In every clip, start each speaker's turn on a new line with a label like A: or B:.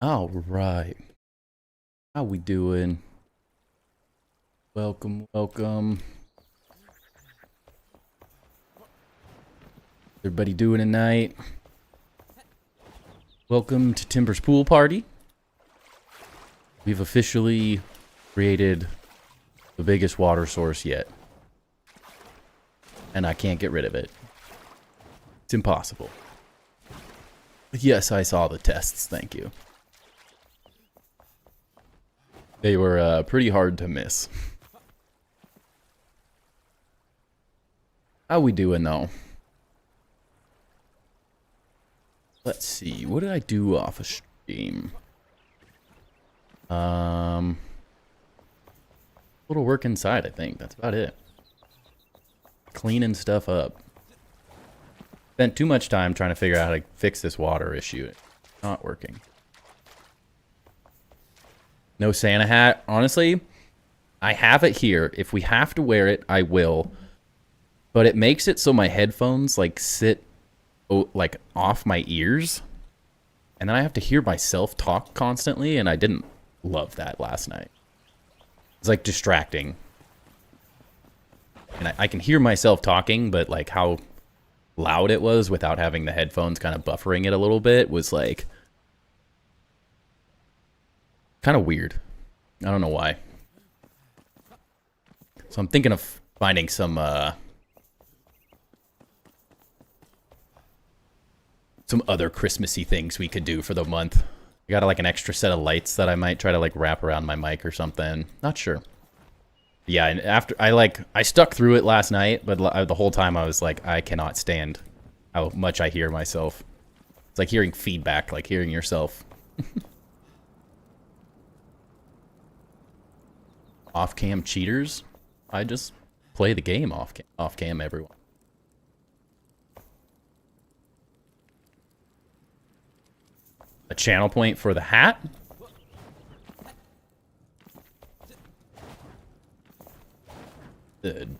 A: All right. How we doing? Welcome, welcome. Everybody doing tonight? Welcome to Timber's pool party. We've officially created the biggest water source yet. And I can't get rid of it. It's impossible. Yes, I saw the tests, thank you. They were pretty hard to miss. How we doing though? Let's see, what did I do off a stream? A little work inside, I think. That's about it. Cleaning stuff up. Spent too much time trying to figure out how to fix this water issue. It's not working. No Santa hat. Honestly, I have it here. If we have to wear it, I will. But it makes it so my headphones like sit like off my ears. And then I have to hear myself talk constantly, and I didn't love that last night. It's like distracting. And I can hear myself talking, but like how loud it was without having the headphones kind of buffering it a little bit was like kind of weird. I don't know why. So I'm thinking of finding some other Christmassy things we could do for the month. I got like an extra set of lights that I might try to like wrap around my mic or something. Not sure. Yeah, and after I stuck through it last night, but the whole time I was like, I cannot stand how much I hear myself. It's like hearing feedback, like hearing yourself. Off-cam cheaters? I just play the game off-cam, everyone. A channel point for the hat? Good.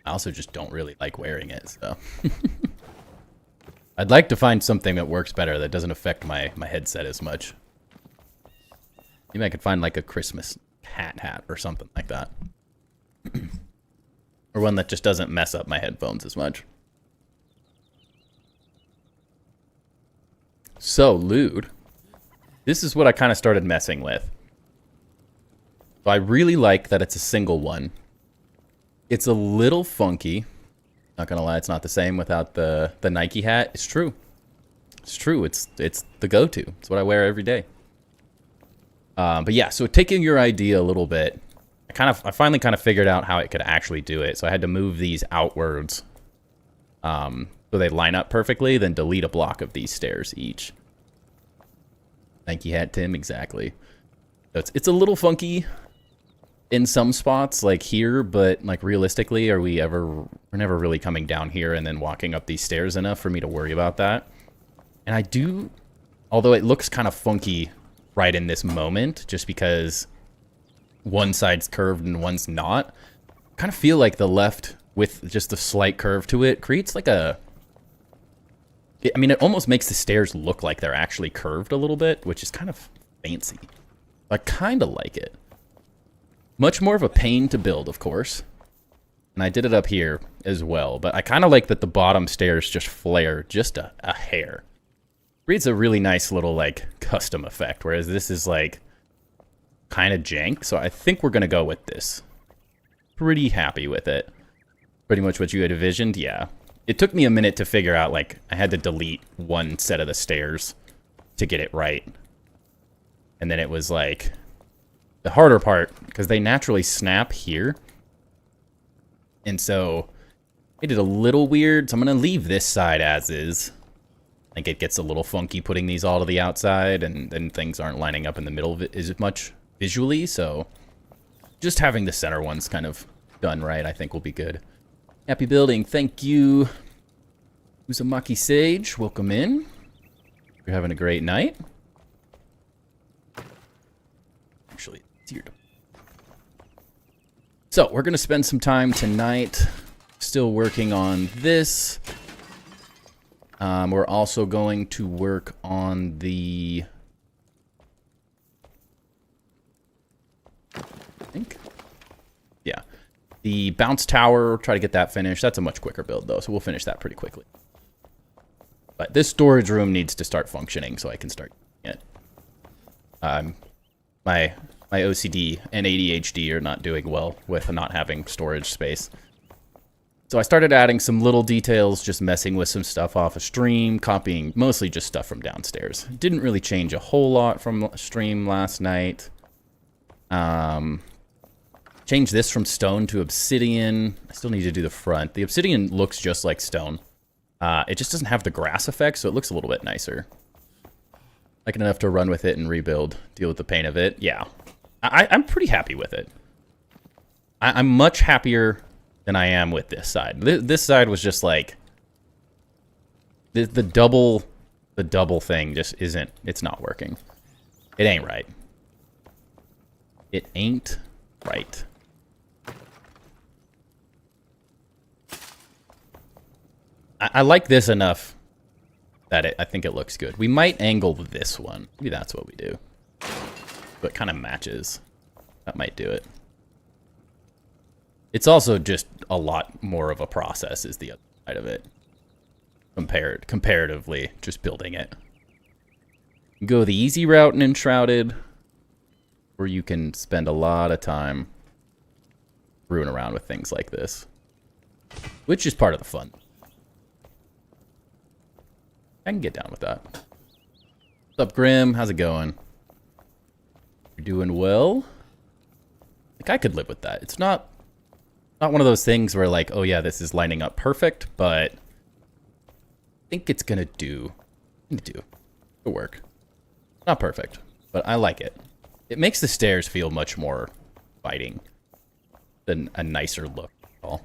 A: I also just don't really like wearing it, so. I'd like to find something that works better, that doesn't affect my headset as much. Maybe I could find like a Christmas hat or something like that. Or one that just doesn't mess up my headphones as much. So, lewd. This is what I kind of started messing with. So I really like that it's a single one. It's a little funky. Not gonna lie, it's not the same without the Nike hat. It's true. It's true. It's the go-to. It's what I wear every day. But yeah, so taking your idea a little bit, I finally kind of figured out how it could actually do it. So I had to move these outwards, so they line up perfectly. Then delete a block of these stairs each. Nike hat, Tim. Exactly. So it's a little funky in some spots, like here, but like realistically, we're never really coming down here and then walking up these stairs enough for me to worry about that. And I do, although it looks kind of funky right in this moment, just because one side's curved and one's not, I kind of feel like the left with just a slight curve to it creates like I mean, it almost makes the stairs look like they're actually curved a little bit, which is kind of fancy. I kind of like it. Much more of a pain to build, of course. And I did it up here as well, but I kind of like that the bottom stairs just flare just a hair. Creates a really nice little, like, custom effect, whereas this is, like, kind of jank, so I think we're going to go with this. Pretty happy with it. Pretty much what you had envisioned, yeah. It took me a minute to figure out, like, I had to delete one set of the stairs to get it right. And then it was, like, the harder part, because they naturally snap here. And so, it did a little weird, so I'm going to leave this side as is. I think it gets a little funky putting these all to the outside, and then things aren't lining up in the middle of it as much visually, so just having the center ones kind of done right, I think will be good. Happy building, thank you. Uzumaki Sage, welcome in. You're having a great night. Actually, it's here. So, we're going to spend some time tonight still working on this. We're also going to work on the The bounce tower, try to get that finished. That's a much quicker build, though, so we'll finish that pretty quickly. But this storage room needs to start functioning so I can start using it. My OCD and ADHD are not doing well with not having storage space. So I started adding some little details, just messing with some stuff off of stream, copying mostly just stuff from downstairs. Didn't really change a whole lot from stream last night. Changed this from stone to obsidian. I still need to do the front. The obsidian looks just like stone. It just doesn't have the grass effect, so it looks a little bit nicer. Like enough to run with it and rebuild, deal with the pain of it. Yeah, I'm pretty happy with it. I'm much happier than I am with this side. This side was just like the double thing just isn't. It's not working. It ain't right. It ain't right. I like this enough that I think it looks good. We might angle this one. Maybe that's what we do. So it kind of matches. That might do it. It's also just a lot more of a process is the other side of it. Comparatively, just building it. You go the easy route in Enshrouded, or you can spend a lot of time screwing around with things like this. Which is part of the fun. I can get down with that. What's up, Grim? How's it going? You're doing well? Like, I could live with that. It's not one of those things where, like, oh yeah, this is lining up perfect, but I think it's gonna do. It'll work. Not perfect, but I like it. It makes the stairs feel much more inviting than a nicer look at all.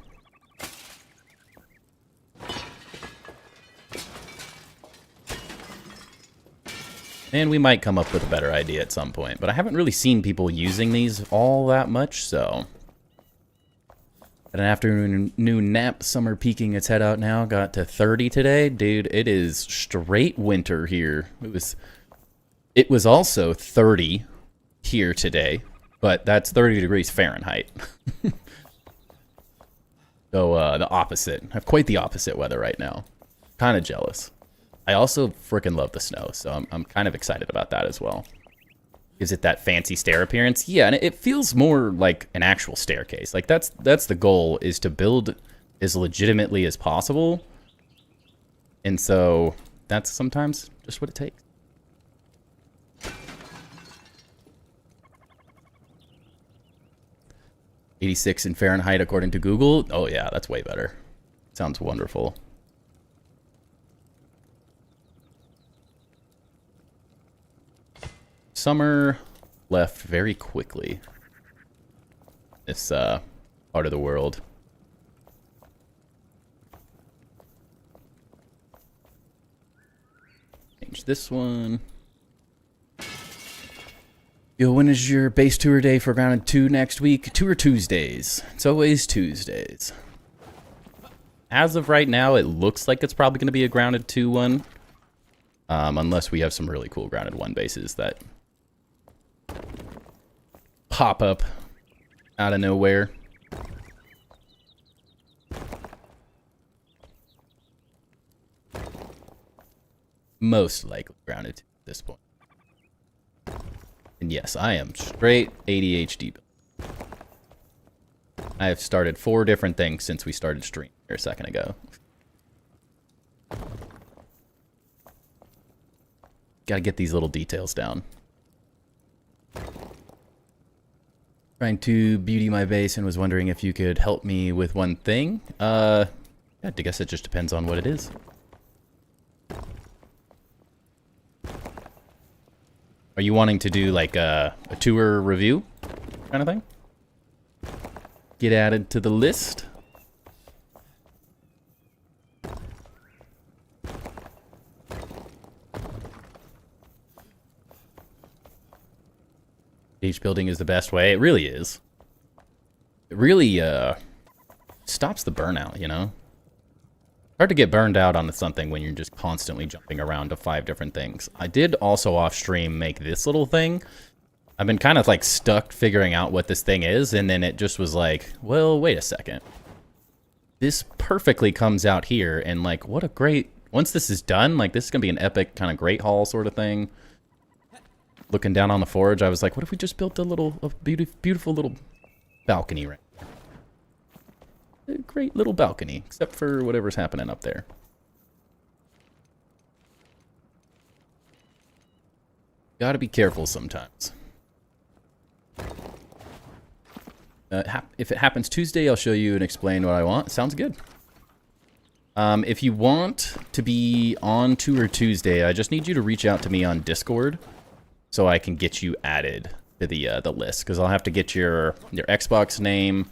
A: And we might come up with a better idea at some point, but I haven't really seen people using these all that much, so. An afternoon nap, summer peeking its head out now. Got to 30 today. Dude, it is straight winter here. It was also 30 here today, but that's 30 degrees Fahrenheit. So the opposite. I have quite the opposite weather right now. Kind of jealous. I also freaking love the snow, so I'm kind of excited about that as well. Gives it that fancy stair appearance. Yeah, and it feels more like an actual staircase. Like that's the goal, is to build as legitimately as possible. And so that's sometimes just what it takes. "86 in Fahrenheit according to Google." Oh yeah, that's way better. Sounds wonderful. Summer left very quickly. This part of the world. Change this one. Yo, when is your base tour day for Grounded 2 next week? Tour Tuesdays. It's always Tuesdays. As of right now, it looks like it's probably going to be a Grounded 2 one. Unless we have some really cool Grounded 1 bases that pop up out of nowhere. Most likely Grounded 2 at this point. And yes, I am straight ADHD. I have started 4 different things since we started streaming here a second ago. Gotta get these little details down. Trying to beauty my base and was wondering if you could help me with one thing. Yeah, I guess it just depends on what it is. Are you wanting to do like a tour review kind of thing? Get added to the list. Each building is the best way. It really is. It really stops the burnout, you know? Hard to get burned out on something when you're just constantly jumping around to 5 different things. I did also off stream make this little thing. I've been kind of like stuck figuring out what this thing is, and then it just was like, well, wait a second. This perfectly comes out here, and like, what a great... Once this is done, like, this is going to be an epic kind of Great Hall sort of thing. Looking down on the forge, I was like, what if we just built a beautiful little balcony right there? A great little balcony, except for whatever's happening up there. Gotta be careful sometimes. If it happens Tuesday, I'll show you and explain what I want. Sounds good. If you want to be on Tour Tuesday, I just need you to reach out to me on Discord so I can get you added to the list, because I'll have to get your Xbox name,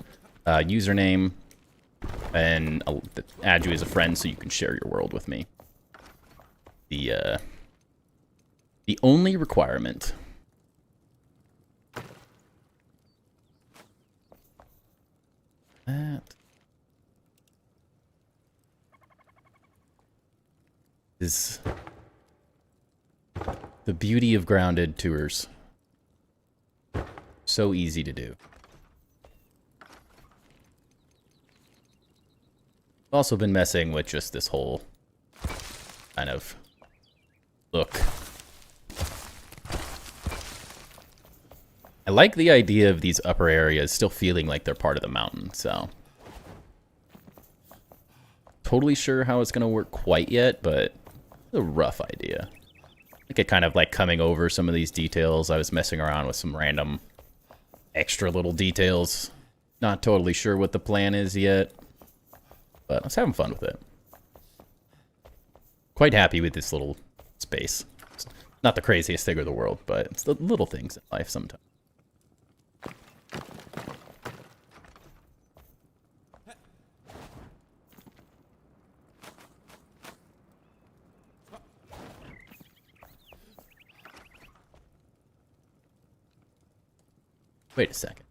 A: username, and I'll add you as a friend so you can share your world with me. The only requirement that is the beauty of grounded tours. So easy to do. I've also been messing with just this whole kind of look. I like the idea of these upper areas still feeling like they're part of the mountain, so. Totally sure how it's going to work quite yet, but it's a rough idea. I think it kind of like coming over some of these details. I was messing around with some random extra little details. Not totally sure what the plan is yet, but I was having fun with it. Quite happy with this little space. It's not the craziest thing in the world, but it's the little things in life sometimes. Wait a second.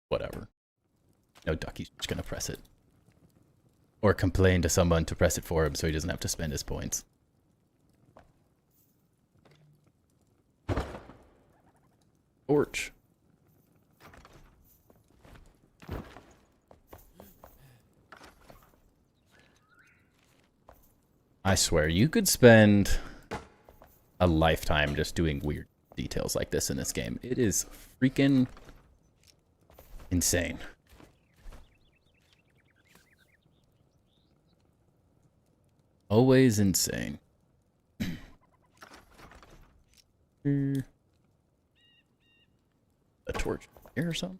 A: Whatever. No, Ducky's just gonna press it. Or complain to someone to press it for him so he doesn't have to spend his points. Torch. I swear, you could spend a lifetime just doing weird details like this in this game. It is freaking insane. Always insane. A torch here or something?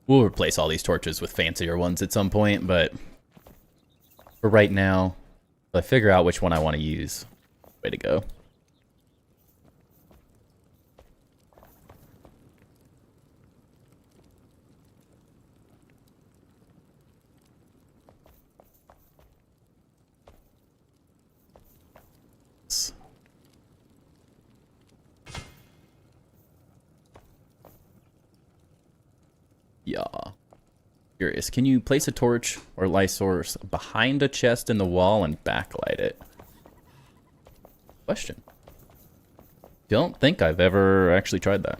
A: We'll replace all these torches with fancier ones at some point, but for right now, if I figure out which one I want to use, way to go. Yeah. Curious. Can you place a torch or light source behind a chest in the wall and backlight it? Question. Don't think I've ever actually tried that.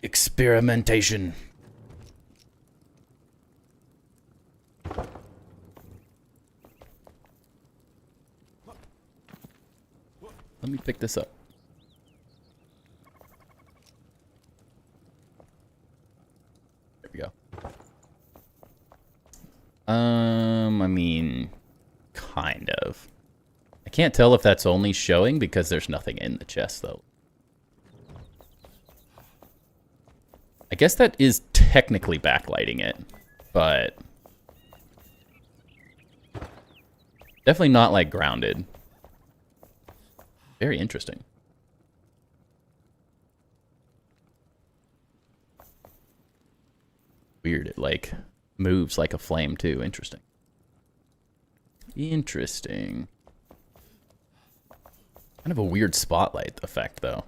A: Experimentation. Let me pick this up. There we go. I mean, kind of. I can't tell if that's only showing because there's nothing in the chest, though. I guess that is technically backlighting it, but definitely not like grounded. Very interesting. Weird, it like moves like a flame too. Interesting. Interesting. Kind of a weird spotlight effect though.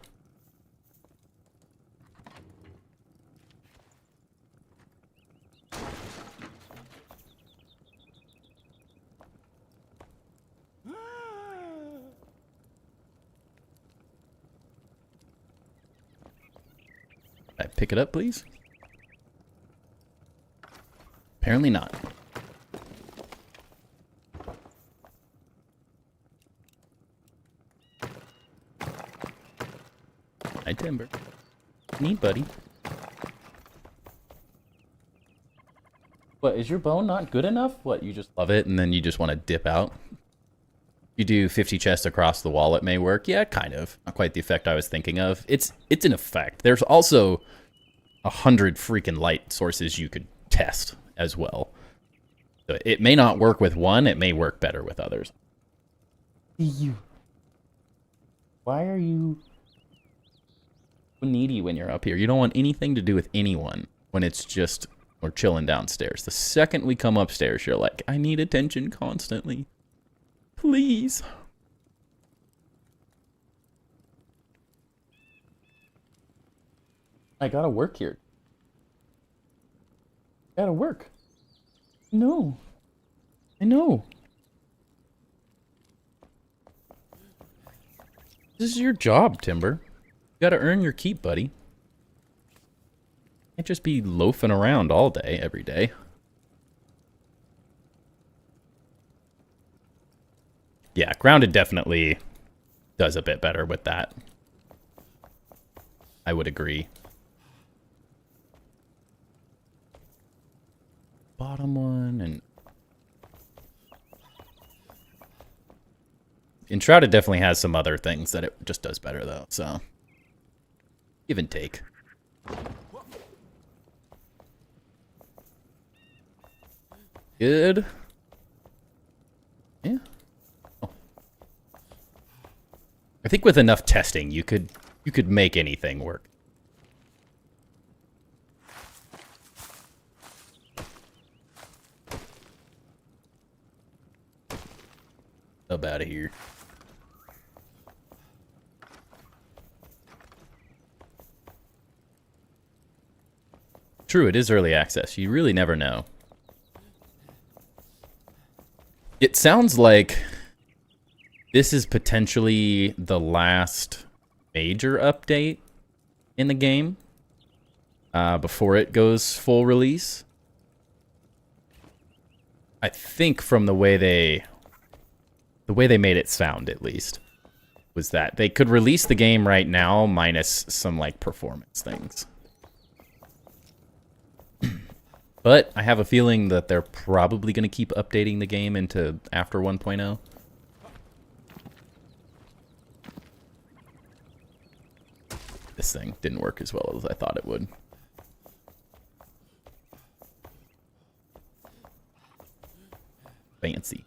A: Can I pick it up, please? Apparently not. Hi, Timber. Neat, buddy. What, is your bone not good enough? What, you just love it and then you just want to dip out? You do 50 chests across the wall, it may work. Yeah, kind of. Not quite the effect I was thinking of. It's an effect. There's also 100 freaking light sources you could test as well. So it may not work with one, it may work better with others. Why are you so needy when you're up here? You don't want anything to do with anyone when it's just we're chilling downstairs. The second we come upstairs, you're like, I need attention constantly. Please. I gotta work here. Gotta work. No. I know. This is your job, Timber. You gotta earn your keep, buddy. Can't just be loafing around all day, every day. Yeah, Grounded definitely does a bit better with that. I would agree. Bottom one and... Enshrouded definitely has some other things that it just does better, though, so... Give and take. Good. Yeah. Oh. I think with enough testing, you could make anything work. Up out of here. True, it is early access. You really never know. It sounds like this is potentially the last major update in the game before it goes full release. I think from the way they made it sound, at least, was that they could release the game right now minus some like performance things. But I have a feeling that they're probably going to keep updating the game into after 1.0. This thing didn't work as well as I thought it would. Fancy.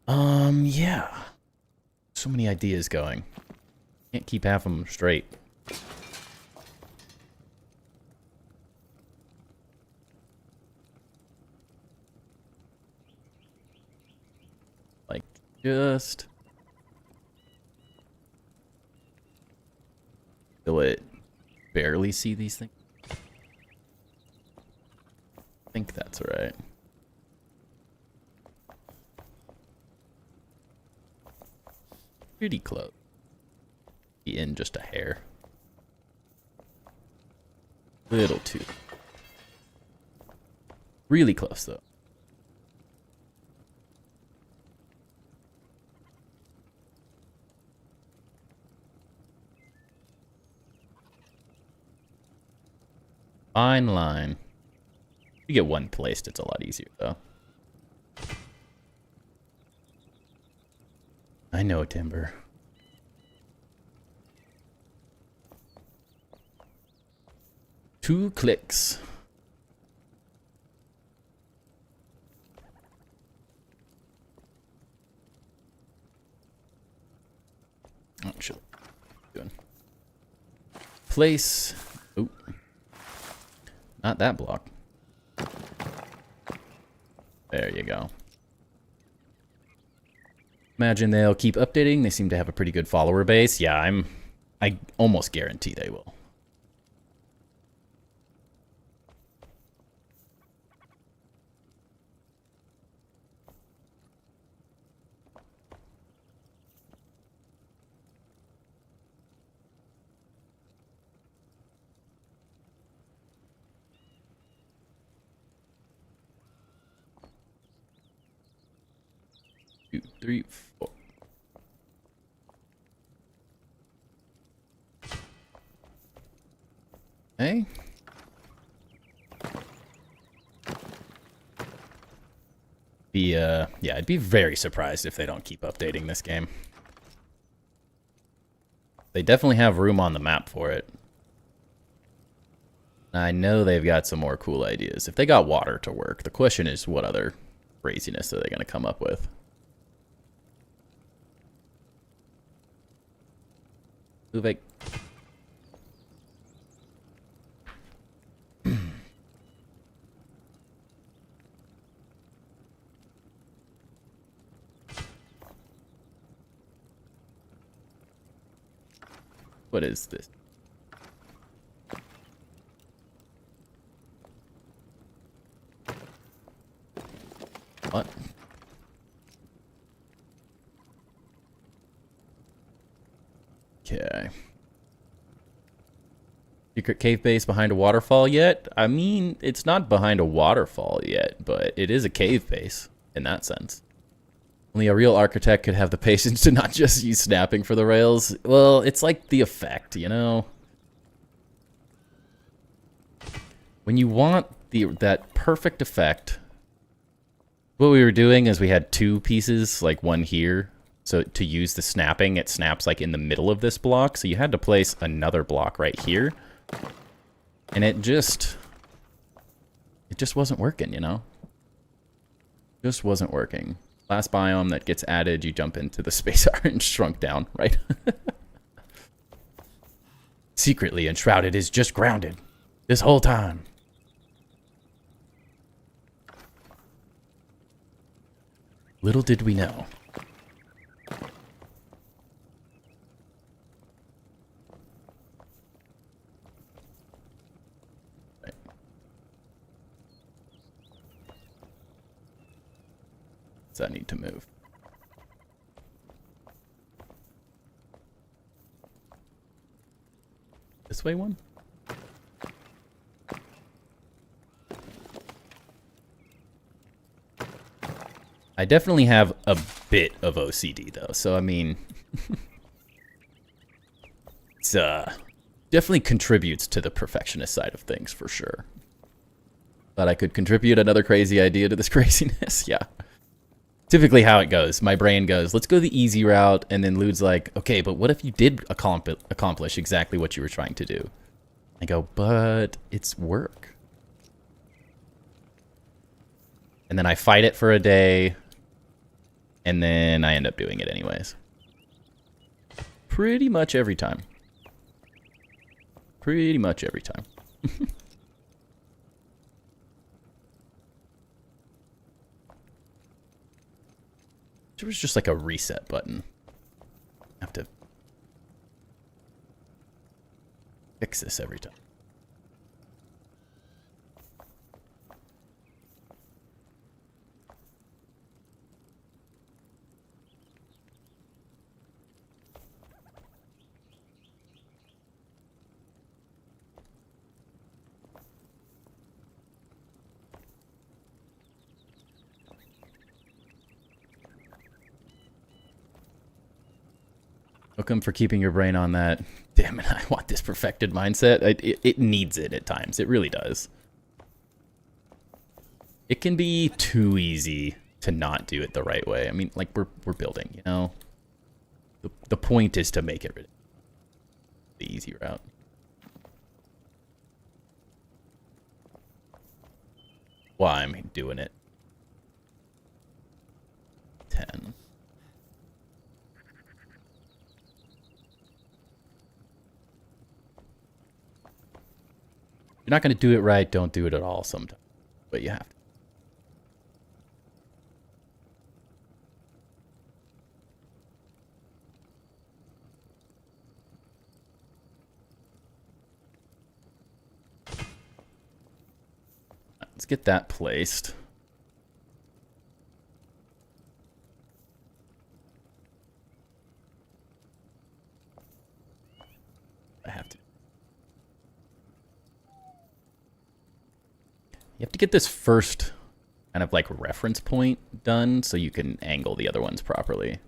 A: Yeah. So many ideas going. Can't keep half of them straight. Like, just... Will it barely see these things? I think that's right. Pretty close. Be in just a hair. Little too. Really close though. Fine line. You get one placed, it's a lot easier though. I know, Timber. Two clicks. Oh, chill. Doing. Place. Oh. Not that block. There you go. Imagine they'll keep updating. They seem to have a pretty good follower base. Yeah, I almost guarantee they will. 3, 4. Okay. Yeah, I'd be very surprised if they don't keep updating this game. They definitely have room on the map for it. I know they've got some more cool ideas. If they got water to work, the question is what other craziness are they going to come up with? Uvek. What is this? What? Okay. Secret cave base behind a waterfall yet? I mean, it's not behind a waterfall yet, but it is a cave base in that sense. Only a real architect could have the patience to not just use snapping for the rails. Well, it's like the effect, you know? When you want that perfect effect, what we were doing is we had 2 pieces, like one here. So to use the snapping, it snaps like in the middle of this block. So you had to place another block right here. And it just wasn't working, you know? Just wasn't working. Last biome that gets added, you jump into the space and shrunk down, right? Secretly, Enshrouded is just grounded this whole time. Little did we know. Right. Does that need to move? This way one? I definitely have a bit of OCD though, so I mean, it's definitely contributes to the perfectionist side of things for sure. But I could contribute another crazy idea to this craziness, yeah. Typically how it goes, my brain goes, let's go the easy route, and then Lude's like, okay, but what if you did accomplish exactly what you were trying to do? I go, but it's work. And then I fight it for a day, and then I end up doing it anyways. Pretty much every time. Pretty much every time. There was just like a reset button. I have to fix this every time. Welcome for keeping your brain on that. Damn it, I want this perfected mindset. It needs it at times. It really does. It can be too easy to not do it the right way. I mean, like, we're building, you know? The point is to make it the easy route. Why I'm doing it. 10. You're not going to do it right, don't do it at all sometimes. But you have to. Let's get that placed. I have to. You have to get this first kind of like reference point done so you can angle the other ones properly.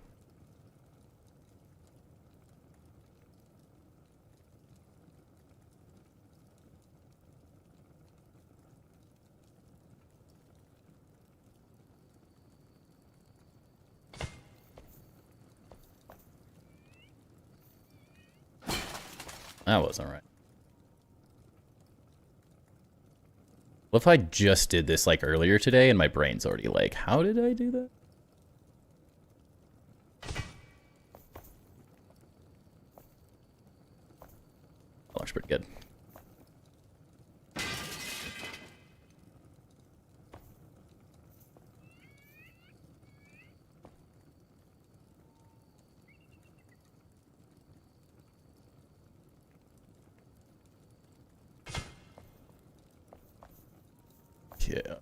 A: That wasn't right. What if I just did this like earlier today and my brain's already like, how did I do that? That looks pretty good. Yeah.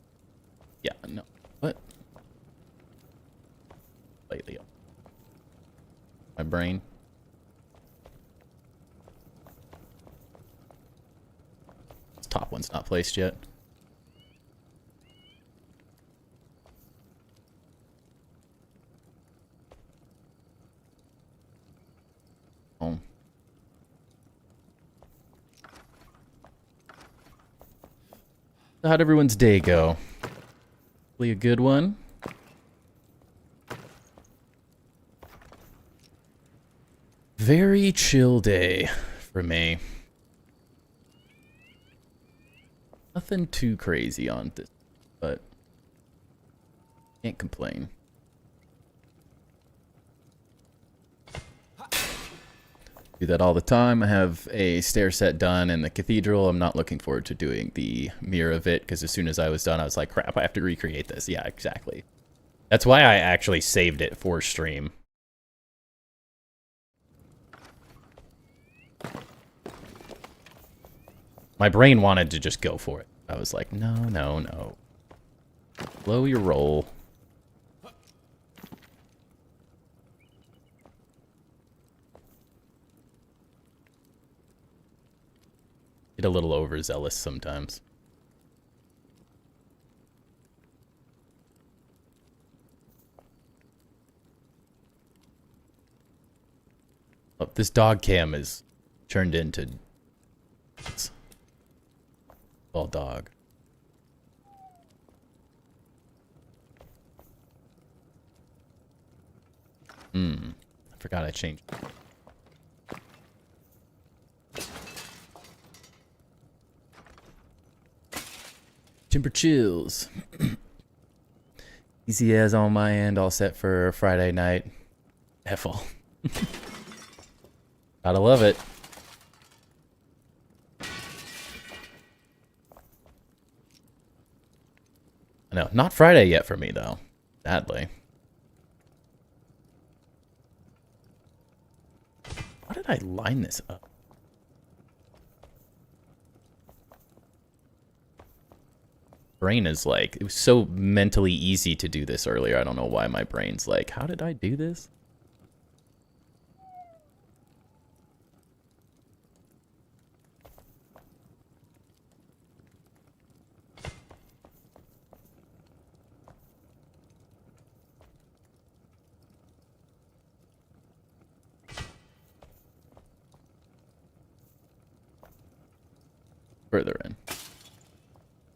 A: Yeah, no. What? Lately. My brain. This top one's not placed yet. Oh. How'd everyone's day go? Hopefully a good one. Very chill day for me. Nothing too crazy on this, but can't complain. Do that all the time. I have a stair set done in the cathedral. I'm not looking forward to doing the mirror of it because as soon as I was done, I was like, crap, I have to recreate this. Yeah, exactly. That's why I actually saved it for stream. My brain wanted to just go for it. I was like, no, no, no. Slow your roll. Get a little overzealous sometimes. Oh, this dog cam is turned into all dog. I forgot I changed. Timber chills. Easy as on my end, all set for Friday night. Heffel. Gotta love it. I know, not Friday yet for me though. Sadly. How did I line this up? Brain is like, it was so mentally easy to do this earlier. I don't know why my brain's like, how did I do this? Further in.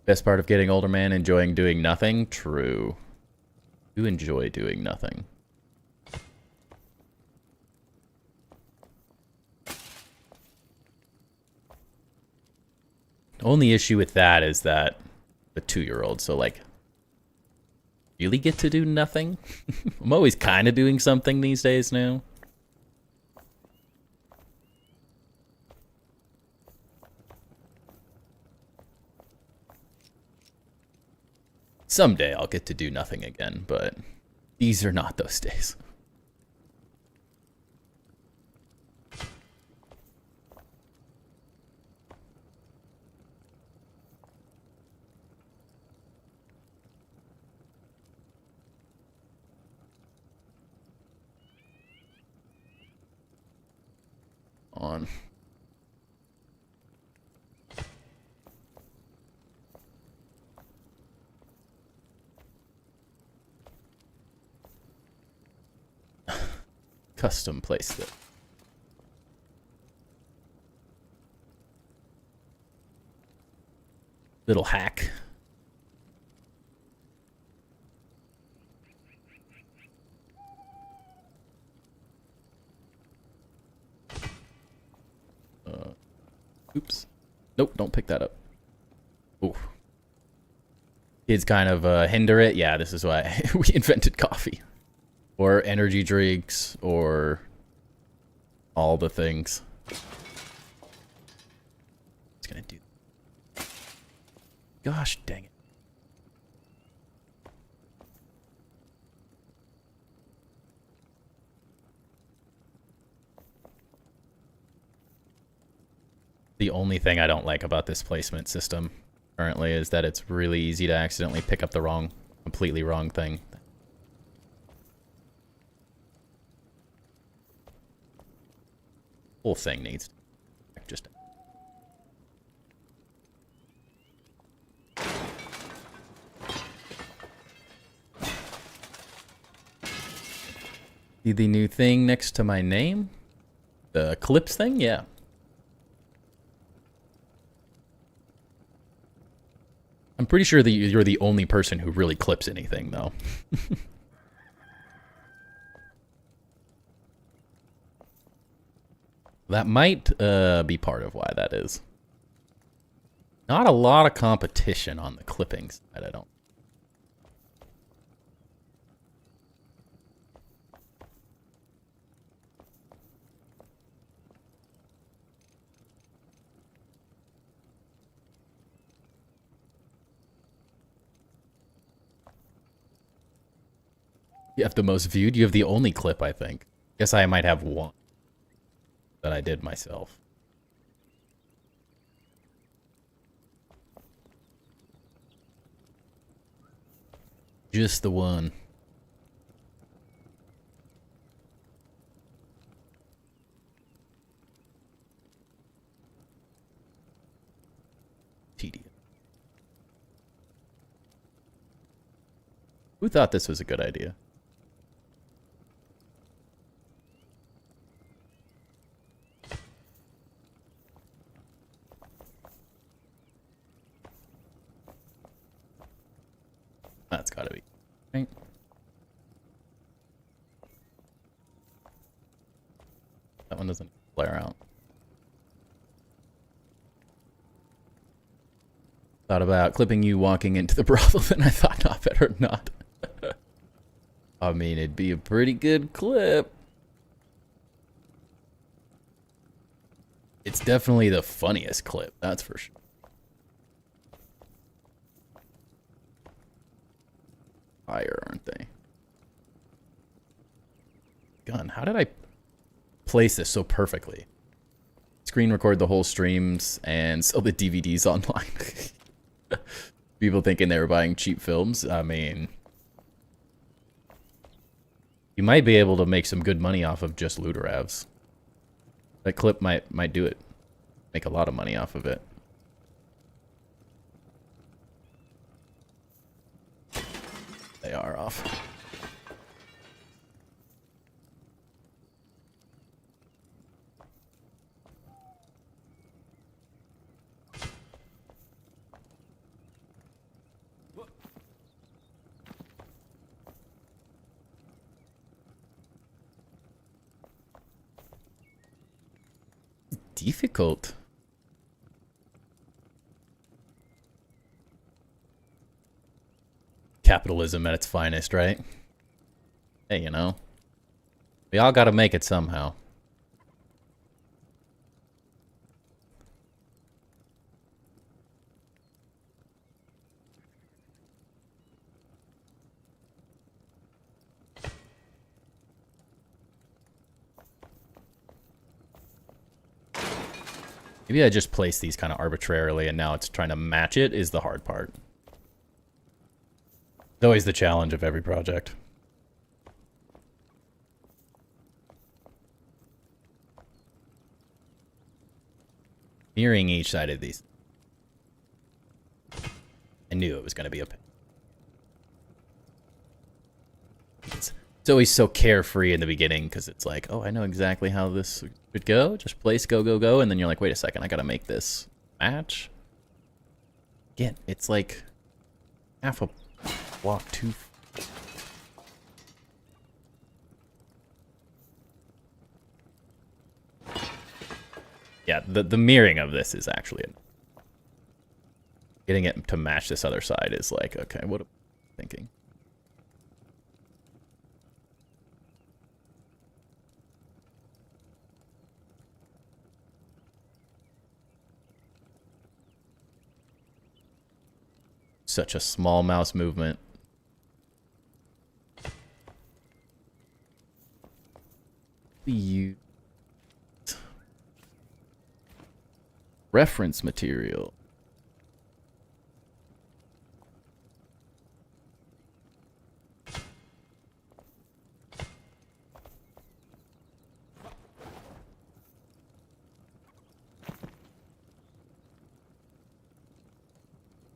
A: Best part of getting older, man, enjoying doing nothing? True. You enjoy doing nothing. Only issue with that is that a 2-year-old, so like, really get to do nothing? I'm always kind of doing something these days now. Someday I'll get to do nothing again, but these are not those days. On. custom place it. Little hack. Oops. Nope, don't pick that up. Ooh. Kids kind of hinder it. Yeah, this is why we invented coffee. Or energy drinks, or all the things. It's gonna do. Gosh dang it. The only thing I don't like about this placement system currently is that it's really easy to accidentally pick up the completely wrong thing. Whole thing needs just. See the new thing next to my name? The clips thing? Yeah. I'm pretty sure that you're the only person who really clips anything, though. That might be part of why that is. Not a lot of competition on the clipping side, I don't. You have the most viewed? You have the only clip, I think. Guess I might have one that I did myself. Just the one. Tedious. Who thought this was a good idea? That's gotta be. Right? That one doesn't flare out. Thought about clipping you walking into the brothel, and I thought, not better not. I mean, it'd be a pretty good clip. It's definitely the funniest clip, that's for sure. Fire, aren't they? Gun. How did I place this so perfectly? Screen record the whole streams and sell the DVDs online. People thinking they were buying cheap films. I mean, you might be able to make some good money off of just Ludoravs. That clip might do it. Make a lot of money off of it. They are off. Difficult. Capitalism at its finest, right? Hey, you know, we all gotta make it somehow. Maybe I just placed these kind of arbitrarily and now it's trying to match it is the hard part. It's always the challenge of every project. Mirroring each side of these. I knew it was going to be a pain. It's always so carefree in the beginning because it's like, oh, I know exactly how this should go. Just place, go, go, go. And then you're like, wait a second, I got to make this match. Again, it's like half a block too. Yeah, the mirroring of this is actually getting it to match this other side is like, okay, what am I thinking? Such a small mouse movement. Reference material.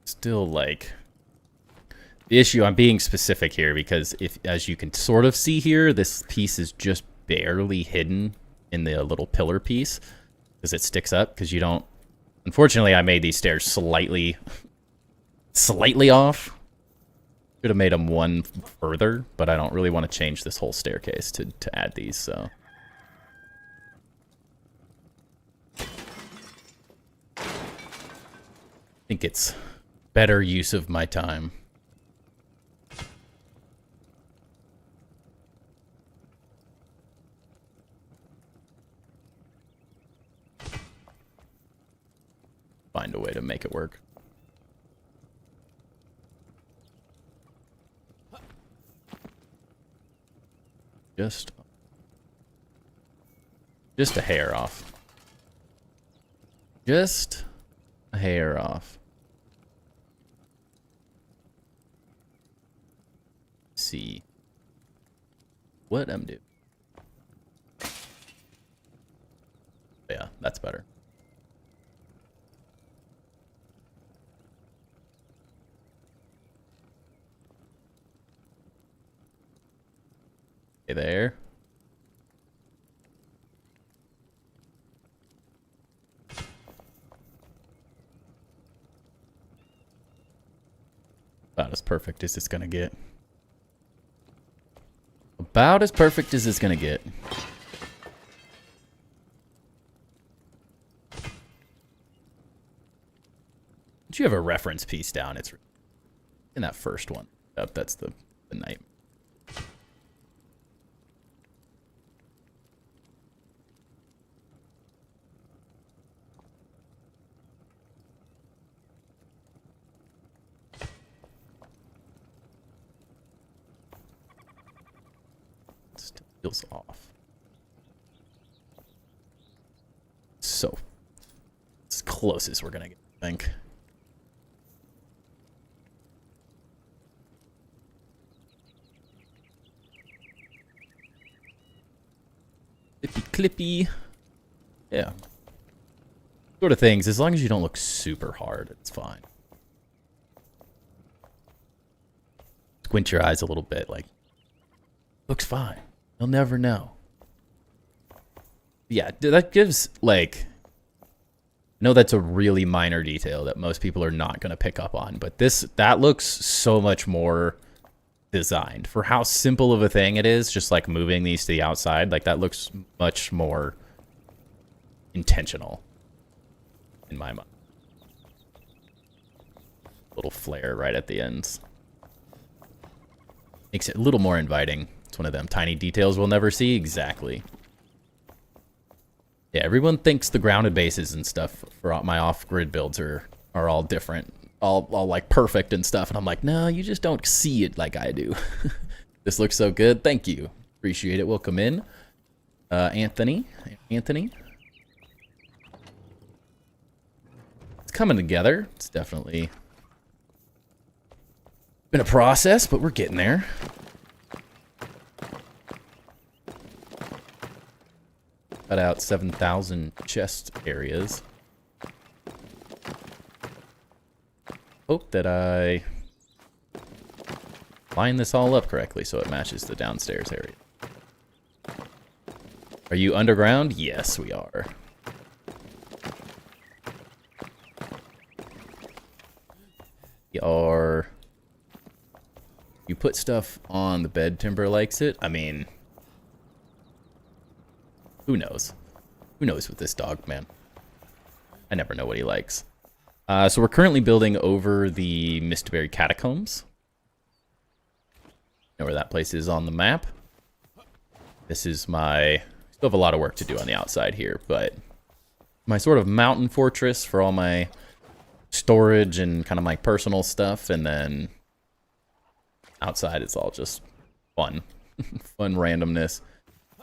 A: Still, like, the issue, I'm being specific here because if, as you can sort of see here, this piece is just barely hidden in the little pillar piece because it sticks up because you don't. Unfortunately, I made these stairs slightly off. Could have made them one further, but I don't really want to change this whole staircase to add these, so. I think it's better use of my time. Find a way to make it work. Just a hair off. Just a hair off. Let's see what I'm doing. Yeah, that's better. Okay, there. About as perfect as it's gonna get. About as perfect as it's gonna get. Did you have a reference piece down? It's in that first one. Yep, that's the night. Feels off. So, as close as we're gonna get, I think. Clippy. Yeah. Sort of things. As long as you don't look super hard, it's fine. Squint your eyes a little bit, like, looks fine. You'll never know. Yeah, that gives, like, I know that's a really minor detail that most people are not going to pick up on, but that looks so much more designed. For how simple of a thing it is, just like moving these to the outside, like that looks much more intentional in my mind. Little flare right at the ends. Makes it a little more inviting. It's one of them tiny details we'll never see. Exactly. Yeah, everyone thinks the grounded bases and stuff for my off-grid builds are all different. All like perfect and stuff. And I'm like, no, you just don't see it like I do. This looks so good. Thank you. Appreciate it. Welcome in. Anthony. It's coming together. It's definitely been a process, but we're getting there. Cut out 7,000 chest areas. Hope that I line this all up correctly so it matches the downstairs area. Are you underground? Yes, we are. We are... You put stuff on the bed, Timber likes it. I mean... Who knows? Who knows with this dog, man? I never know what he likes. So we're currently building over the Mistberry Catacombs. Know where that place is on the map. This is my... Still have a lot of work to do on the outside here, but... My sort of mountain fortress for all my storage and kind of my personal stuff, and then... Outside it's all just fun. Fun randomness.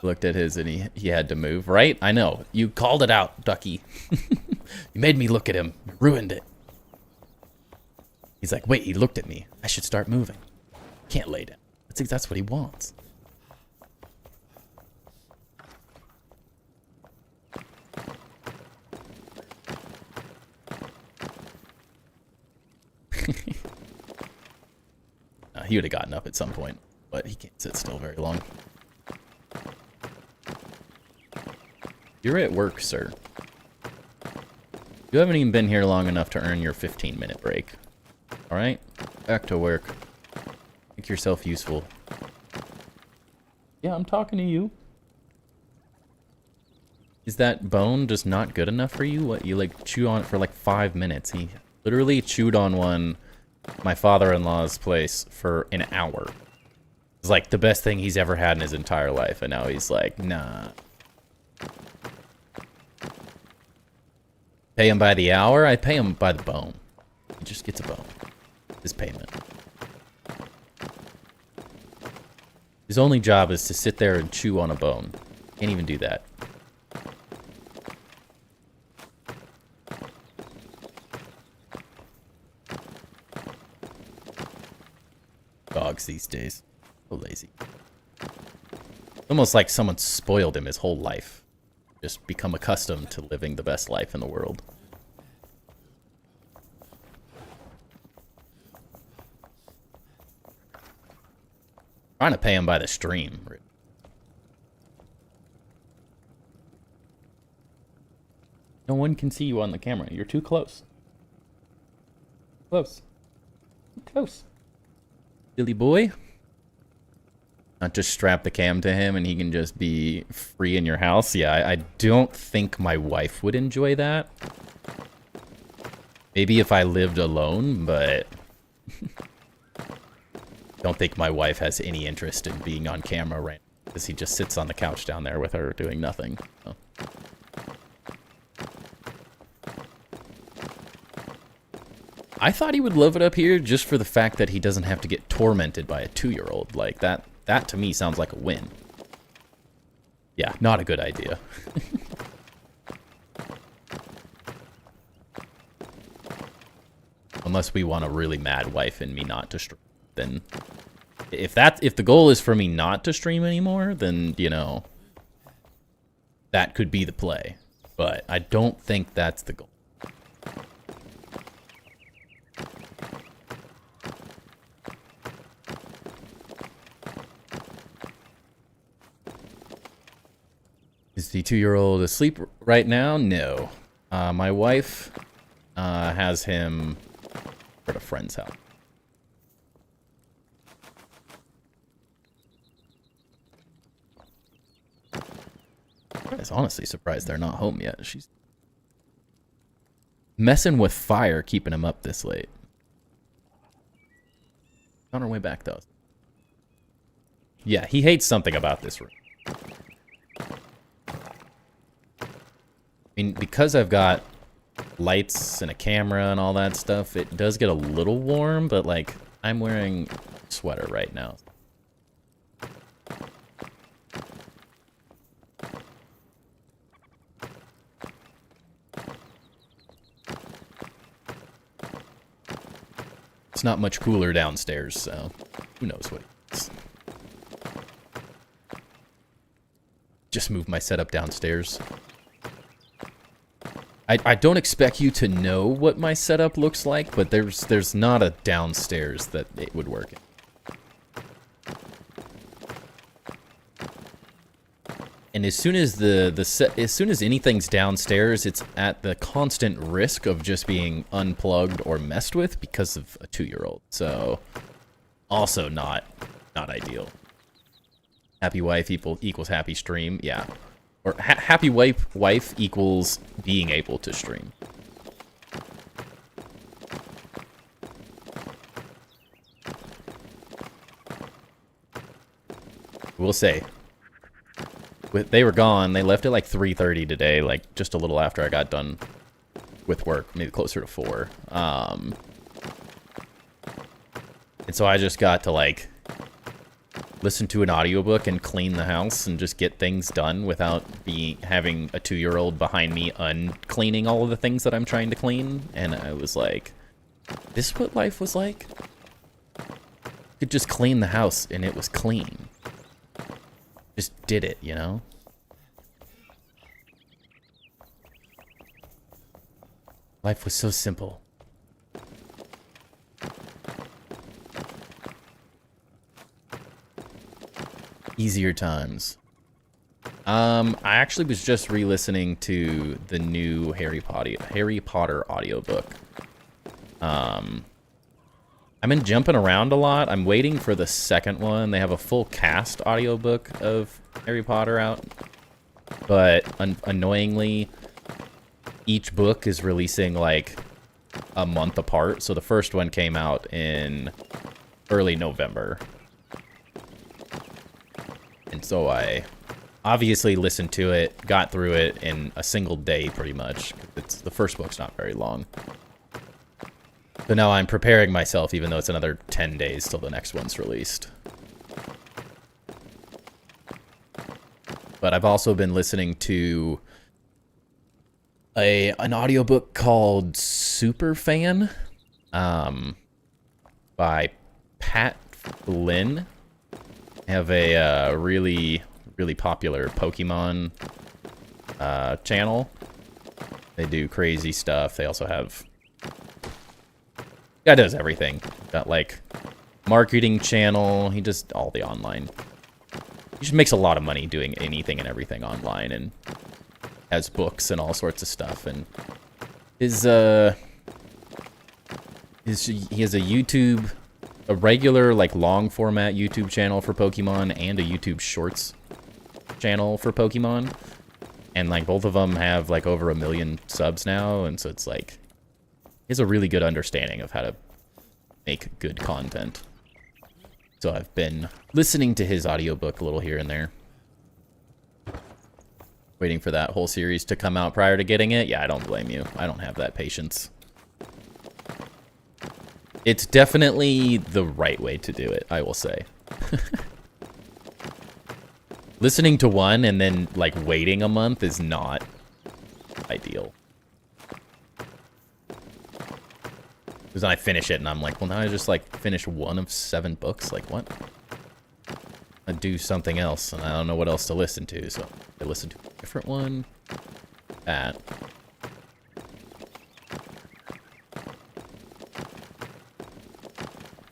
A: Looked at his and he had to move, right? I know. You called it out, Ducky. You made me look at him. You ruined it. He's like, wait, he looked at me. I should start moving. Can't lay down. I think that's what he wants. He would have gotten up at some point, but he can't sit still very long. You're at work, sir. You haven't even been here long enough to earn your 15-minute break. Alright? Back to work. Make yourself useful. Yeah, I'm talking to you. Is that bone just not good enough for you? What, you like chew on it for like 5 minutes? He literally chewed on one at my father-in-law's place for an hour. It's like the best thing he's ever had in his entire life, and now he's like, nah. Pay him by the hour? I pay him by the bone. He just gets a bone. His payment. His only job is to sit there and chew on a bone. Can't even do that. Dogs these days. So lazy. Almost like someone spoiled him his whole life. Just become accustomed to living the best life in the world. Trying to pay him by the stream. No one can see you on the camera. You're too close. Close. Close. Silly boy. Not just strap the cam to him and he can just be free in your house. Yeah, I don't think my wife would enjoy that. Maybe if I lived alone, but... don't think my wife has any interest in being on camera right now, because he just sits on the couch down there with her doing nothing. So. I thought he would love it up here just for the fact that he doesn't have to get tormented by a 2-year-old. Like, that to me sounds like a win. Yeah, not a good idea. Unless we want a really mad wife and me not to stream, then... If the goal is for me not to stream anymore, then, you know... that could be the play. But I don't think that's the goal. Is the 2-year-old asleep right now? No. My wife has him at a friend's house. I was honestly surprised they're not home yet. She's messing with fire, keeping him up this late. On her way back, though. Yeah, he hates something about this room. I mean, because I've got lights and a camera and all that stuff, it does get a little warm, but, like, I'm wearing a sweater right now. It's not much cooler downstairs, so who knows what it is. Just move my setup downstairs. I don't expect you to know what my setup looks like, but there's not a downstairs that it would work in. And as soon as as soon as anything's downstairs, it's at the constant risk of just being unplugged or messed with because of a 2-year-old. So, also not ideal. Happy wife equals happy stream, yeah. Or happy wife equals being able to stream. We'll say. They were gone. They left at like 3:30 today, like just a little after I got done with work, maybe closer to 4. And so I just got to like listen to an audiobook and clean the house and just get things done without having a 2-year-old behind me uncleaning all of the things that I'm trying to clean. And I was like, this is what life was like? You could just clean the house and it was clean. Just did it, you know? Life was so simple. Easier times. I actually was just re-listening to the new Harry Potter audiobook. I've been jumping around a lot. I'm waiting for the second one. They have a full cast audiobook of Harry Potter out. But annoyingly, each book is releasing like a month apart. So the first one came out in early November. And so I obviously listened to it, got through it in a single day pretty much. The first book's not very long. So now I'm preparing myself, even though it's another 10 days till the next one's released. But I've also been listening to an audiobook called Superfan by Pat Flynn. They have a really popular Pokemon channel. They do crazy stuff. They also have... Guy does everything. Got like marketing channel. He does all the online. He just makes a lot of money doing anything and everything online, and has books and all sorts of stuff. And he has a YouTube, a regular like long format YouTube channel for Pokemon, and a YouTube Shorts channel for Pokemon. And like both of them have like over 1 million subs now, and so it's like he has a really good understanding of how to make good content. So I've been listening to his audiobook a little here and there. Waiting for that whole series to come out prior to getting it. Yeah, I don't blame you. I don't have that patience. It's definitely the right way to do it, I will say. Listening to one and then like waiting a month is not ideal. Because then I finish it and I'm like, well, now I just like finished 1 of 7 books. Like, what? I do something else and I don't know what else to listen to. So I listen to a different one. That.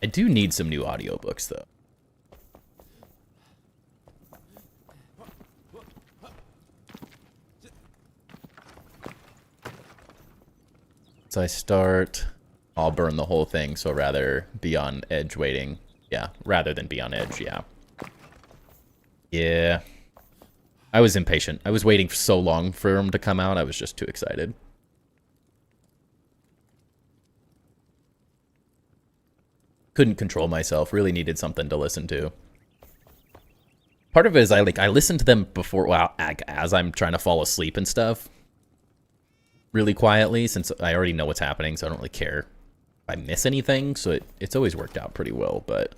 A: I do need some new audiobooks though. So I start... I'll burn the whole thing, so rather be on edge waiting. Yeah, rather than be on edge, yeah. Yeah. I was impatient. I was waiting so long for him to come out, I was just too excited. Couldn't control myself, really needed something to listen to. Part of it is I listen to them before, well, as I'm trying to fall asleep and stuff. Really quietly, since I already know what's happening, so I don't really care if I miss anything, so it's always worked out pretty well, but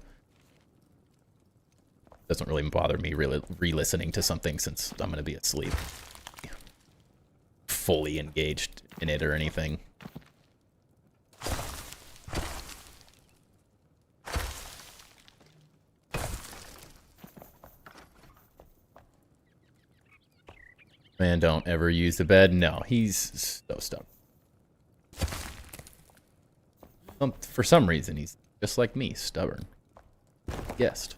A: it doesn't really bother me really re-listening to something since I'm going to be asleep. Fully engaged in it or anything. Man, don't ever use the bed. No, he's so stubborn. For some reason, he's just like me, stubborn. Guessed.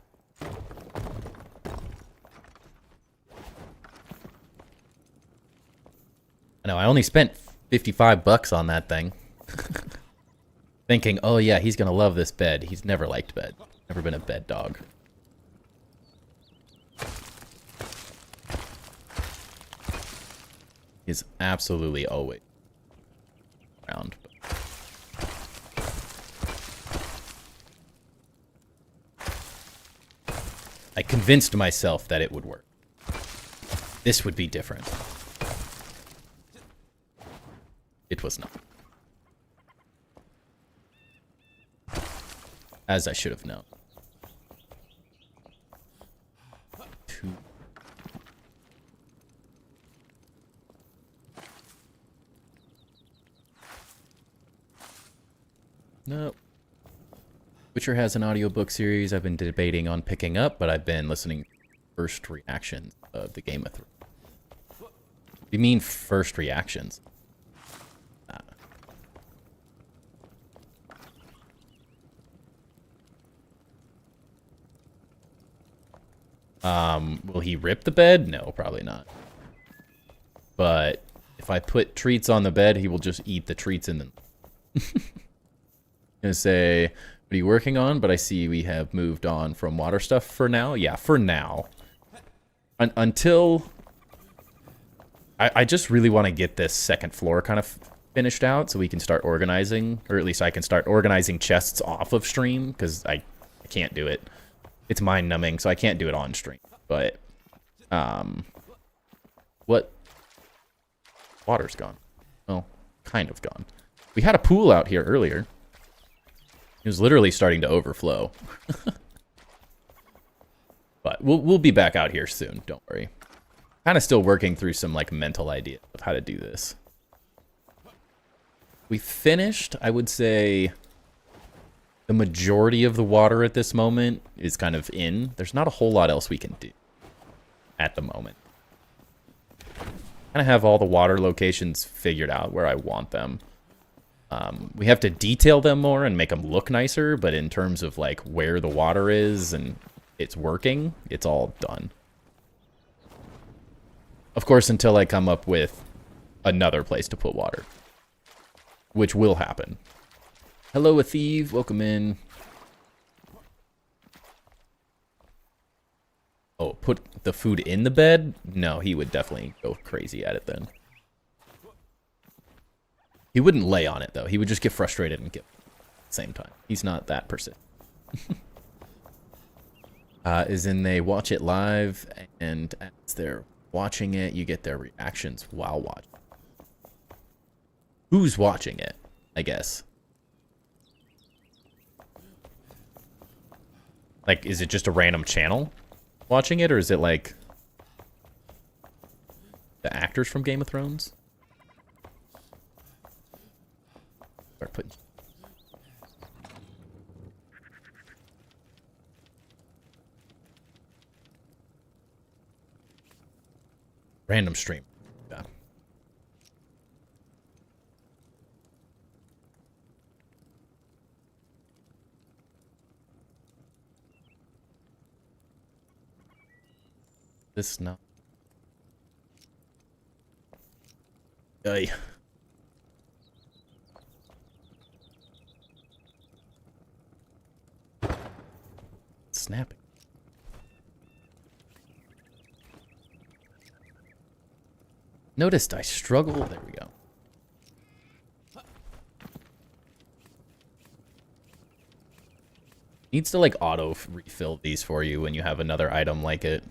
A: I know, I only spent 55 bucks on that thing. Thinking, oh yeah, he's gonna love this bed. He's never liked bed. Never been a bed dog. He's absolutely always around. I convinced myself that it would work. This would be different. It was not. As I should have known. Two. Nope. Witcher has an audiobook series I've been debating on picking up, but I've been listening to first reactions of the Game of Thrones. What do you mean first reactions? Will he rip the bed? No, probably not. But if I put treats on the bed, he will just eat the treats in them. Gonna say, what are you working on? But I see we have moved on from water stuff for now. Yeah, for now. Until... I just really want to get this second floor kind of finished out so we can start organizing, or at least I can start organizing chests off of stream, because I can't do it. It's mind-numbing, so I can't do it on stream. But, what? Water's gone. Well, kind of gone. We had a pool out here earlier. It was literally starting to overflow. But we'll be back out here soon, don't worry. Kind of still working through some, like, mental ideas of how to do this. We finished, I would say... The majority of the water at this moment is kind of in. There's not a whole lot else we can do at the moment. Kind of have all the water locations figured out where I want them. We have to detail them more and make them look nicer, but in terms of like where the water is and it's working, it's all done. Of course, until I come up with another place to put water, which will happen. Hello, Atheve. Welcome in. Oh, put the food in the bed? No, he would definitely go crazy at it then. He wouldn't lay on it, though. He would just get frustrated and get at the same time. He's not that persistent. Is in they watch it live, and as they're watching it, you get their reactions while watching. Who's watching it, I guess? Like, is it just a random channel watching it, or is it like the actors from Game of Thrones? Start putting... Random stream. Yeah. This no. Yay. Snapping. Noticed I struggle. There we go. Needs to like auto refill these for you when you have another item like it.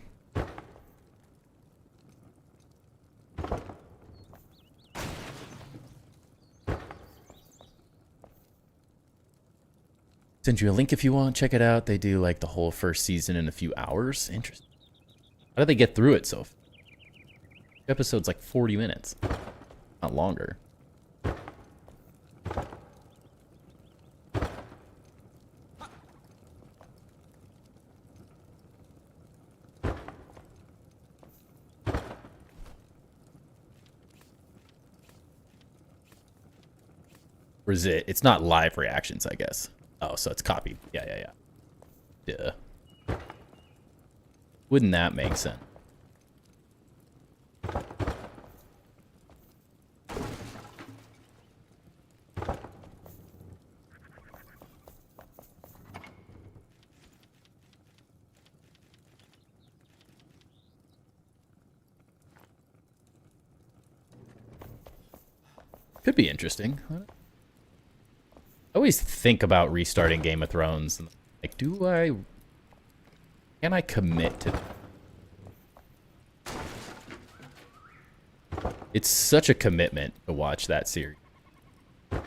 A: Send you a link if you want. Check it out. They do like the whole first season in a few hours. Interesting. How did they get through it so far? Episode's like 40 minutes. Not longer. Or is it? It's not live reactions, I guess. Oh, so it's copied. Yeah. Duh. Wouldn't that make sense? Could be interesting. I always think about restarting Game of Thrones. And like, can I commit to It's such a commitment to watch that series. And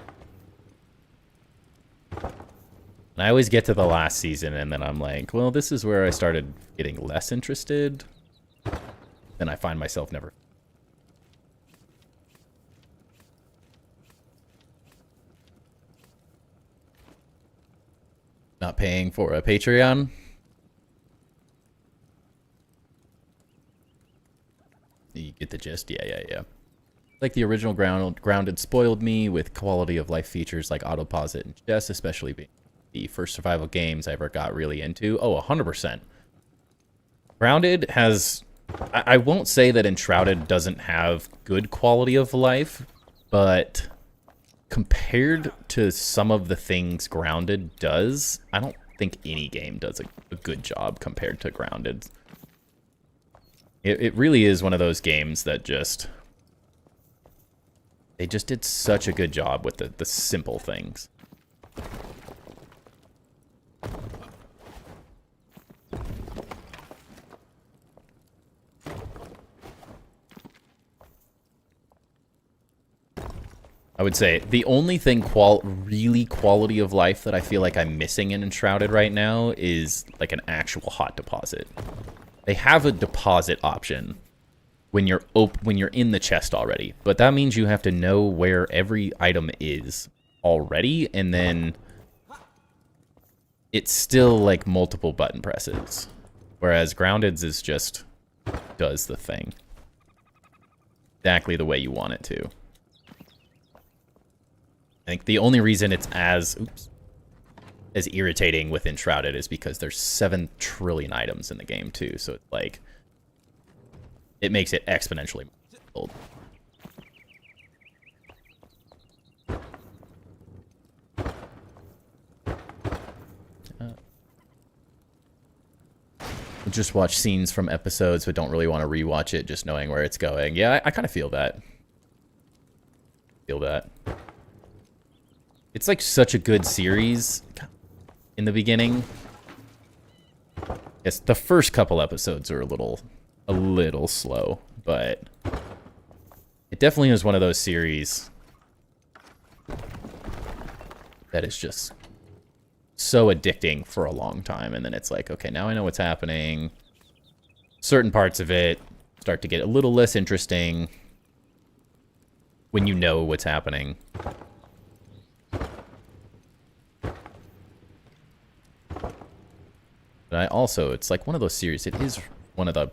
A: I always get to the last season and then I'm like, well, this is where I started getting less interested. Then I find myself never. Not paying for a Patreon. You get the gist? Yeah. Like the original Grounded spoiled me with quality of life features like autoposit and chess, especially being the first survival games I ever got really into. Oh, 100%. Grounded has... I won't say that Enshrouded doesn't have good quality of life, but compared to some of the things Grounded does, I don't think any game does a good job compared to Grounded. It really is one of those games that they just did such a good job with the simple things. I would say the only thing really quality of life that I feel like I'm missing in Enshrouded right now is like an actual hot deposit. They have a deposit option when you're in the chest already, but that means you have to know where every item is already, and then it's still like multiple button presses. Whereas Grounded's is just does the thing exactly the way you want it to. I think the only reason it's as irritating with Enshrouded is because there's 7 trillion items in the game too, so it's like it makes it exponentially more difficult. Just watch scenes from episodes, but don't really want to rewatch it, just knowing where it's going. Yeah, I kind of feel that. It's like such a good series in the beginning. Yes, the first couple episodes are a little slow, but it definitely is one of those series that is just so addicting for a long time, and then it's like, okay, now I know what's happening. Certain parts of it start to get a little less interesting when you know what's happening. But it's like one of those series, it is one of the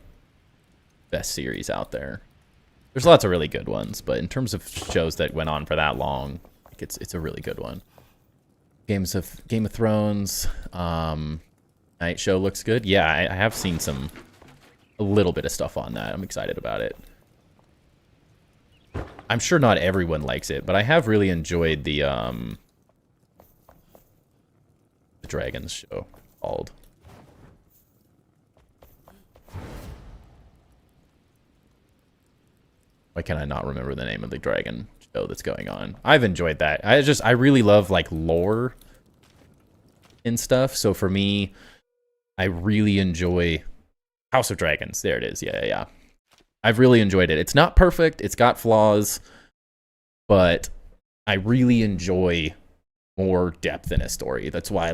A: best series out there. There's lots of really good ones, but in terms of shows that went on for that long, like it's a really good one. Game of Thrones, Night Show looks good. Yeah, I have seen a little bit of stuff on that. I'm excited about it. I'm sure not everyone likes it, but I have really enjoyed the Dragons show called. Why can I not remember the name of the dragon show that's going on? I've enjoyed that. I really love like lore and stuff. So for me, I really enjoy House of Dragons. There it is. Yeah. I've really enjoyed it. It's not perfect. It's got flaws, but I really enjoy more depth in a story. That's why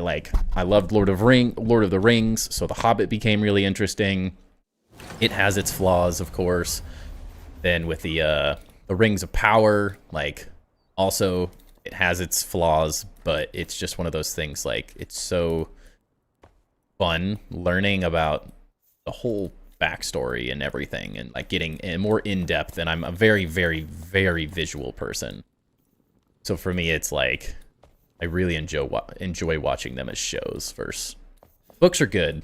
A: I loved Lord of the Rings. So The Hobbit became really interesting. It has its flaws, of course. Then with the Rings of Power, also it has its flaws, but it's just one of those things, it's so fun learning about the whole backstory and everything, and getting more in-depth, and I'm a very, very, very visual person. So for me, it's I really enjoy watching them as shows first. Books are good,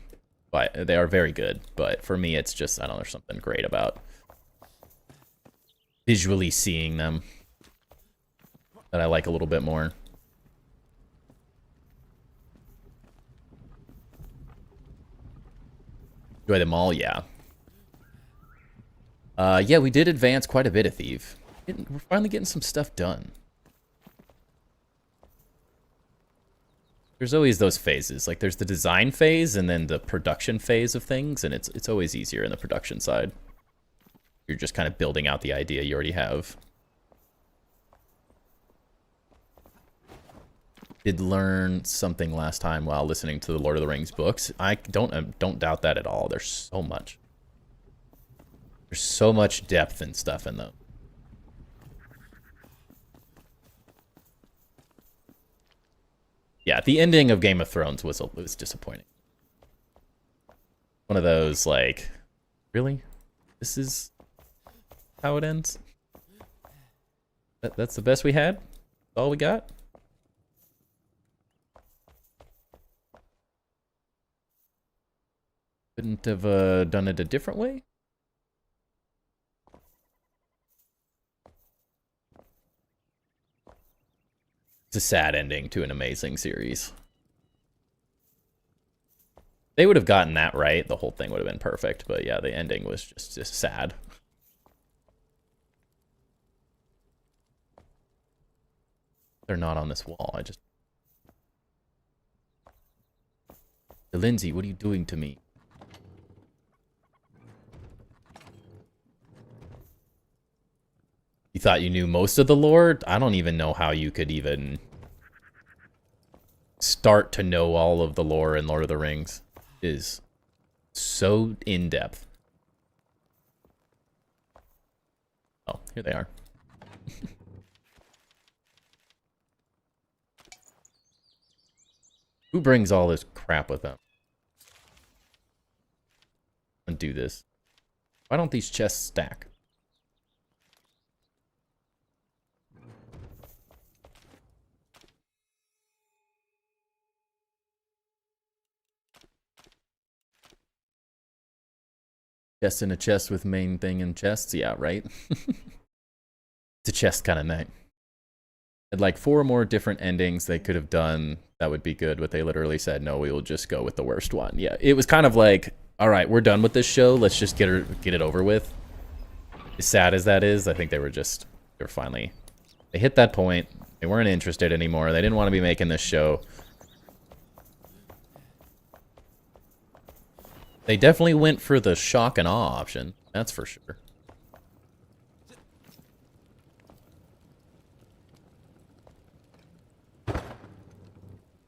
A: but they are very good, but for me, it's just, I don't know, there's something great about visually seeing them that I like a little bit more. Enjoy them all, yeah. Yeah, we did advance quite a bit of Thief. We're finally getting some stuff done. There's always those phases. Like, there's the design phase and then the production phase of things, and it's always easier in the production side. You're just kind of building out the idea you already have. Did learn something last time while listening to the Lord of the Rings books. I don't doubt that at all. There's so much. There's so much depth and stuff in them. Yeah, the ending of Game of Thrones was disappointing. One of those, like, really? This is how it ends? That's the best we had? That's all we got? Couldn't have done it a different way? It's a sad ending to an amazing series. They would have gotten that right. The whole thing would have been perfect. But yeah, the ending was just sad. They're not on this wall. I just... Lindsay, what are you doing to me? You thought you knew most of the lore? I don't even know how you could even start to know all of the lore in Lord of the Rings. It is so in-depth. Oh, here they are. Who brings all this crap with them? Undo this. Why don't these chests stack? Chest in a chest with main thing in chests? Yeah, right? It's a chest kind of night. Had like 4 more different endings they could have done that would be good, but they literally said, no, we will just go with the worst one. Yeah, it was kind of like, all right, we're done with this show. Let's just get it over with. As sad as that is, I think they were finally... They hit that point. They weren't interested anymore. They didn't want to be making this show. They definitely went for the shock and awe option. That's for sure.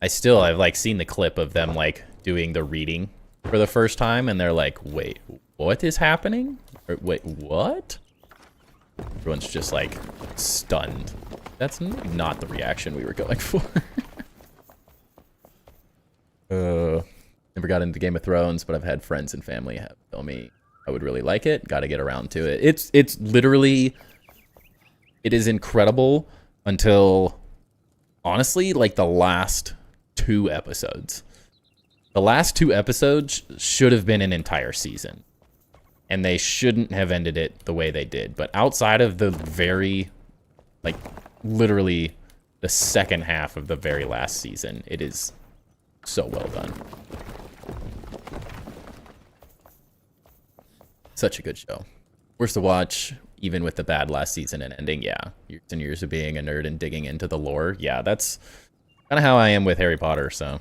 A: I've like seen the clip of them like doing the reading for the first time, and they're like, wait, what is happening? Or, wait, what? Everyone's just like stunned. That's not the reaction we were going for. Never got into Game of Thrones, but I've had friends and family tell me I would really like it. Got to get around to it. It's literally, it is incredible until, honestly, like the last 2 episodes. The last 2 episodes should have been an entire season, and they shouldn't have ended it the way they did. But outside of the very, like, literally the second half of the very last season, it is so well done. Such a good show. Worth to watch, even with the bad last season and ending. Yeah, years and years of being a nerd and digging into the lore. Yeah, that's kind of how I am with Harry Potter, so.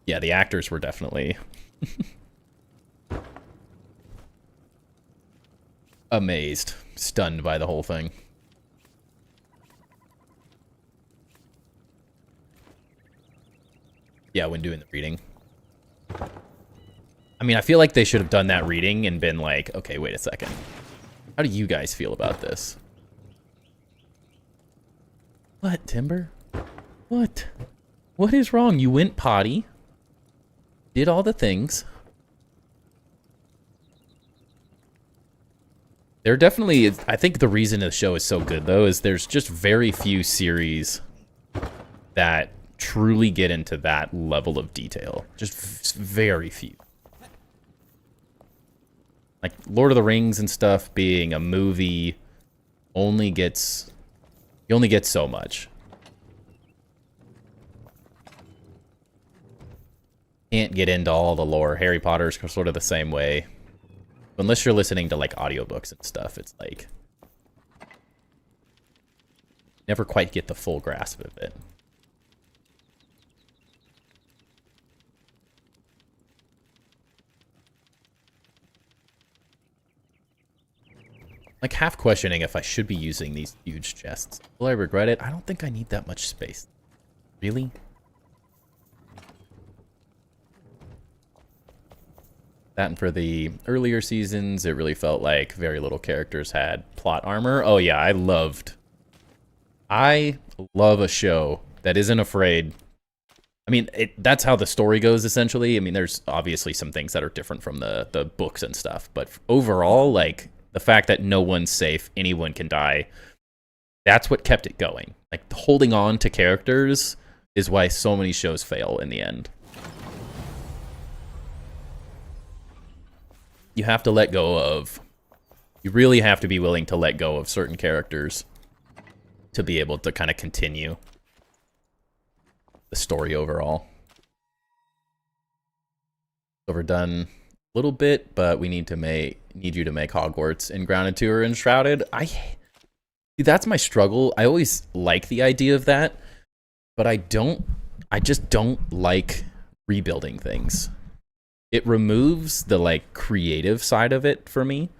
A: Yeah, the actors were definitely amazed, stunned by the whole thing. Yeah, when doing the reading. I mean, I feel like they should have done that reading and been like, okay, wait a second. How do you guys feel about this? What, Timber? What? What is wrong? You went potty, did all the things. There definitely is, I think the reason the show is so good, though, is there's just very few series that truly get into that level of detail. Just very few. Like, Lord of the Rings and stuff being a movie you only get so much. Can't get into all the lore. Harry Potter's sort of the same way. Unless you're listening to, like, audiobooks and stuff, it's like... never quite get the full grasp of it. Like, half questioning if I should be using these huge chests. Will I regret it? I don't think I need that much space. Really? That, and for the earlier seasons, it really felt like very little characters had plot armor. Oh yeah, I love a show that isn't afraid. I mean, that's how the story goes, essentially. I mean, there's obviously some things that are different from the books and stuff. But overall, like, the fact that no one's safe, anyone can die, that's what kept it going. Like, holding on to characters is why so many shows fail in the end. You have to let go of... you really have to be willing to let go of certain characters to be able to kind of continue the story overall. Overdone a little bit, but we need you to make Hogwarts in Grounded 2 or Enshrouded. That's my struggle. I always like the idea of that, but I just don't like rebuilding things. It removes the, like, creative side of it for me.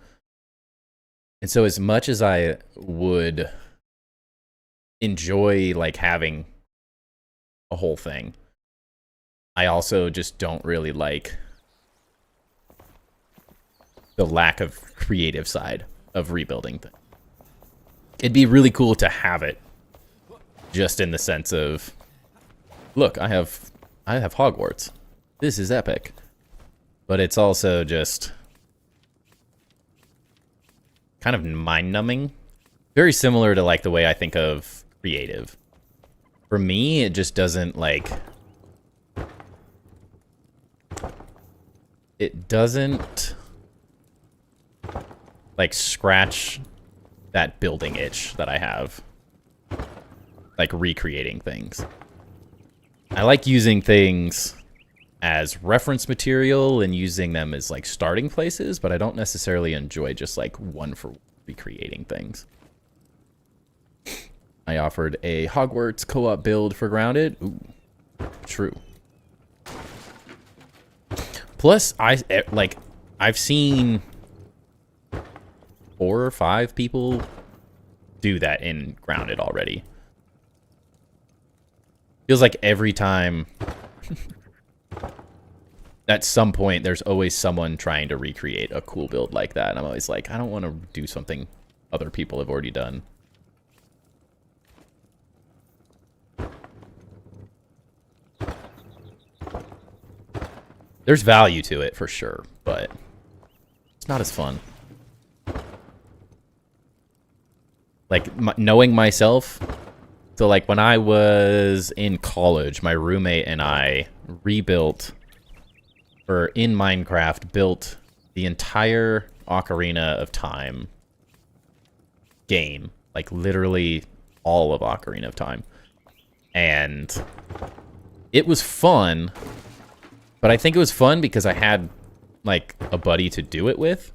A: And so as much as I would enjoy, like, having a whole thing, I also just don't really like the lack of creative side of rebuilding things. It'd be really cool to have it, just in the sense of, look, I have Hogwarts. This is epic. But it's also just kind of mind-numbing. Very similar to, like, the way I think of creative. For me, it just doesn't, like... it doesn't, like, scratch that building itch that I have. Like, recreating things. I like using things as reference material and using them as, like, starting places, but I don't necessarily enjoy just, like, one for recreating things. I offered a Hogwarts co-op build for Grounded. Ooh, true. Plus, I've seen 4 or 5 people do that in Grounded already. Feels like every time... at some point, there's always someone trying to recreate a cool build like that. And I'm always like, I don't want to do something other people have already done. There's value to it, for sure, but it's not as fun. Like, knowing myself... so, like, when I was in college, my roommate and I rebuilt... or in Minecraft, built the entire Ocarina of Time game. Like, literally all of Ocarina of Time. And it was fun, but I think it was fun because I had, like, a buddy to do it with.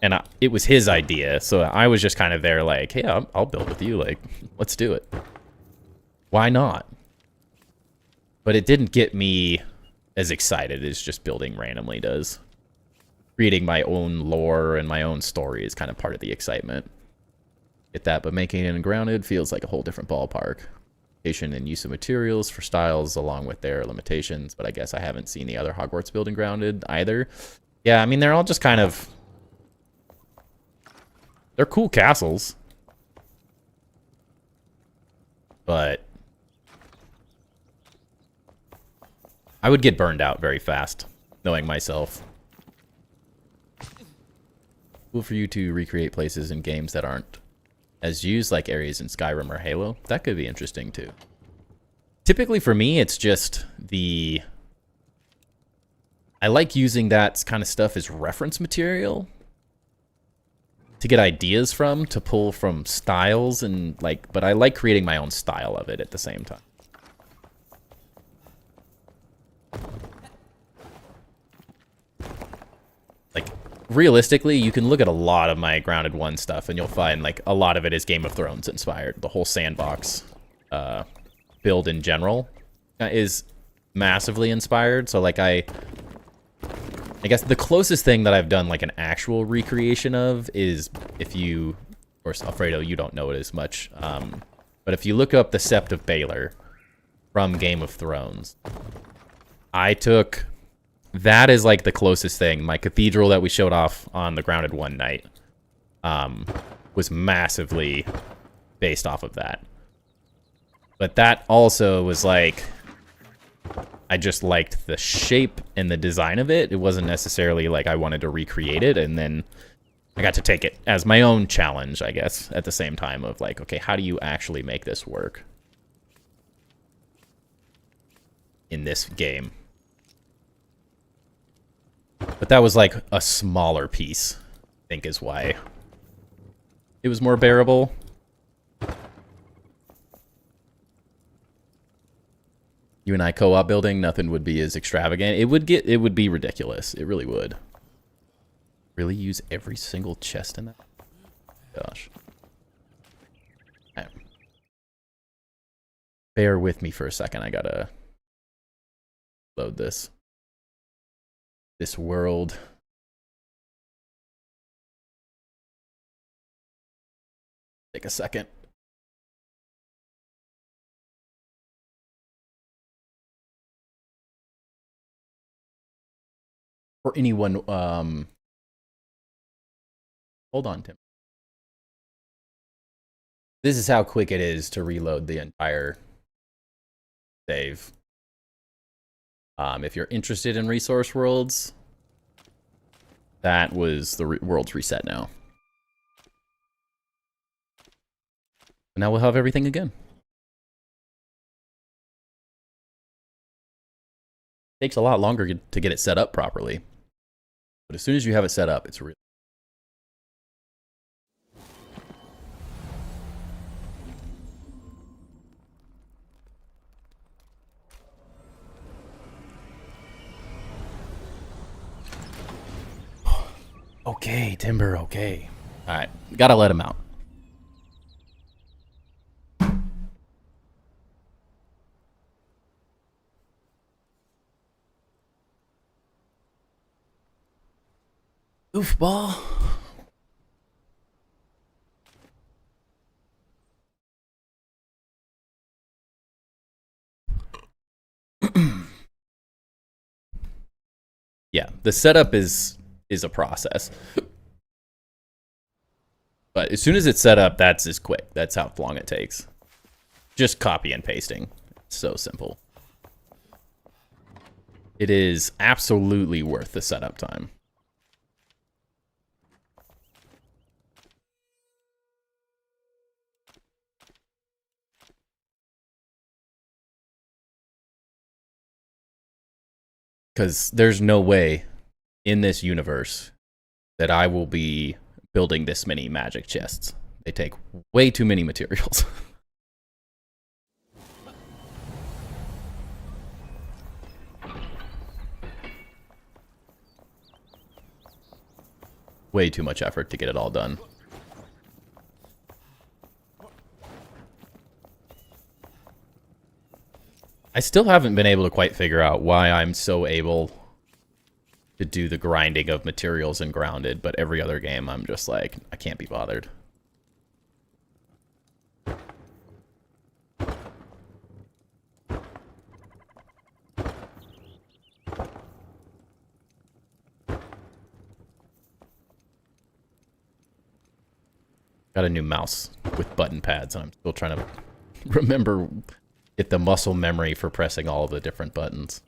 A: And it was his idea, so I was just kind of there like, hey, I'll build with you. Like, let's do it. Why not? But it didn't get me as excited as just building randomly does. Creating my own lore and my own story is kind of part of the excitement. Get that, but making it in Grounded feels like a whole different ballpark. Location and use of materials for styles along with their limitations, but I guess I haven't seen the other Hogwarts build in Grounded either. Yeah, I mean, they're all just kind of... they're cool castles. But... I would get burned out very fast, knowing myself. Cool for you to recreate places in games that aren't as used, like areas in Skyrim or Halo. That could be interesting, too. Typically, for me, it's just the... I like using that kind of stuff as reference material to get ideas from, to pull from styles, and, like... but I like creating my own style of it at the same time. realistically, you can look at a lot of my Grounded 1 stuff, and you'll find, like, a lot of it is Game of Thrones inspired. The whole sandbox build in general is massively inspired. So, like, I guess the closest thing that I've done, like, an actual recreation of is if you, or Alfredo, you don't know it as much, but if you look up the Sept of Baelor from Game of Thrones, I took... That is, like, the closest thing. My cathedral that we showed off on the Grounded 1 night was massively based off of that. But that also was, like... I just liked the shape and the design of it. It wasn't necessarily, like, I wanted to recreate it, and then I got to take it as my own challenge, I guess, at the same time of, like, okay, how do you actually make this work in this game? But that was, like, a smaller piece, I think is why it was more bearable. You and I co-op building, nothing would be as extravagant. It would be ridiculous. It really would. Really use every single chest in that? Gosh. Right. Bear with me for a second. I gotta load this world. Take a second. For anyone, hold on, Tim. This is how quick it is to reload the entire save. If you're interested in resource worlds, that was the world's reset now. And now we'll have everything again. Takes a lot longer to get it set up properly. But as soon as you have it set up, it's really... Okay, Timber, okay. Alright, gotta let him out. Goofball. Yeah, the setup is a process. But as soon as it's set up, that's as quick. That's how long it takes. Just copy and pasting. It's so simple. It is absolutely worth the setup time. Because there's no way in this universe that I will be building this many magic chests. They take way too many materials. Way too much effort to get it all done. I still haven't been able to quite figure out why I'm so able to do the grinding of materials in Grounded, but every other game I'm just like, I can't be bothered. Got a new mouse with button pads, and I'm still trying to remember, get the muscle memory for pressing all of the different buttons.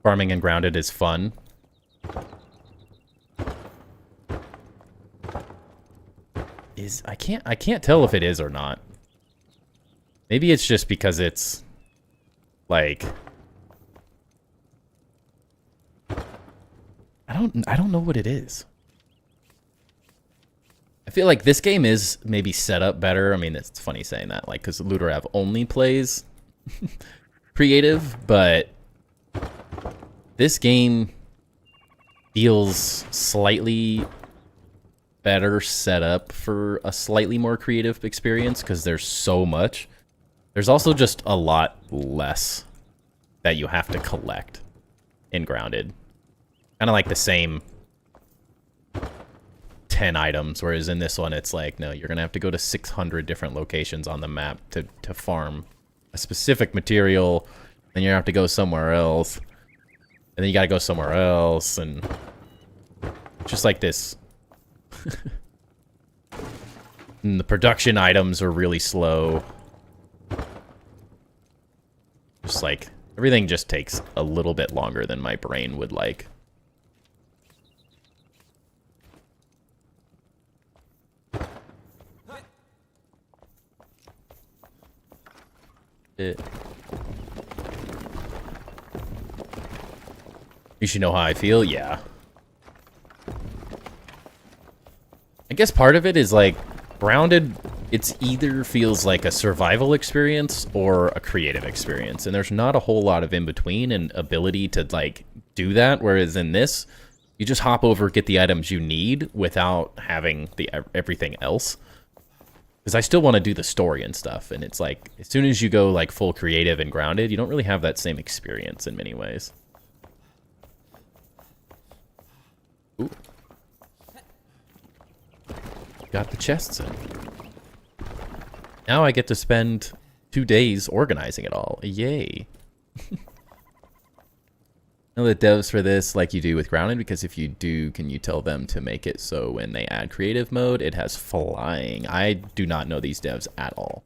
A: Farming and Grounded is fun. I can't tell if it is or not. Maybe it's just because it's like I don't know what it is. I feel like this game is maybe set up better. I mean, it's funny saying that, like, because Ludorav only plays creative, but This game feels slightly better set up for a slightly more creative experience because there's so much. There's also just a lot less that you have to collect in Grounded. Kind of like the same 10 items, whereas in this one it's like, no, you're gonna have to go to 600 different locations on the map to farm a specific material, then you have to go somewhere else, and then you gotta go somewhere else, and just like this. And the production items are really slow. Just like, everything just takes a little bit longer than my brain would like. You should know how I feel? Yeah. I guess part of it is like, Grounded, it's either feels like a survival experience or a creative experience, and there's not a whole lot of in between and ability to like do that, whereas in this, you just hop over, get the items you need without having the everything else. Because I still want to do the story and stuff, and it's like, as soon as you go like full creative and Grounded, you don't really have that same experience in many ways. Ooh. Got the chests in. Now I get to spend 2 days organizing it all. Yay. Know the devs for this like you do with Grounded, because if you do, can you tell them to make it so when they add creative mode, it has flying? I do not know these devs at all.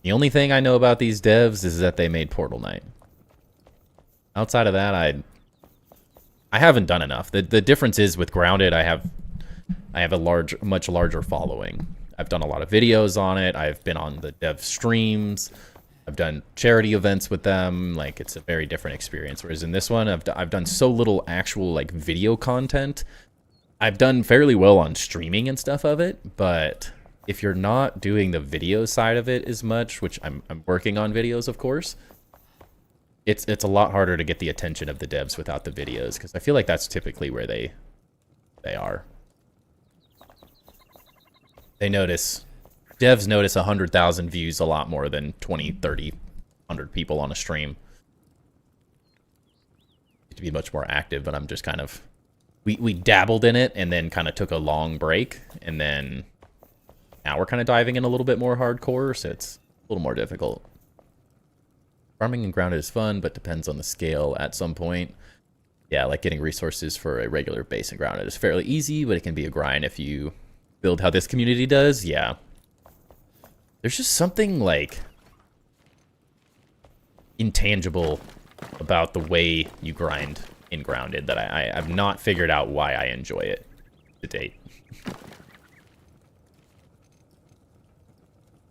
A: The only thing I know about these devs is that they made Portal Knight. Outside of that, I haven't done enough. The difference is with Grounded, I have a much larger following. I've done a lot of videos on it. I've been on the dev streams. I've done charity events with them. Like, it's a very different experience. Whereas in this one, I've done so little actual like video content. I've done fairly well on streaming and stuff of it, but if you're not doing the video side of it as much, which I'm working on videos, of course, it's a lot harder to get the attention of the devs without the videos, because I feel like that's typically where they are. Devs notice 100,000 views a lot more than 20, 30, 100 people on a stream. To be much more active, but I'm just kind of... We dabbled in it and then kind of took a long break, and then now we're kind of diving in a little bit more hardcore, so it's a little more difficult. Farming and Grounded is fun, but depends on the scale at some point. Yeah, like getting resources for a regular base in Grounded is fairly easy, but it can be a grind if you build how this community does. Yeah. There's just something, like, intangible about the way you grind in Grounded that I've not figured out why I enjoy it to date.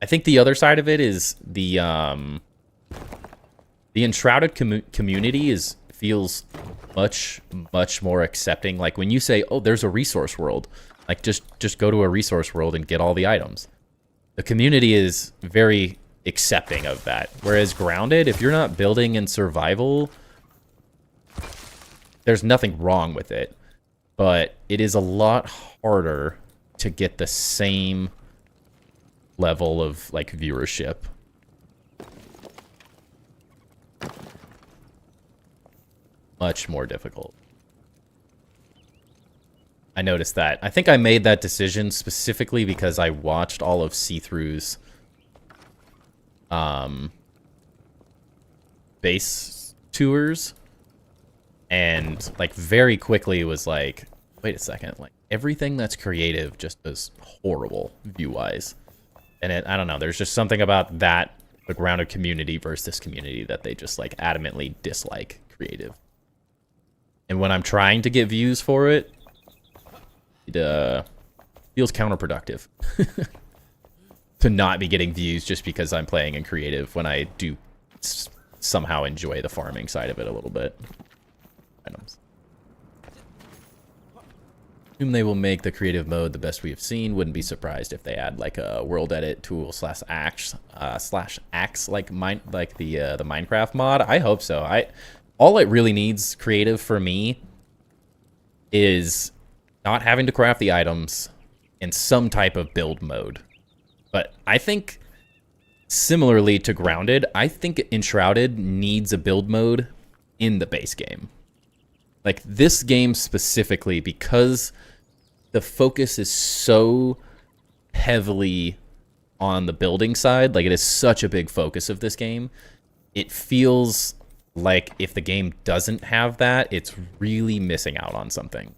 A: I think the other side of it is the Enshrouded community feels much more accepting. Like, when you say, oh, there's a resource world, like, just go to a resource world and get all the items. The community is very accepting of that. Whereas Grounded, if you're not building in survival, there's nothing wrong with it. But it is a lot harder to get the same level of, like, viewership. Much more difficult. I noticed that. I think I made that decision specifically because I watched all of See-Through's base tours, and like very quickly was like, wait a second, like everything that's creative just is horrible view-wise. And I don't know, there's just something about that, the Grounded community versus this community, that they just like adamantly dislike creative. And when I'm trying to get views for it, it feels counterproductive to not be getting views just because I'm playing in creative when I do somehow enjoy the farming side of it a little bit. Items. Assume they will make the creative mode the best we have seen. Wouldn't be surprised if they add like a world edit tool slash axe like the Minecraft mod. I hope so. All it really needs creative for me is not having to craft the items in some type of build mode. But I think similarly to Grounded, I think Enshrouded needs a build mode in the base game. Like this game specifically, because the focus is so heavily on the building side, like it is such a big focus of this game, it feels like if the game doesn't have that, it's really missing out on something.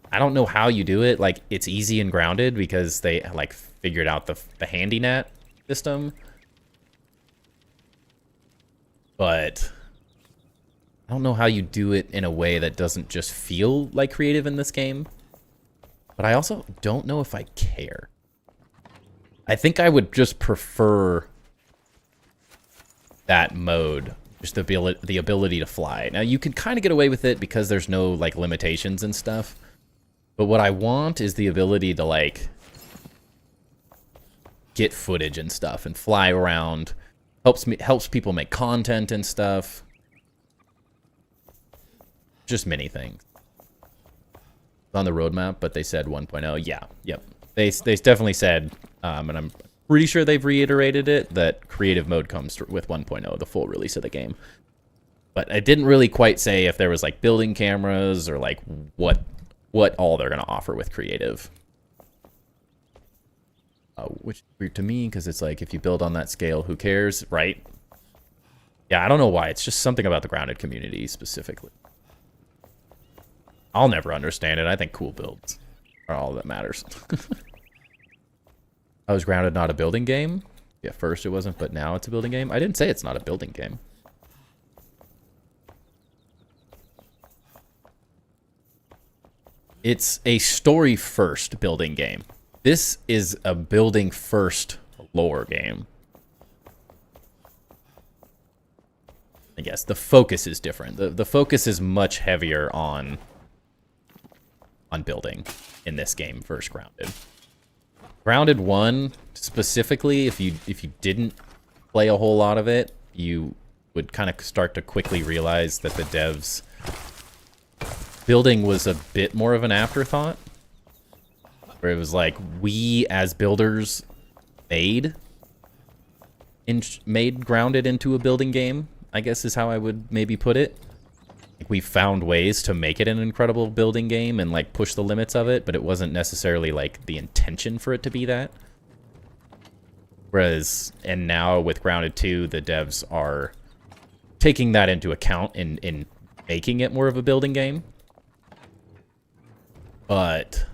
A: I don't know how you do it. Like, it's easy and Grounded because they like figured out the handy net system. But I don't know how you do it in a way that doesn't just feel like creative in this game. But I also don't know if I care. I think I would just prefer that mode, just the ability to fly. Now, you can kind of get away with it because there's no like limitations and stuff. But what I want is the ability to like get footage and stuff and fly around. Helps people make content and stuff. Just many things. It's on the roadmap, but they said 1.0. Yeah, yep. They definitely said, and I'm pretty sure they've reiterated it, that creative mode comes with 1.0, the full release of the game. But I didn't really quite say if there was like building cameras or like what all they're going to offer with creative. Which is weird to me, because it's like, if you build on that scale, who cares, right? Yeah, I don't know why. It's just something about the Grounded community specifically. I'll never understand it. I think cool builds are all that matters. I was Grounded not a building game? Yeah, first it wasn't, but now it's a building game? I didn't say it's not a building game. It's a story-first building game. This is a building-first lore game. I guess the focus is different. The focus is much heavier on building in this game versus Grounded. Grounded 1, specifically, if you didn't play a whole lot of it, you would kind of start to quickly realize that the devs' building was a bit more of an afterthought. Where it was like, we as builders made Grounded into a building game, I guess is how I would maybe put it. Like, we found ways to make it an incredible building game and like push the limits of it, but it wasn't necessarily like the intention for it to be that. Whereas, and now with Grounded 2, the devs are taking that into account in making it more of a building game. But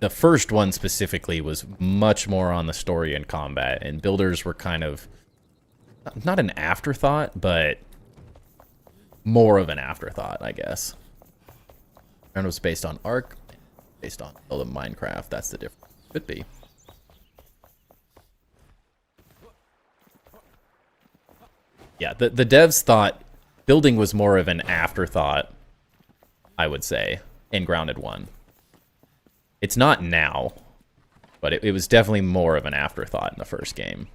A: the first one specifically was much more on the story and combat, and builders were kind of not an afterthought, but more of an afterthought, I guess. And it was based on Ark, based on Minecraft. That's the difference. Could be. Yeah, the devs thought building was more of an afterthought, I would say, in Grounded 1. It's not now, but it was definitely more of an afterthought in the first game.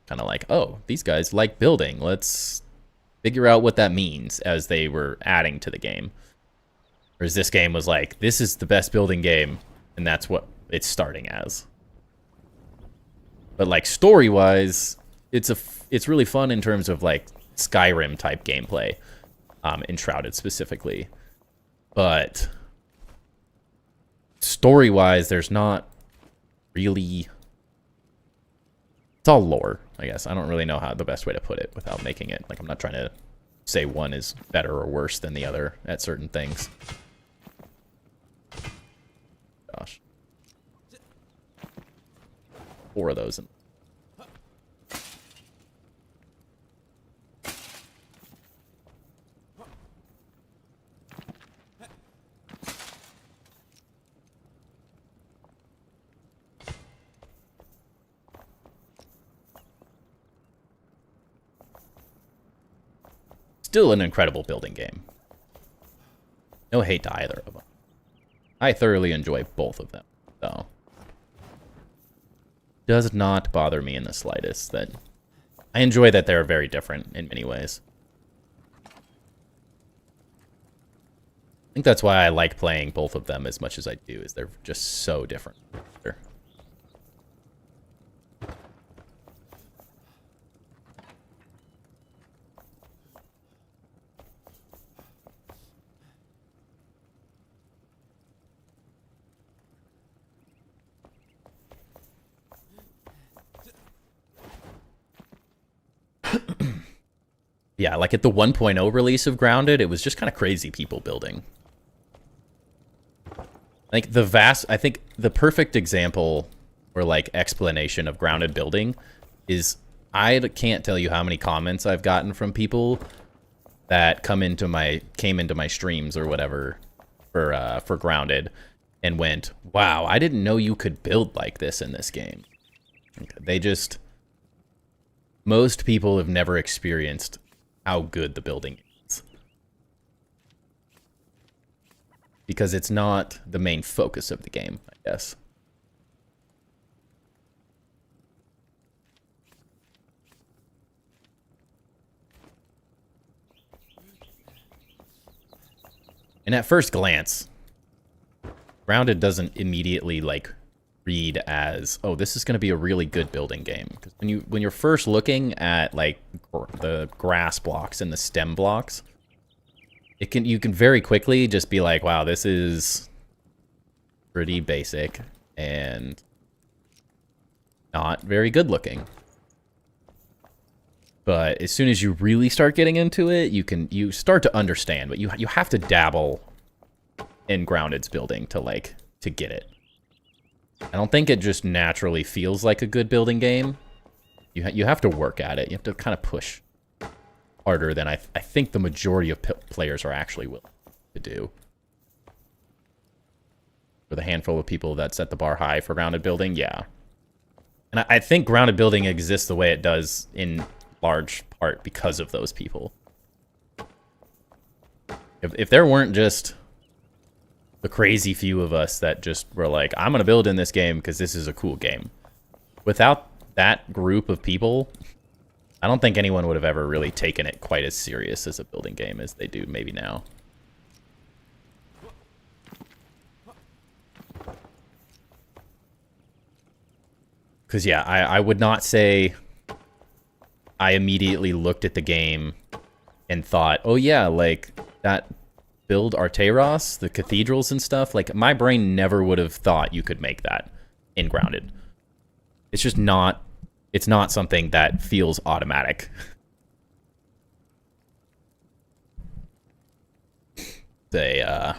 A: Kind of like, oh, these guys like building. Let's figure out what that means as they were adding to the game. Whereas this game was like, this is the best building game, and that's what it's starting as. But like story-wise, it's really fun in terms of like Skyrim type gameplay, Enshrouded specifically. But story-wise, there's not really... It's all lore, I guess. I don't really know how the best way to put it without making it... Like, I'm not trying to say one is better or worse than the other at certain things. Gosh. 4 of those. Still an incredible building game. No hate to either of them. I thoroughly enjoy both of them, so does not bother me in the slightest. That I enjoy that they're very different in many ways. I think that's why I like playing both of them as much as I do, is they're just so different. Yeah, like at the 1.0 release of Grounded, it was just kind of crazy people building. Like I think the perfect example or like explanation of Grounded building is I can't tell you how many comments I've gotten from people that came into my streams or whatever for Grounded and went, "Wow, I didn't know you could build like this in this game." Most people have never experienced how good the building is. Because it's not the main focus of the game, I guess. And at first glance, Grounded doesn't immediately like read as, oh, this is going to be a really good building game. Because when you're first looking at like the grass blocks and the stem blocks, you can very quickly just be like, wow, this is pretty basic and not very good looking. But as soon as you really start getting into it, you start to understand. But you have to dabble in Grounded's building to get it. I don't think it just naturally feels like a good building game. You have to work at it. You have to kind of push harder than I think the majority of players are actually willing to do. For the handful of people that set the bar high for Grounded building, yeah. And I think Grounded building exists the way it does in large part because of those people. If there weren't just the crazy few of us that just were like, I'm going to build in this game because this is a cool game. Without that group of people, I don't think anyone would have ever really taken it quite as serious as a building game as they do maybe now. Because, yeah, I would not say I immediately looked at the game and thought, oh, yeah, like that build Arteros, the cathedrals and stuff, like my brain never would have thought you could make that in Grounded. It's just not, it's not something that feels automatic. Yeah,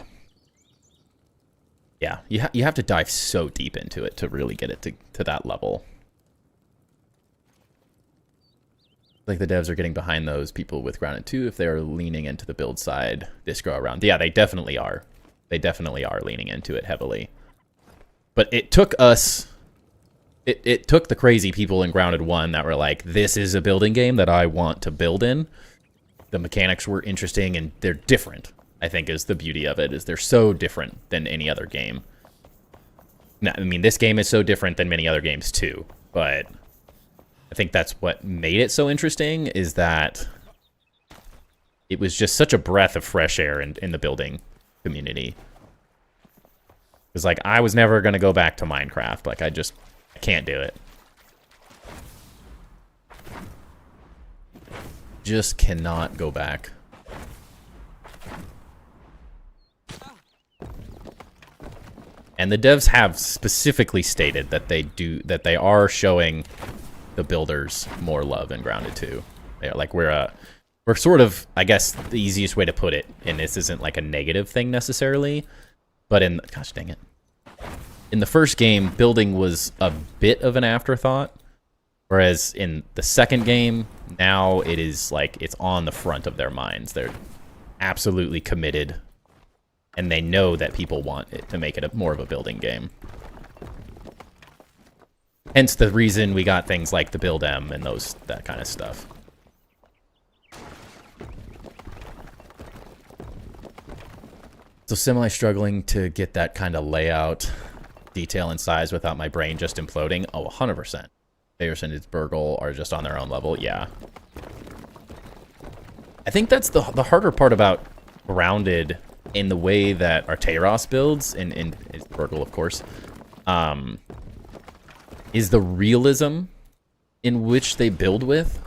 A: you have to dive so deep into it to really get it to that level. Like the devs are getting behind those people with Grounded 2 if they're leaning into the build side distro around. Yeah, they definitely are. They definitely are leaning into it heavily. But it took us... It took the crazy people in Grounded 1 that were like, this is a building game that I want to build in. The mechanics were interesting and they're different, I think, is the beauty of it, is they're so different than any other game. Now, I mean, this game is so different than many other games too, but I think that's what made it so interesting, is that it was just such a breath of fresh air in the building community. Because, like, I was never going to go back to Minecraft. Like, I can't do it. Just cannot go back. And the devs have specifically stated that they are showing the builders more love in Grounded 2. They're like, we're sort of, I guess the easiest way to put it, and this isn't like a negative thing necessarily, but gosh dang it. In the first game, building was a bit of an afterthought, whereas in the second game, now it is like, it's on the front of their minds. They're absolutely committed, and they know that people want it to make it more of a building game. Hence the reason we got things like the Build M and that kind of stuff. So semi-struggling to get that kind of layout, detail, and size without my brain just imploding. Oh, 100%. Bayerson and Burgle are just on their own level. Yeah. I think that's the harder part about Grounded in the way that Arteros builds, and Burgle, of course, is the realism in which they build with.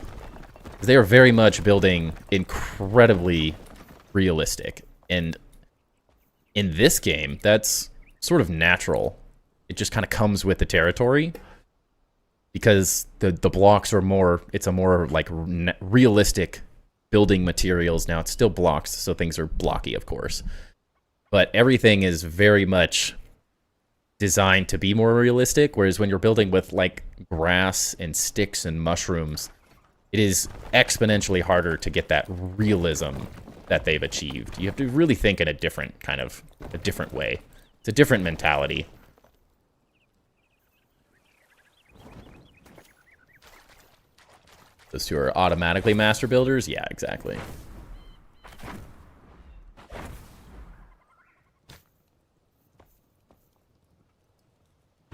A: They are very much building incredibly realistic. And in this game, that's sort of natural. It just kind of comes with the territory. Because the blocks are more, it's a more like realistic building materials. Now it's still blocks, so things are blocky, of course. But everything is very much designed to be more realistic, whereas when you're building with like grass and sticks and mushrooms, it is exponentially harder to get that realism that they've achieved. You have to really think in a different way. It's a different mentality. Those two are automatically master builders? Yeah, exactly.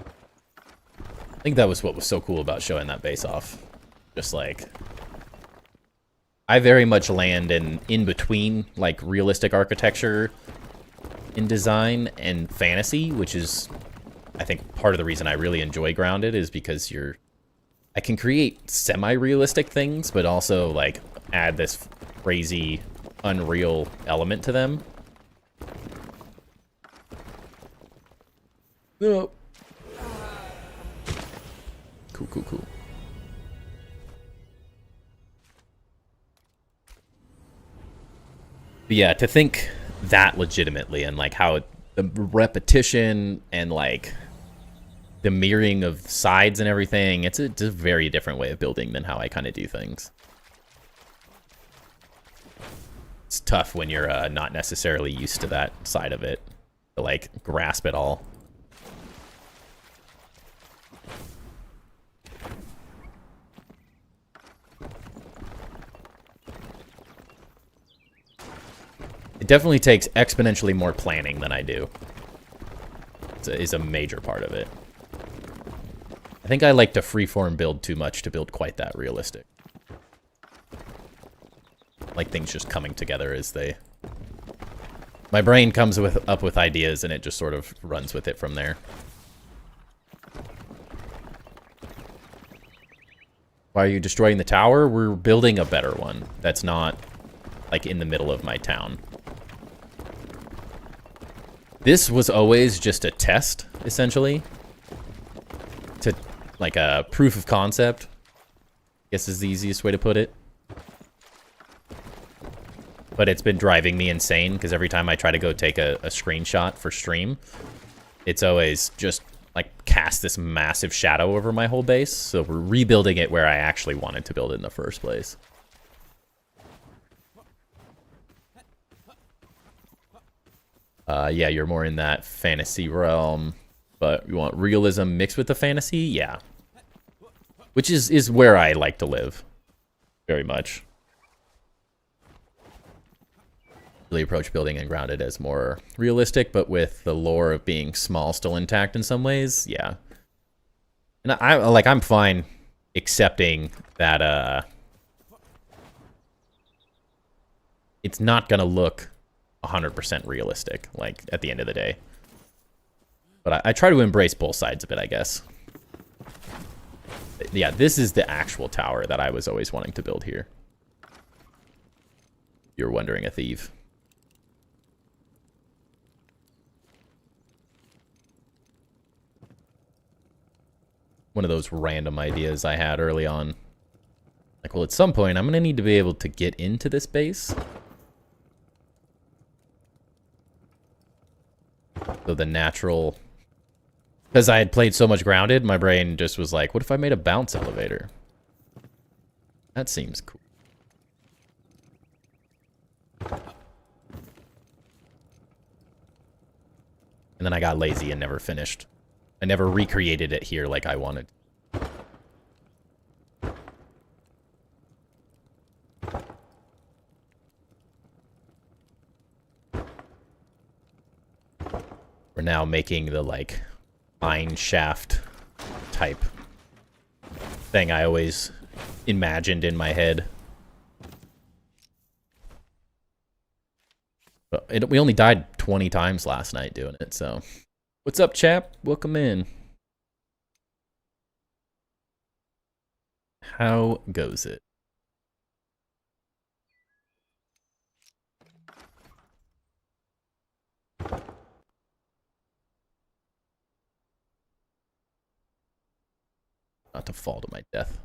A: I think that was what was so cool about showing that base off. Just like, I very much land in between like realistic architecture in design and fantasy, which is, I think, part of the reason I really enjoy Grounded is because I can create semi-realistic things, but also like add this crazy, unreal element to them. Oh. Cool. But yeah, to think that legitimately and like how the repetition and like the mirroring of sides and everything, it's a very different way of building than how I kind of do things. It's tough when you're not necessarily used to that side of it, to like grasp it all. It definitely takes exponentially more planning than I do. It's a major part of it. I think I like to freeform build too much to build quite that realistic. Like things just coming together as they... My brain comes up with ideas and it just sort of runs with it from there. Why are you destroying the tower? We're building a better one that's not like in the middle of my town. This was always just a test, essentially. To, like, a proof of concept, I guess is the easiest way to put it. But it's been driving me insane, because every time I try to go take a screenshot for stream, it's always just, like, cast this massive shadow over my whole base. So we're rebuilding it where I actually wanted to build it in the first place. Yeah, you're more in that fantasy realm, but you want realism mixed with the fantasy? Yeah. Which is where I like to live. Very much. Really approach building and Grounded as more realistic, but with the lore of being small still intact in some ways, yeah. And I'm fine accepting that it's not gonna look 100% realistic, like, at the end of the day. But I try to embrace both sides of it, I guess. Yeah, this is the actual tower that I was always wanting to build here. You're wondering, a thief. One of those random ideas I had early on. Like, well, at some point, I'm going to need to be able to get into this base. So the natural... Because I had played so much Grounded, my brain just was like, what if I made a bounce elevator? That seems cool. And then I got lazy and never finished. I never recreated it here like I wanted. We're now making the, like, mine shaft type thing I always imagined in my head. But we only died 20 times last night doing it, so. What's up, chap? Welcome in. How goes it? Not to fall to my death.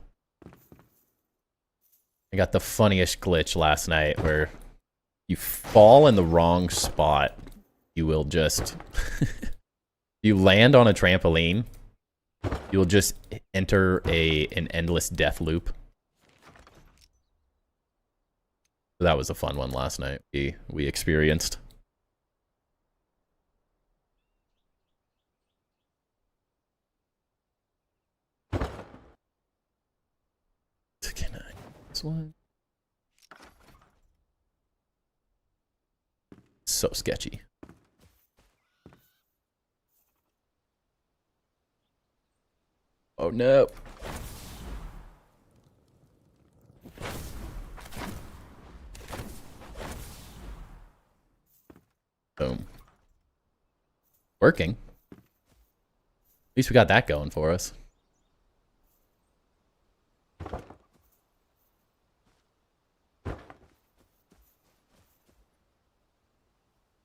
A: I got the funniest glitch last night where you fall in the wrong spot. You will just... you land on a trampoline. You will just enter an endless death loop. That was a fun one last night we experienced. Can I... This one? So sketchy. Oh no. Boom. Working. At least we got that going for us.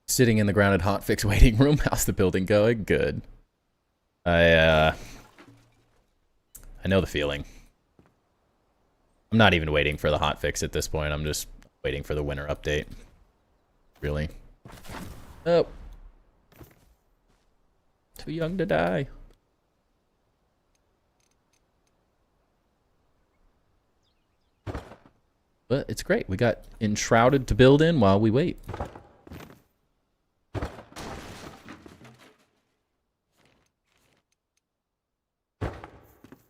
A: Sitting in the grounded hotfix waiting room. How's the building going? Good. I know the feeling. I'm not even waiting for the hotfix at this point. I'm just waiting for the winter update. Really. Oh. Too young to die. But it's great. We got Enshrouded to build in while we wait.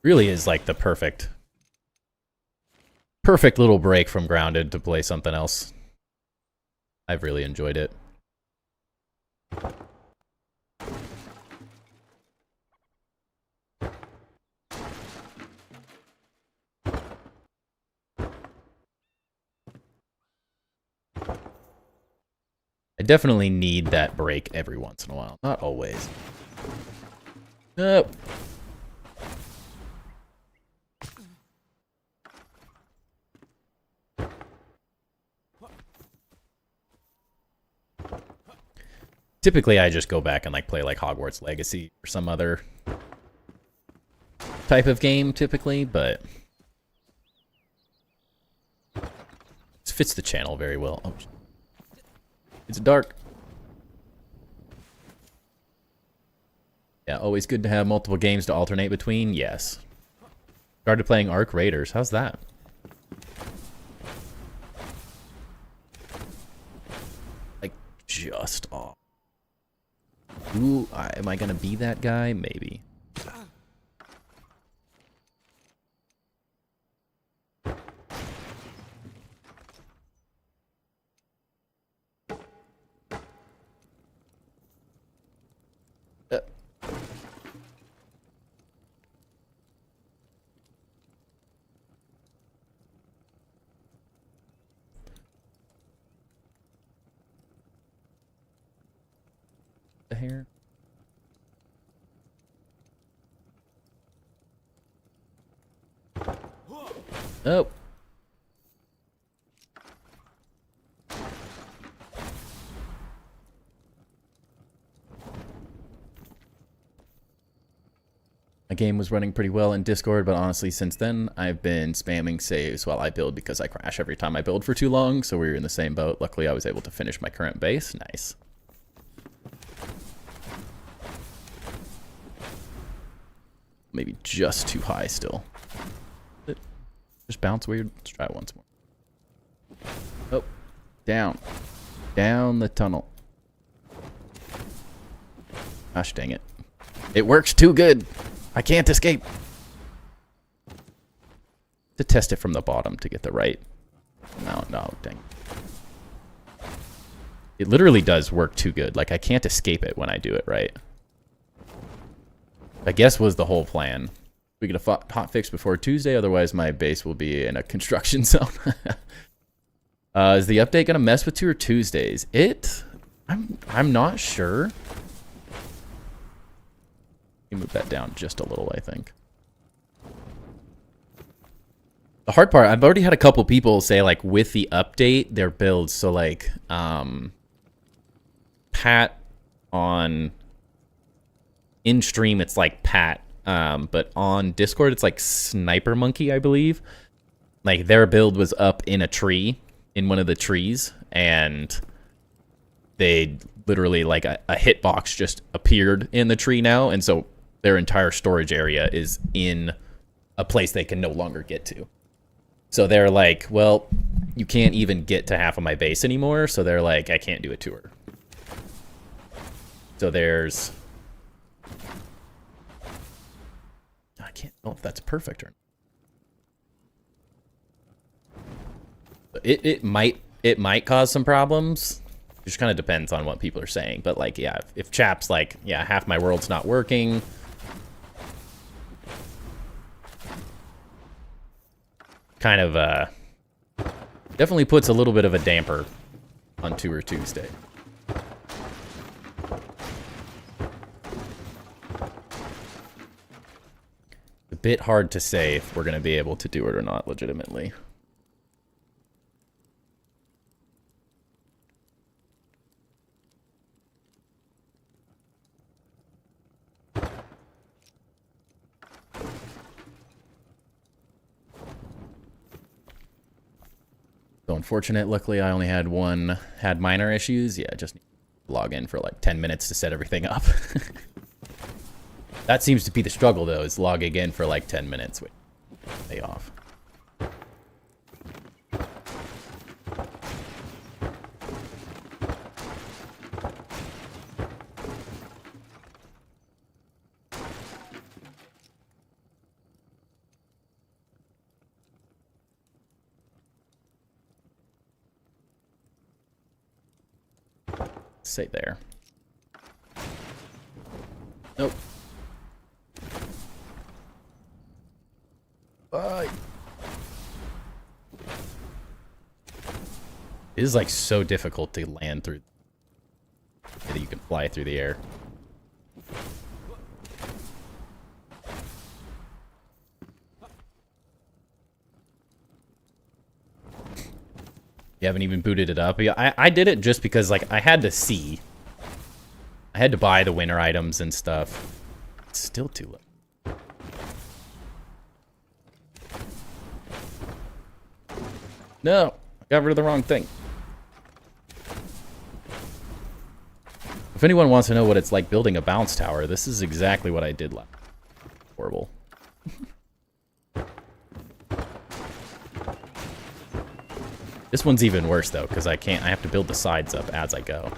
A: Really is like the perfect little break from Grounded to play something else. I've really enjoyed it. I definitely need that break every once in a while. Not always. Nope. Typically, I just go back and like play like Hogwarts Legacy or some other type of game, typically, but this fits the channel very well. Oh, it's dark. Yeah, always good to have multiple games to alternate between. Yes. Started playing Arc Raiders. How's that? Like just off. Ooh, am I gonna be that guy? Maybe. The hair. Oh. My game was running pretty well in Discord, but honestly, since then, I've been spamming saves while I build because I crash every time I build for too long, so we were in the same boat. Luckily, I was able to finish my current base. Nice. Maybe just too high still. Just bounce weird. Let's try it once more. Oh, down. Down the tunnel. Gosh dang it. It works too good. I can't escape. To test it from the bottom to get the right amount. No, dang. It literally does work too good. Like, I can't escape it when I do it right. I guess was the whole plan. We get a hot fix before Tuesday, otherwise my base will be in a construction zone. Is the update gonna mess with 2 or Tuesdays? I'm not sure. Let me move that down just a little, I think. The hard part, I've already had a couple people say, like, with the update, their builds, so, like, Pat on in-stream, it's like Pat, but on Discord, it's like Sniper Monkey, I believe. Like, their build was up in a tree, in one of the trees, and they literally, like, a hitbox just appeared in the tree now, and so their entire storage area is in a place they can no longer get to. So they're like, well, you can't even get to half of my base anymore, so they're like, I can't do a tour. So there's... I can't know if that's perfect or not. It might cause some problems. It just kind of depends on what people are saying. But, like, yeah, if Chap's like, yeah, half my world's not working... kind of definitely puts a little bit of a damper on Tour Tuesday. A bit hard to say if we're going to be able to do it or not legitimately. So unfortunate, luckily I only had had minor issues. Yeah, just need to log in for like 10 minutes to set everything up. That seems to be the struggle though, is logging in for like 10 minutes. Wait, stay off. Say there. Nope. Bye. It is like so difficult to land through. That you can fly through the air. You haven't even booted it up. Yeah, I did it just because, like, I had to see. I had to buy the winter items and stuff. It's still too low. No, I got rid of the wrong thing. If anyone wants to know what it's like building a bounce tower, this is exactly what I did last. Horrible. This one's even worse though, because I have to build the sides up as I go.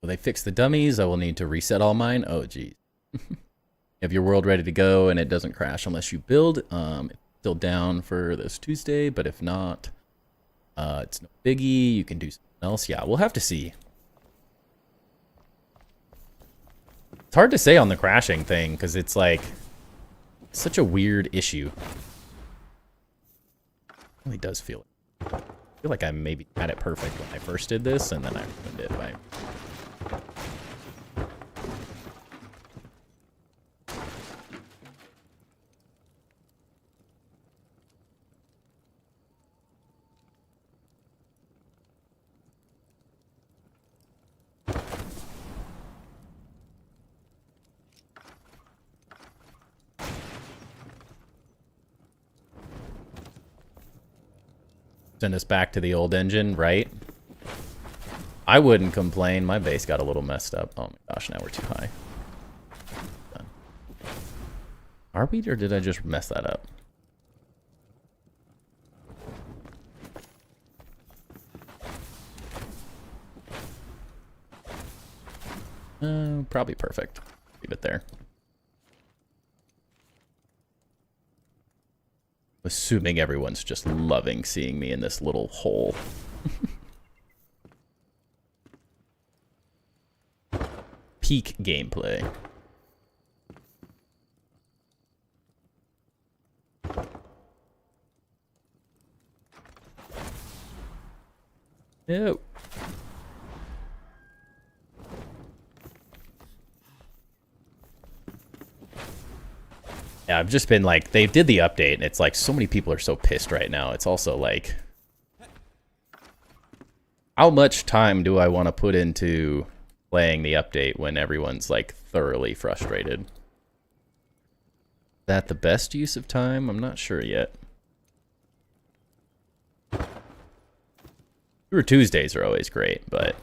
A: Will they fix the dummies? I will need to reset all mine. Oh, geez. Have your world ready to go and it doesn't crash unless you build. It's still down for this Tuesday, but if not, it's no biggie. You can do something else. Yeah, we'll have to see. It's hard to say on the crashing thing because it's like such a weird issue. It really does feel. I feel like I maybe had it perfect when I first did this, and then I ruined it by. Send us back to the old engine, right? I wouldn't complain. My base got a little messed up. Oh my gosh, now we're too high. Done. Are we, or did I just mess that up? Probably perfect. Leave it there. Assuming everyone's just loving seeing me in this little hole. Peak gameplay. Ew. Yeah, I've just been like, they did the update, and it's like, so many people are so pissed right now. It's also like, how much time do I want to put into playing the update when everyone's like thoroughly frustrated? Is that the best use of time? I'm not sure yet. Fewer Tuesdays are always great, but...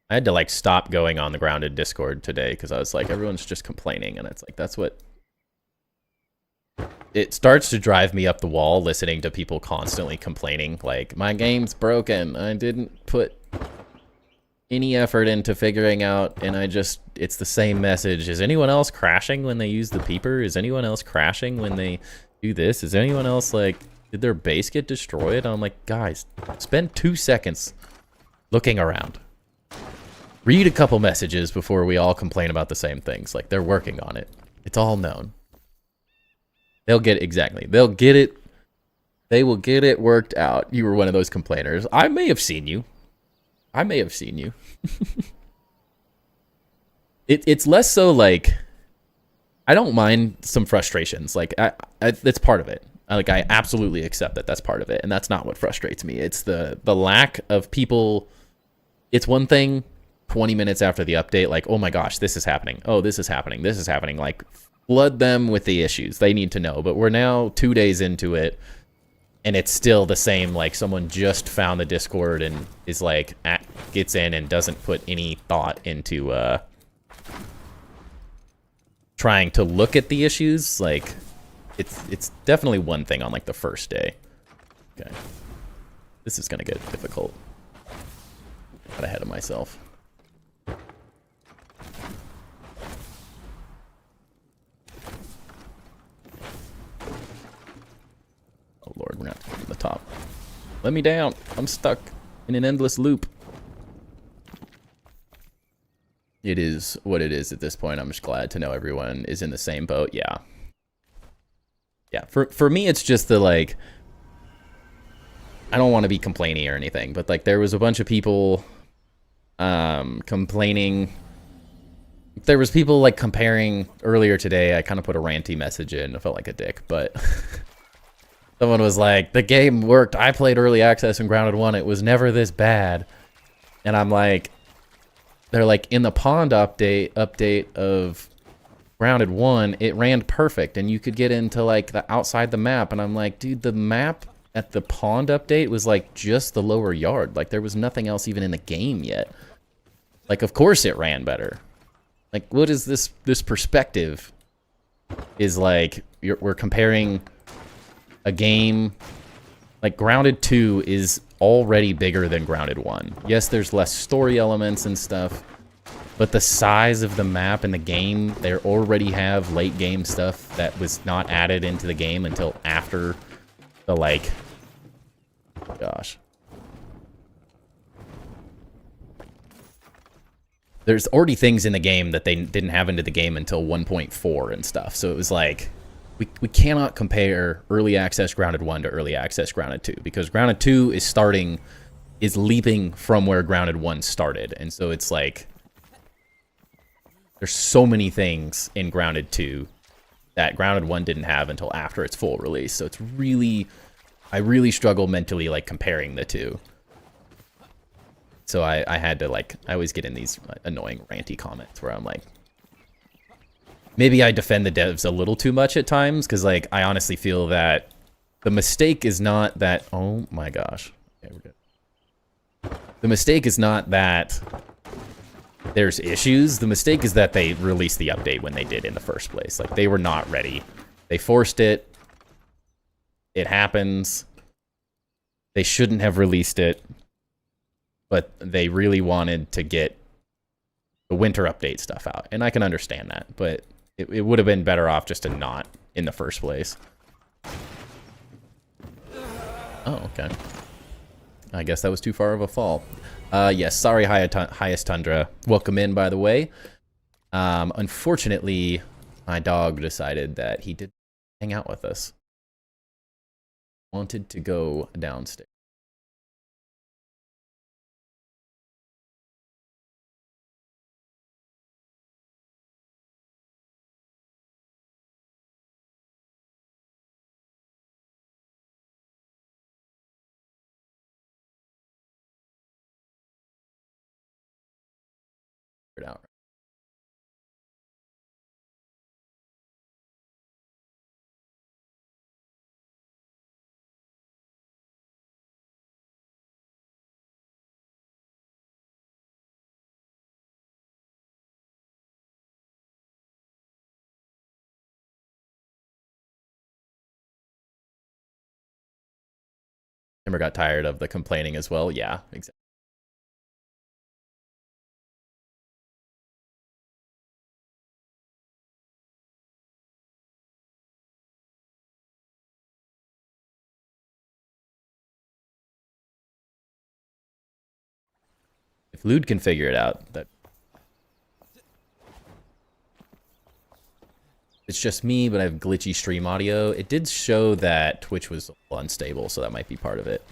A: I had to like stop going on the Grounded Discord today because I was like, everyone's just complaining, and it's like, that's what... It starts to drive me up the wall listening to people constantly complaining, like, my game's broken, I didn't put any effort into figuring out, and it's the same message. Is anyone else crashing when they use the peeper? Is anyone else crashing when they do this? Is anyone else, like, did their base get destroyed? I'm like, guys, spend 2 seconds looking around. Read a couple messages before we all complain about the same things. Like, they're working on it. It's all known. They'll get it, exactly. They'll get it. They will get it worked out. You were one of those complainers. I may have seen you. I may have seen you. It's less so like, I don't mind some frustrations. Like, that's part of it. Like, I absolutely accept that that's part of it. And that's not what frustrates me. It's the lack of people. It's one thing 20 minutes after the update, like, oh my gosh, this is happening. Oh, this is happening. This is happening. Like, flood them with the issues. They need to know. But we're now 2 days into it, and it's still the same. Like, someone just found the Discord and is like, gets in and doesn't put any thought into trying to look at the issues. Like, it's definitely one thing on like the first day. Okay, this is gonna get difficult. Got ahead of myself. Oh Lord, we're gonna have to get to the top. Let me down. I'm stuck in an endless loop. It is what it is at this point. I'm just glad to know everyone is in the same boat. Yeah. Yeah, for me, it's just the, like, I don't want to be complaining or anything, but, like, there was a bunch of people complaining. There was people, like, comparing earlier today. I kind of put a ranty message in. I felt like a dick, but someone was like, the game worked. I played early access in Grounded 1. It was never this bad. And I'm like, they're like, in the pond update of Grounded 1, it ran perfect, and you could get into, like, the outside the map. And I'm like, dude, the map at the pond update was, like, just the lower yard. Like, there was nothing else even in the game yet. Like, of course it ran better. Like, what is this perspective? Is, like, we're comparing a game... Like, Grounded 2 is already bigger than Grounded 1. Yes, there's less story elements and stuff, but the size of the map and the game, they already have late game stuff that was not added into the game until after the, like... Gosh. There's already things in the game that they didn't have into the game until 1.4 and stuff, so it was like... We cannot compare early access Grounded 1 to early access Grounded 2, because Grounded 2 is leaping from where Grounded 1 started. And so it's like, there's so many things in Grounded 2 that Grounded 1 didn't have until after its full release. So it's really, I really struggle mentally, like, comparing the two. So I had to, like, I always get in these annoying ranty comments where I'm like, maybe I defend the devs a little too much at times, because, like, I honestly feel that the mistake is not that... Oh, my gosh. Okay, we're good. The mistake is not that there's issues. The mistake is that they released the update when they did in the first place. Like, they were not ready. They forced it. It happens. They shouldn't have released it. But they really wanted to get the winter update stuff out. And I can understand that. But it would have been better off just to not in the first place. Oh, okay. I guess that was too far of a fall. Yes, sorry, Highest Tundra. Welcome in, by the way. Unfortunately, my dog decided that he didn't hang out with us. Wanted to go downstairs. Out. Timber got tired of the complaining as well. Yeah, exactly. If Lude can figure it out, that it's just me, but I have glitchy stream audio. It did show that Twitch was unstable, so that might be part of it.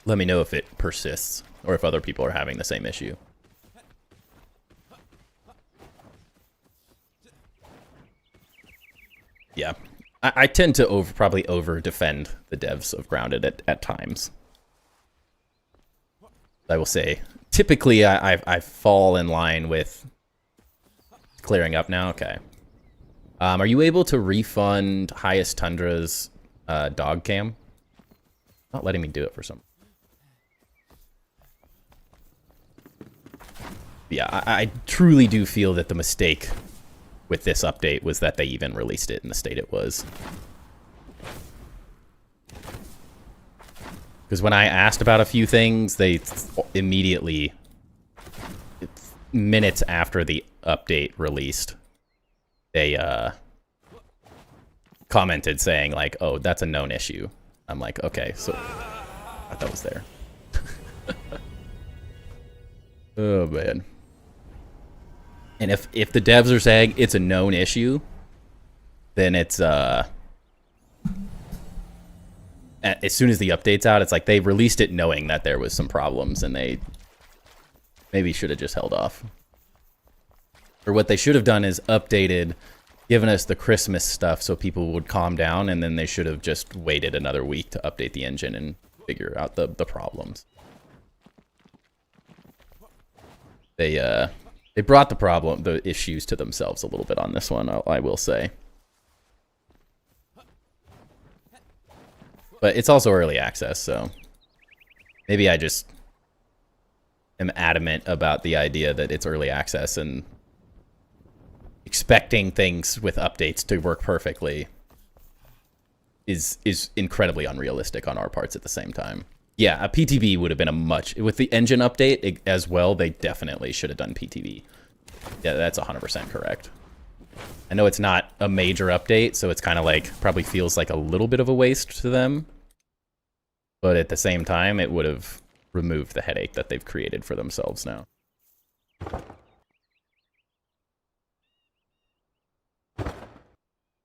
A: Let me know if it persists or if other people are having the same issue. Yeah, I tend to probably over defend the devs of Grounded at times. I will say, typically I fall in line with clearing up now. Okay. Are you able to refund Highest Tundra's dog cam? Not letting me do it for some. Yeah, I truly do feel that the mistake with this update was that they even released it in the state it was. Because when I asked about a few things, they immediately, minutes after the update released, they commented saying like, oh, that's a known issue. I'm like, okay, so I thought that was there. Oh, man. And if the devs are saying it's a known issue, then it's as soon as the update's out, it's like they released it knowing that there was some problems, and they maybe should have just held off. Or what they should have done is updated, given us the Christmas stuff so people would calm down, and then they should have just waited another week to update the engine and figure out the problems. They brought the issues to themselves a little bit on this one, I will say. But it's also early access, so maybe I just am adamant about the idea that it's early access and expecting things with updates to work perfectly is incredibly unrealistic on our parts at the same time. Yeah, a PTB would have been a much... With the engine update as well, they definitely should have done PTB. Yeah, that's 100% correct. I know it's not a major update, so it's kind of like... Probably feels like a little bit of a waste to them. But at the same time, it would have removed the headache that they've created for themselves now.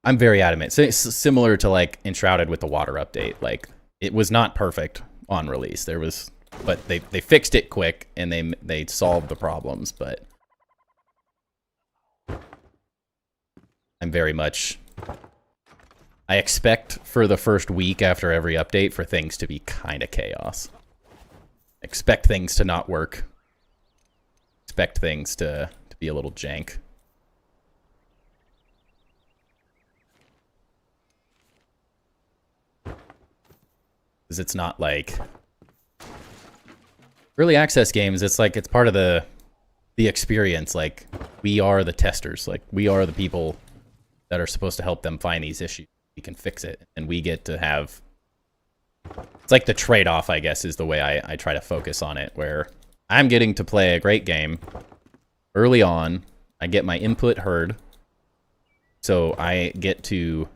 A: I'm very adamant. So, similar to like Enshrouded with the water update. Like, it was not perfect on release. There was, but they fixed it quick and they solved the problems. But I'm very much, I expect for the first week after every update for things to be kind of chaos. Expect things to not work. Expect things to be a little jank. Because it's not like early access games. It's like it's part of the experience. Like we are the testers. Like we are the people that are supposed to help them find these issues. We can fix it, and we get to have. It's like the trade-off, I guess, is the way I try to focus on it. Where I'm getting to play a great game early on. I get my input heard, so I get to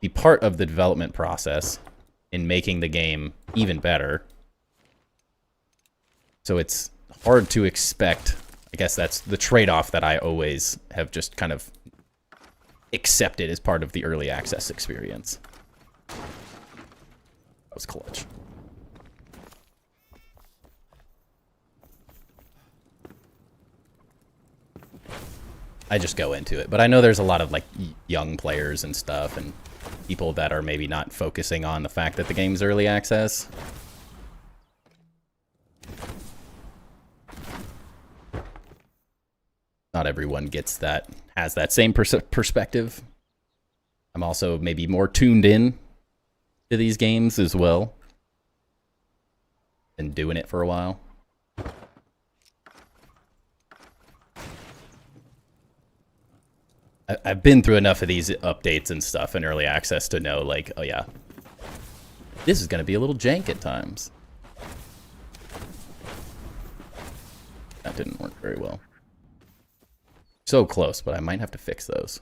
A: be part of the development process in making the game even better. So it's hard to expect. I guess that's the trade-off that I always have just kind of accepted as part of the early access experience. That was clutch. I just go into it, but I know there's a lot of like young players and stuff, and people that are maybe not focusing on the fact that the game's early access. Not everyone gets that, has that same perspective. I'm also maybe more tuned in to these games as well. Been doing it for a while. I've been through enough of these updates and stuff in early access to know, like, oh yeah, this is going to be a little jank at times. That didn't work very well. So close, but I might have to fix those.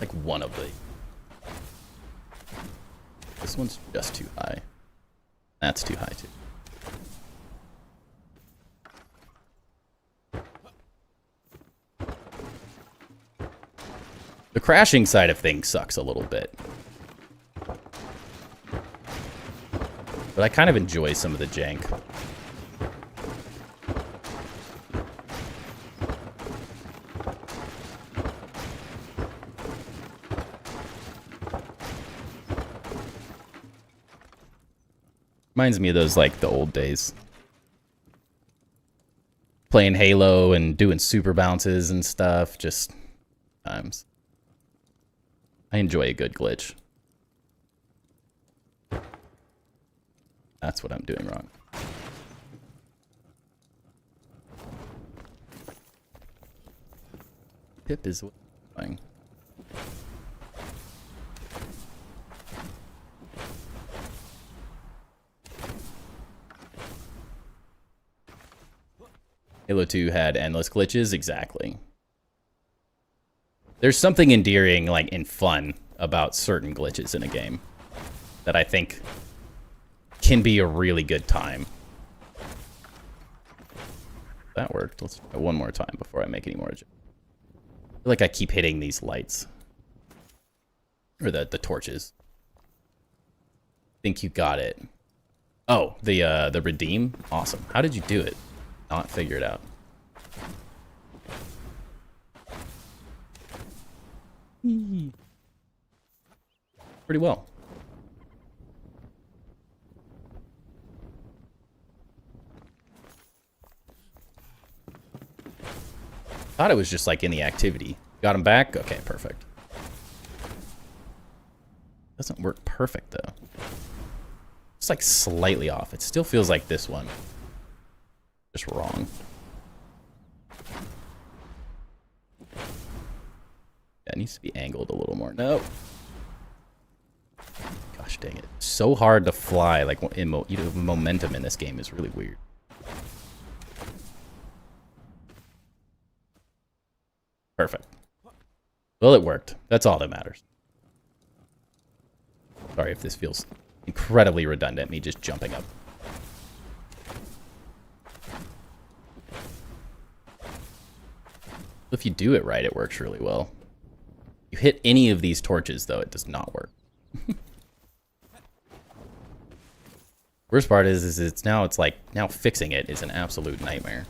A: Like one of the... This one's just too high. That's too high too. The crashing side of things sucks a little bit. But I kind of enjoy some of the jank. Reminds me of those, like, the old days. Playing Halo and doing super bounces and stuff, just times. I enjoy a good glitch. That's what I'm doing wrong. Pip is fine. Halo 2 had endless glitches, exactly. There's something endearing, like, and fun about certain glitches in a game that I think can be a really good time. That worked. Let's try one more time before I make any more. I feel like I keep hitting these lights. Or the torches. Think you got it. Oh, the redeem? Awesome. How did you do it? Not figure it out. Pretty well. Thought it was just like in the activity. Got him back? Okay, perfect. Doesn't work perfect though. It's like slightly off. It still feels like this one. Just wrong. That needs to be angled a little more. No. Gosh dang it. So hard to fly. Like, momentum in this game is really weird. Perfect. Well, it worked. That's all that matters. Sorry if this feels incredibly redundant, me just jumping up. If you do it right, it works really well. You hit any of these torches, though, it does not work. Worst part is it's like now fixing it is an absolute nightmare.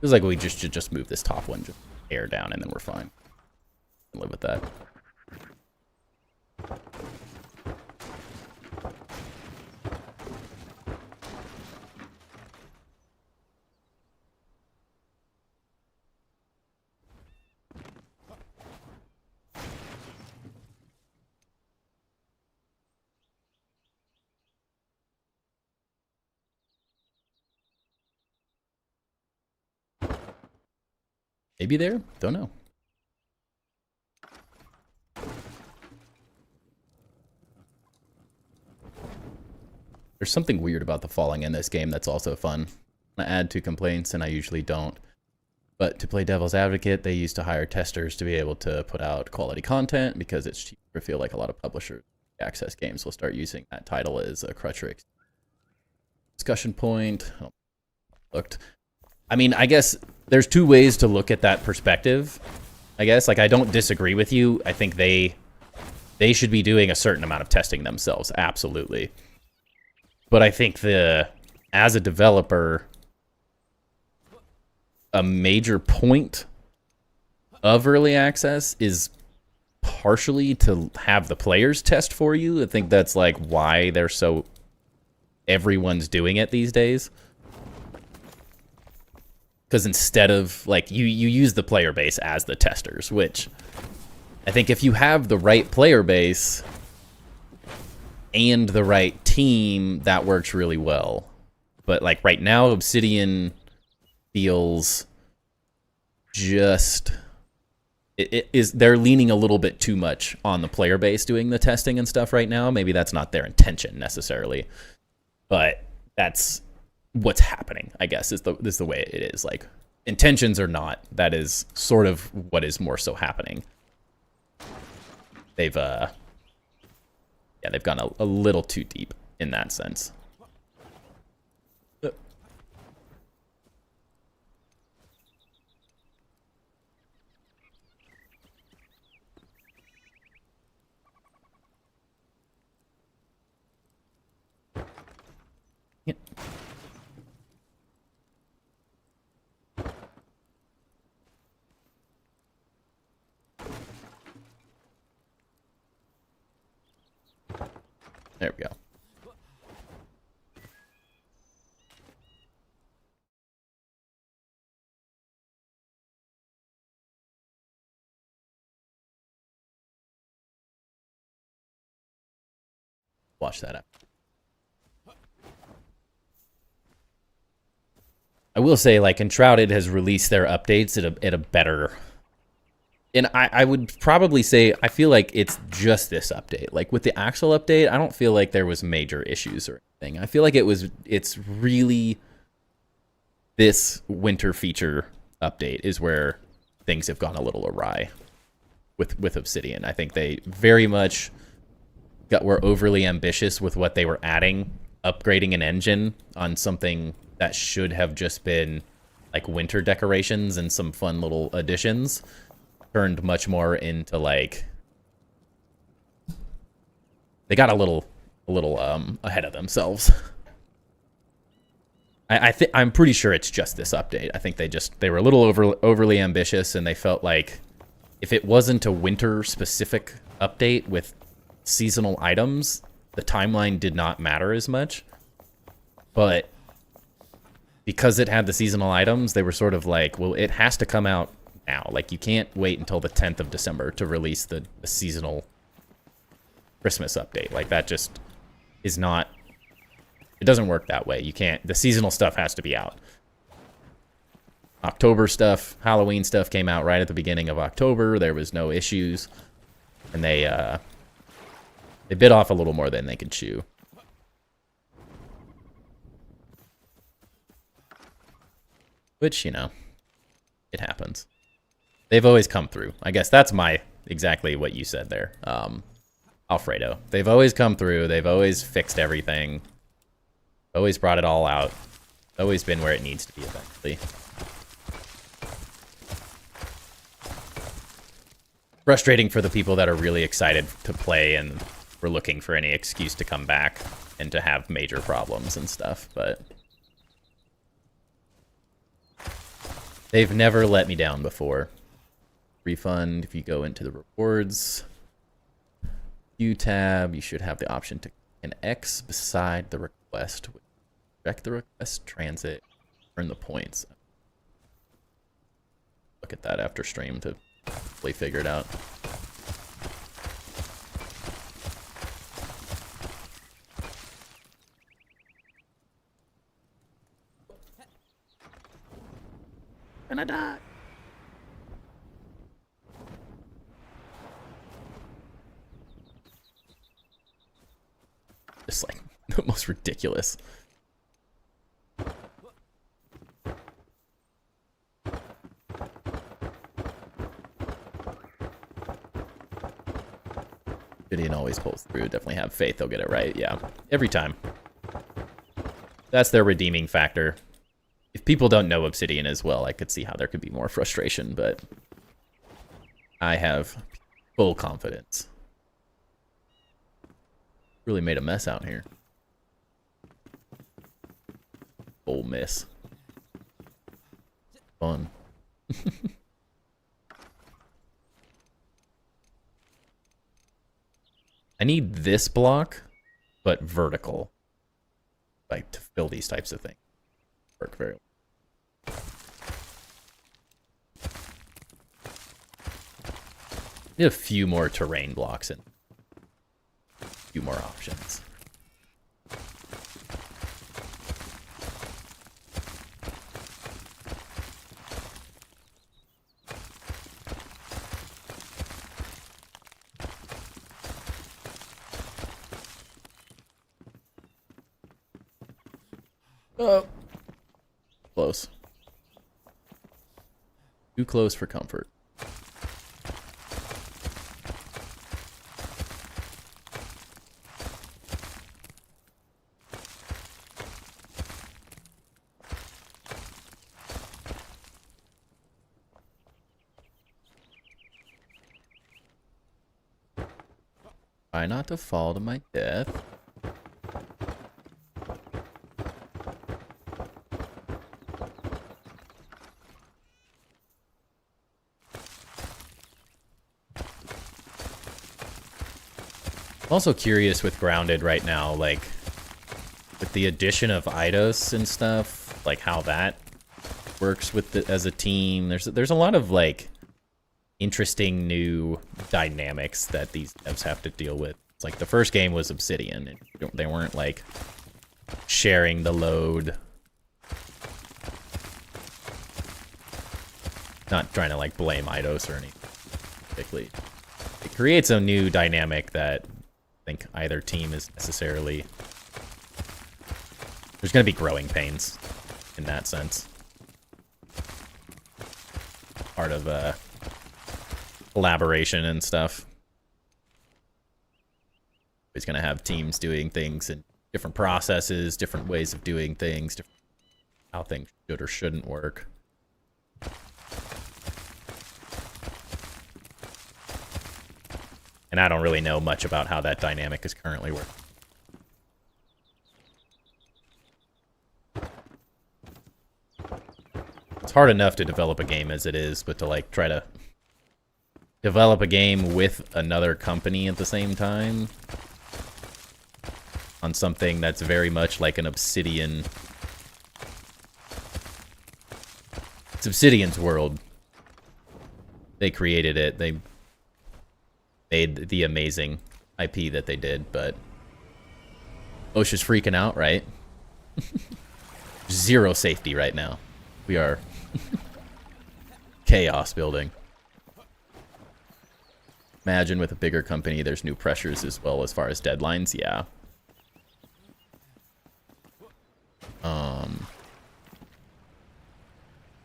A: Feels like we should just move this top one, just air down, and then we're fine. I'll live with that. Maybe there? Don't know. There's something weird about the falling in this game that's also fun. I add to complaints, and I usually don't. But to play devil's advocate, they used to hire testers to be able to put out quality content because it's cheaper. I feel like a lot of publishers access games will start using that title as a crutch or discussion point. Looked. I mean, I guess there's two ways to look at that perspective. I guess, like, I don't disagree with you. I think they should be doing a certain amount of testing themselves, absolutely. But I think as a developer, a major point of early access is partially to have the players test for you. I think that's like why everyone's doing it these days. Because instead of, like, you use the player base as the testers, which I think if you have the right player base and the right team, that works really well. But, like, right now, Obsidian feels just... they're leaning a little bit too much on the player base doing the testing and stuff right now. Maybe that's not their intention, necessarily. But that's what's happening, I guess, is the way it is. Like, intentions or not, that is sort of what is more so happening. They've gone a little too deep in that sense. Yeah. There we go. Watch that up. I will say, like, Enshrouded has released their updates at a better... And I would probably say, I feel like it's just this update. Like, with the actual update, I don't feel like there was major issues or anything. I feel like it's really... This winter feature update is where things have gone a little awry with Obsidian. I think they very much were overly ambitious with what they were adding, upgrading an engine on something that should have just been like winter decorations and some fun little additions, turned much more into like they got a little ahead of themselves. I'm pretty sure it's just this update. I think they were a little overly ambitious, and they felt like if it wasn't a winter specific update with seasonal items, the timeline did not matter as much. But because it had the seasonal items, they were sort of like, well, it has to come out now. Like, you can't wait until the 10th of December to release the seasonal Christmas update. Like, that just is not... It doesn't work that way. You can't... The seasonal stuff has to be out. October stuff, Halloween stuff came out right at the beginning of October. There was no issues. And they bit off a little more than they could chew. Which, you know, it happens. They've always come through. I guess that's exactly what you said there, Alfredo. They've always come through. They've always fixed everything. Always brought it all out. Always been where it needs to be eventually. Frustrating for the people that are really excited to play and were looking for any excuse to come back and to have major problems and stuff, but they've never let me down before. Refund, if you go into the rewards view tab, you should have the option to an X beside the request. Check the request, transit, earn the points. Look at that after stream to hopefully figure it out. And I died. The most ridiculous. Gideon always pulls through. Definitely have faith they'll get it right. Yeah, every time. That's their redeeming factor. If people don't know Obsidian as well, I could see how there could be more frustration, but I have full confidence. Really made a mess out here. Full miss. Fun. I need this block, but vertical. Like, to fill these types of things. Work very well. Need a few more terrain blocks and a few more options. Oh. Close. Too close for comfort. Try not to fall to my death. I'm also curious with Grounded right now, like, with the addition of Eidos and stuff, like how that works with the, as a team. There's a lot of, like, interesting new dynamics that these devs have to deal with. It's like the first game was Obsidian, and they weren't, like, sharing the load. Not trying to, like, blame Eidos or anything particularly. It creates a new dynamic that I think either team is necessarily... There's going to be growing pains in that sense. Part of collaboration and stuff. He's going to have teams doing things in different processes, different ways of doing things, different how things should or shouldn't work. And I don't really know much about how that dynamic is currently working. It's hard enough to develop a game as it is, but to like try to develop a game with another company at the same time on something that's very much like an Obsidian. It's Obsidian's world. They created it. They made the amazing IP that they did, but OSHA's freaking out, right? Zero safety right now. We are chaos building. Imagine with a bigger company, there's new pressures as well as far as deadlines. Yeah.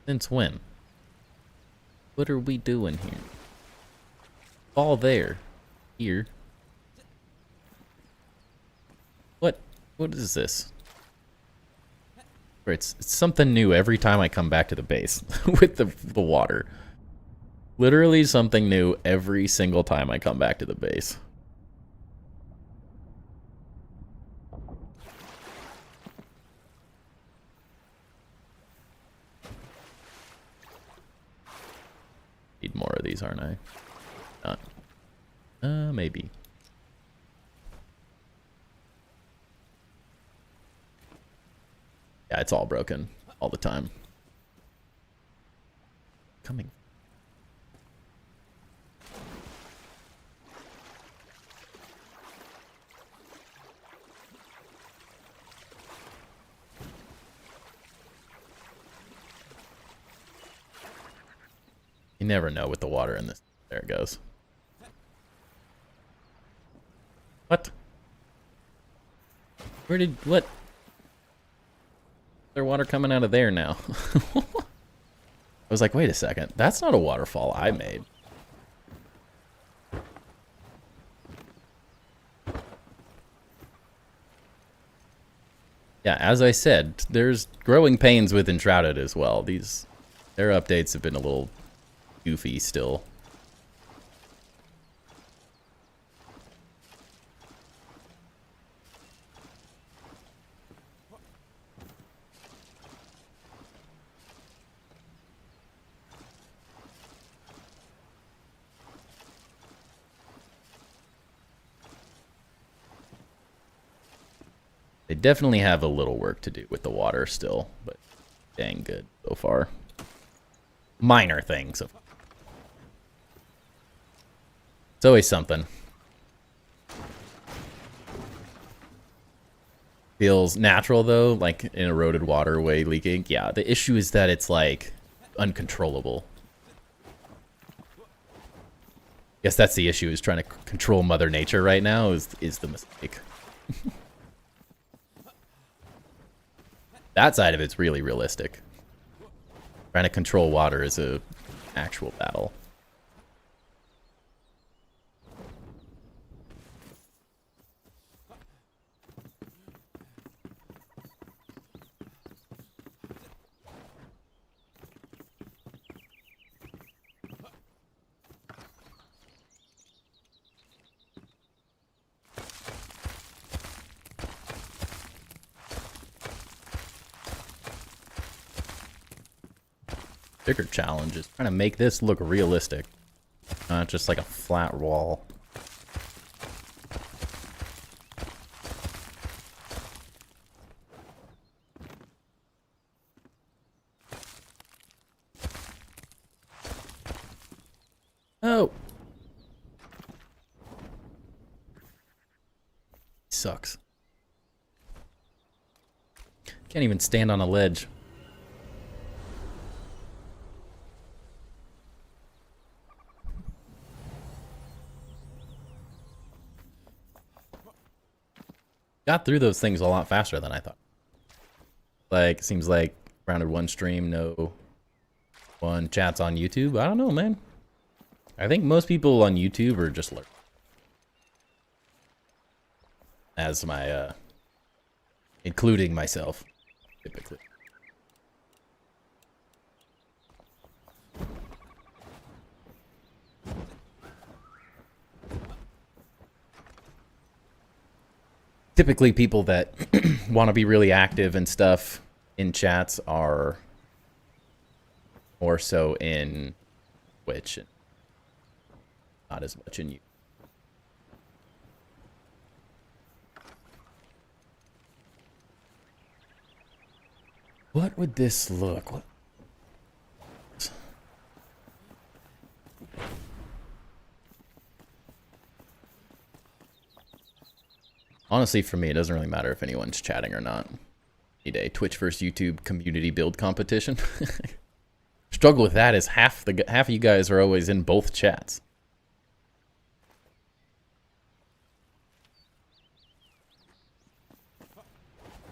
A: Since when? What are we doing here? All there. Here. What is this? It's something new every time I come back to the base with the water. Literally something new every single time I come back to the base. Need more of these, aren't I? Not. Maybe. Yeah, it's all broken all the time. Coming. You never know with the water in this. There it goes. What? What? There's water coming out of there now. I was like, wait a second. That's not a waterfall I made. Yeah, as I said, there's growing pains with Enshrouded as well. Their updates have been a little goofy still. They definitely have a little work to do with the water still, but dang good so far. Minor things. It's always something. Feels natural though, like in eroded waterway leaking. Yeah, the issue is that it's like uncontrollable. Guess that's the issue, is trying to control Mother Nature right now is the mistake. That side of it's really realistic. Trying to control water is a actual battle. Bigger challenge is trying to make this look realistic, not just like a flat wall. Oh, sucks. Can't even stand on a ledge. Got through those things a lot faster than I thought. Like, seems like rounded one stream, no one chats on YouTube. I don't know, man. I think most people on YouTube are just lurking. As my, including myself, typically. Typically people that want to be really active and stuff in chats are more so in Twitch and not as much in YouTube. What would this look like? Honestly, for me, it doesn't really matter if anyone's chatting or not. Need a Twitch versus YouTube community build competition. Struggle with that is half of you guys are always in both chats.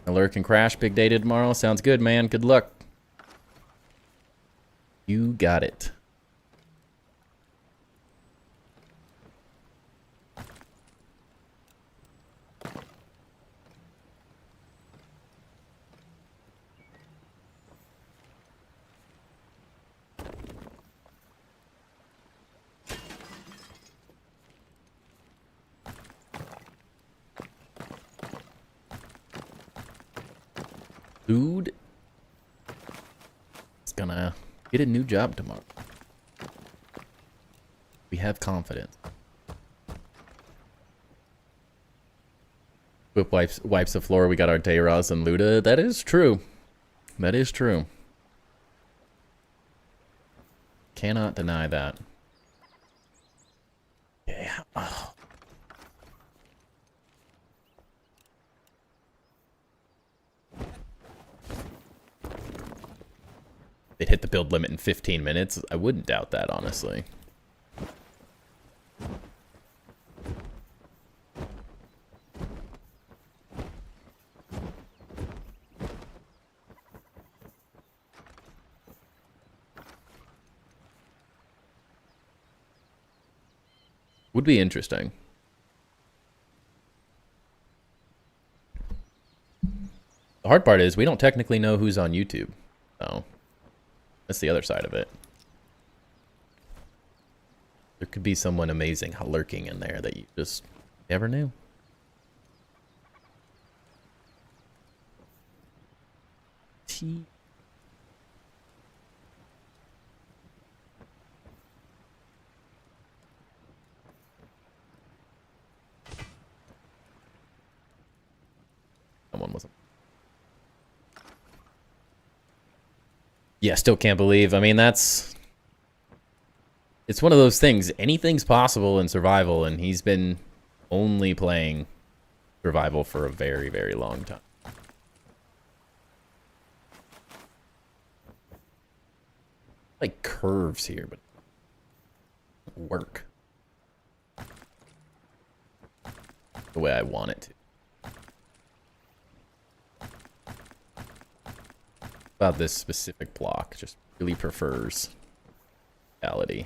A: Alert can crash. Big day tomorrow. Sounds good, man. Good luck. You got it. Dude is gonna get a new job tomorrow. We have confidence. Whip wipes the floor. We got our Dayraz and Luda. That is true. That is true. Cannot deny that. Yeah. Oh. They'd hit the build limit in 15 minutes. I wouldn't doubt that, honestly. Would be interesting. The hard part is we don't technically know who's on YouTube. So that's the other side of it. There could be someone amazing lurking in there that you just never knew. T. Someone wasn't. Yeah, still can't believe. I mean, it's one of those things. Anything's possible in survival, and he's been only playing survival for a very, very long time. Like curves here, but work the way I want it to. About this specific block, just really prefers reality.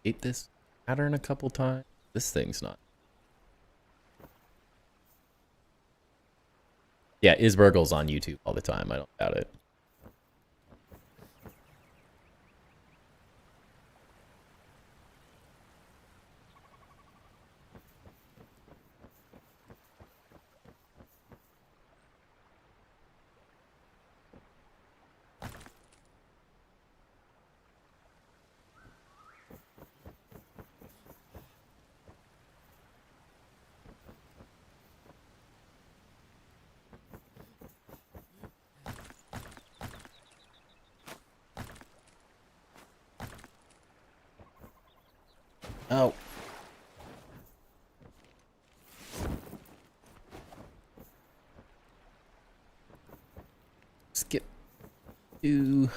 A: Hate this pattern a couple times. This thing's not. Yeah, Isburgle's on YouTube all the time. I don't doubt it. Oh. Skip to...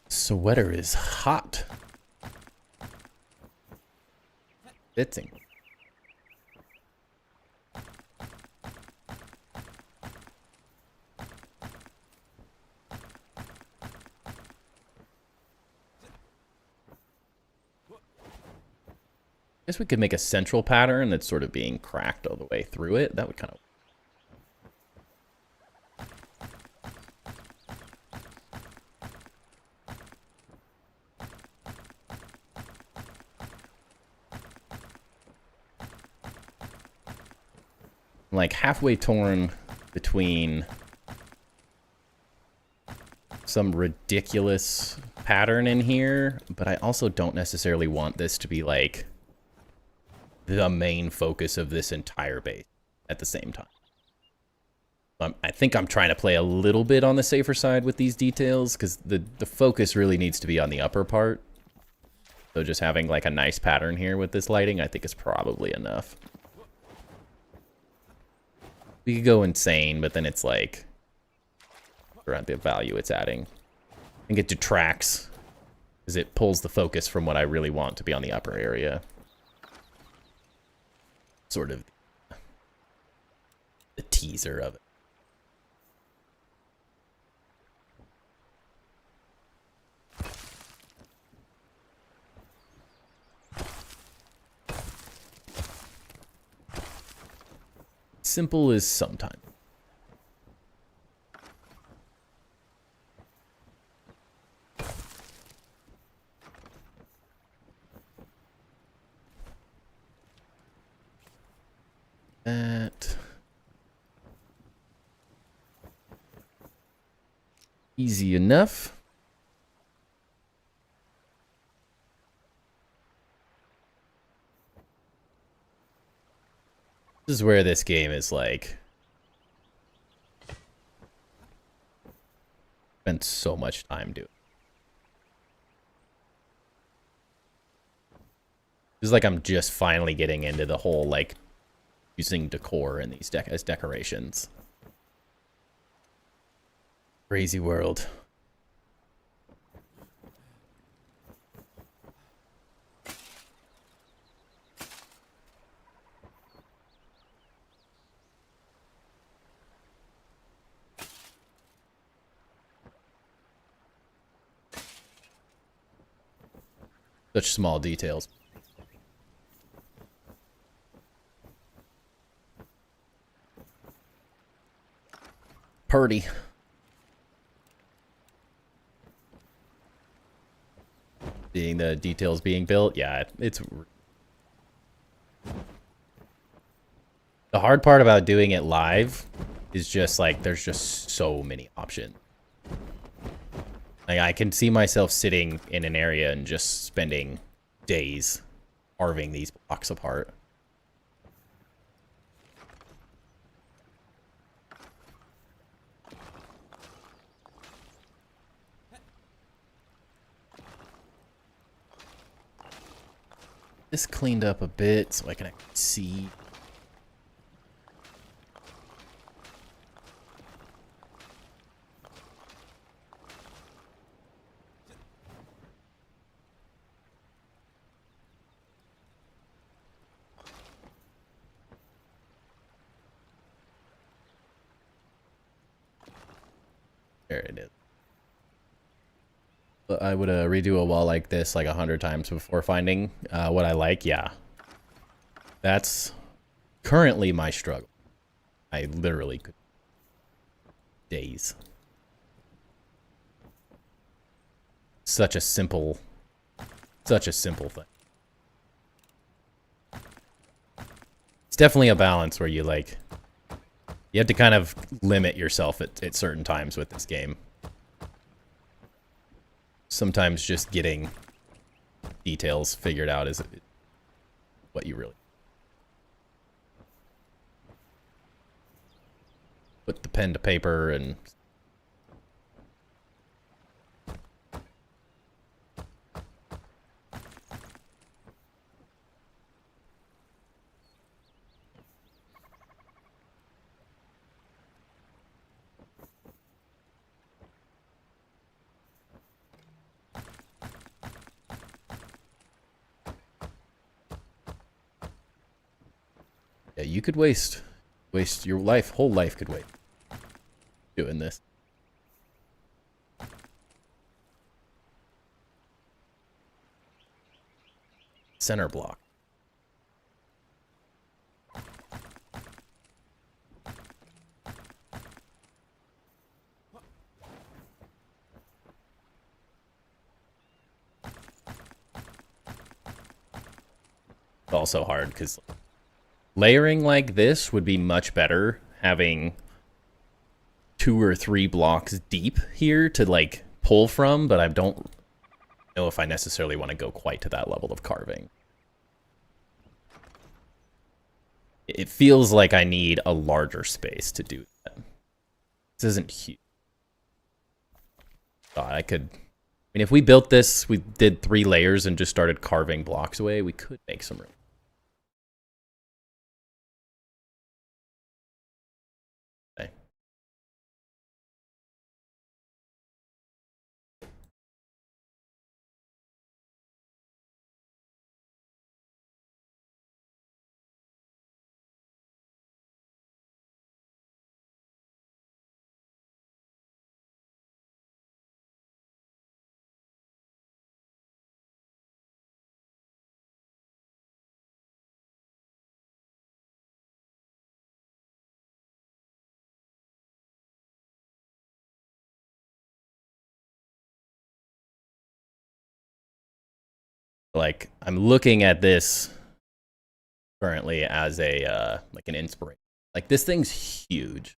A: Sweater is hot. Fitting. Guess we could make a central pattern that's sort of being cracked all the way through it. That would kind of... like halfway torn between some ridiculous pattern in here, but I also don't necessarily want this to be like the main focus of this entire base at the same time. I think I'm trying to play a little bit on the safer side with these details because the focus really needs to be on the upper part. So just having like a nice pattern here with this lighting I think is probably enough. We could go insane, but then it's like around the value it's adding. I think it detracts because it pulls the focus from what I really want to be on the upper area. Sort of the teaser of it. Simple as sometimes. That easy enough. This is where this game is like spent so much time doing. It's like I'm just finally getting into the whole like using decor in these as decorations. Crazy world. Such small details. Purdy. Seeing the details being built, yeah, it's... The hard part about doing it live is just, like, there's just so many options. Like, I can see myself sitting in an area and just spending days carving these blocks apart. This cleaned up a bit so I can actually see. There it is. But I would redo a wall like this like 100 times before finding what I like. Yeah. That's currently my struggle. I literally could. Days. Such a simple thing. It's definitely a balance where you like, you have to kind of limit yourself at certain times with this game. Sometimes just getting details figured out is what you really put the pen to paper and yeah, you could waste your whole life could wait doing this. Center block. It's also hard because layering like this would be much better, having 2 or 3 blocks deep here to like pull from, but I don't know if I necessarily want to go quite to that level of carving. It feels like I need a larger space to do that. This isn't huge. I could... I mean, if we built this, we did 3 layers and just started carving blocks away, we could make some room. Okay. Like, I'm looking at this currently as a like an inspiration. Like, this thing's huge.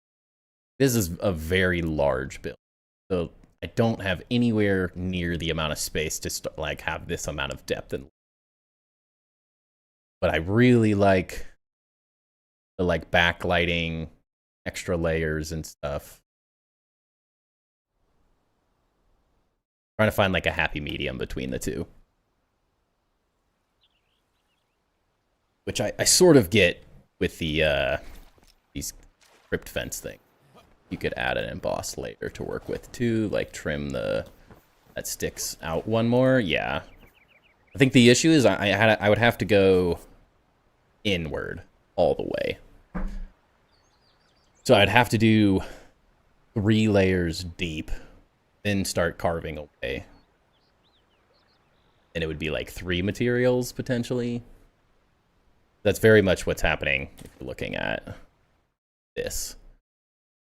A: This is a very large build, so I don't have anywhere near the amount of space to like have this amount of depth and. But I really like the like backlighting, extra layers and stuff. Trying to find like a happy medium between the two. Which I sort of get with the these crypt fence thing. you could add an embossed layer to work with too, like trim that sticks out one more. Yeah. I think the issue is I would have to go inward all the way. So I'd have to do 3 layers deep, then start carving away. And it would be like 3 materials potentially. That's very much what's happening if you're looking at this.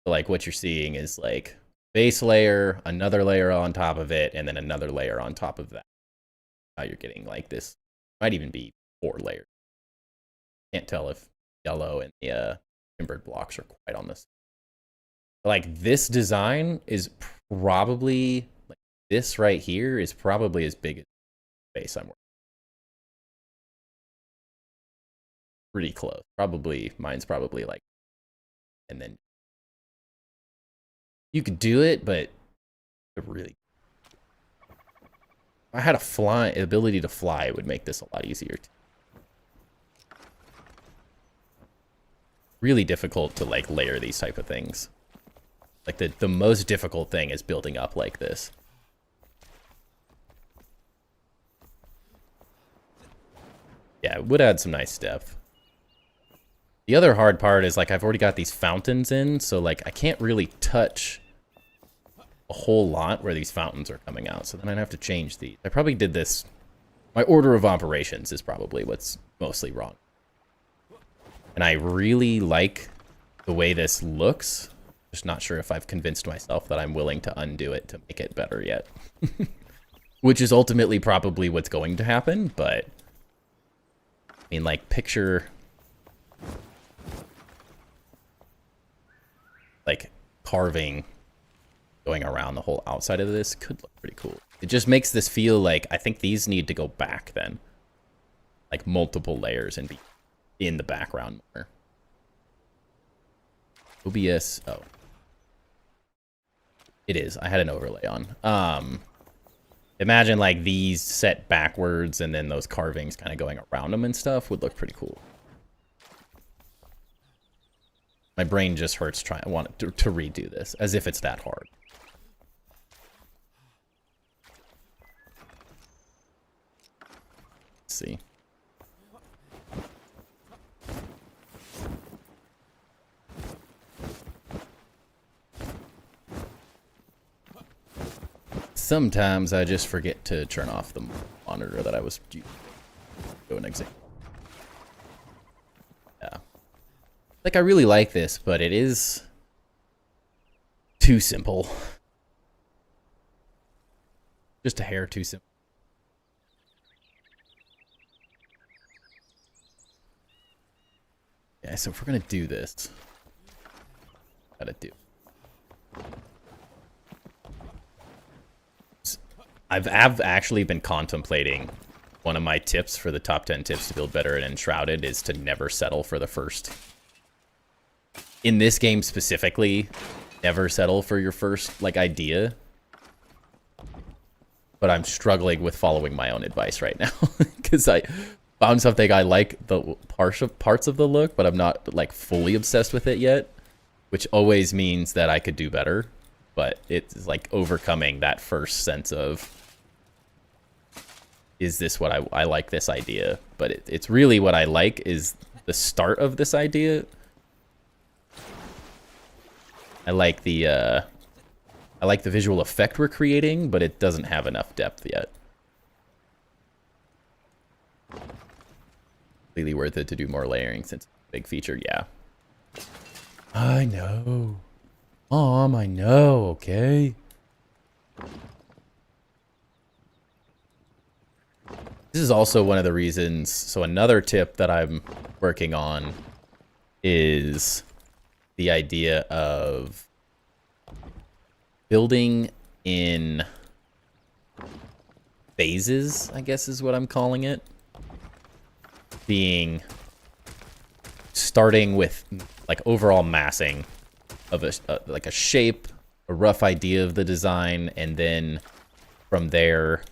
A: So like what you're seeing is like base layer, another layer on top of it, and then another layer on top of that. Now you're getting like this. Might even be 4 layers. Can't tell if yellow and the timbered blocks are quite on this. But like this design is probably, like this right here is probably as big as the base I'm working. Pretty close. Probably, mine's probably like, and then you could do it, but it really, if I had ability to fly, it would make this a lot easier. Really difficult to like layer these type of things. Like the most difficult thing is building up like this. Yeah, it would add some nice depth. The other hard part is like I've already got these fountains in, so like I can't really touch a whole lot where these fountains are coming out. So then I'd have to change these. I probably did this. My order of operations is probably what's mostly wrong. And I really like the way this looks. Just not sure if I've convinced myself that I'm willing to undo it to make it better yet. Which is ultimately probably what's going to happen, but I mean, like, picture like carving going around the whole outside of this could look pretty cool. It just makes this feel like I think these need to go back then. Like multiple layers and be in the background more. OBS, oh. It is. I had an overlay on. Imagine like these set backwards and then those carvings kind of going around them and stuff would look pretty cool. My brain just hurts trying to redo this as if it's that hard. Let's see. Sometimes I just forget to turn off the monitor that I was doing an example. Yeah. Like, I really like this, but it is too simple. Just a hair too simple. Yeah, so if we're gonna do this, gotta do. I've actually been contemplating one of my tips for the top 10 tips to build better at Enshrouded is to never settle for the first. In this game specifically, never settle for your first like idea. But I'm struggling with following my own advice right now because I found something I like the parts of the look, but I'm not like fully obsessed with it yet, which always means that I could do better. But it's like overcoming that first sense of, is this what I like this idea? But it's really what I like is the start of this idea. I like the visual effect we're creating, but it doesn't have enough depth yet. Completely worth it to do more layering since it's a big feature, yeah. I know. Mom, I know, okay? This is also one of the reasons, so another tip that I'm working on is the idea of building in phases, I guess is what I'm calling it. Starting with like overall massing of like a shape, a rough idea of the design, and then from there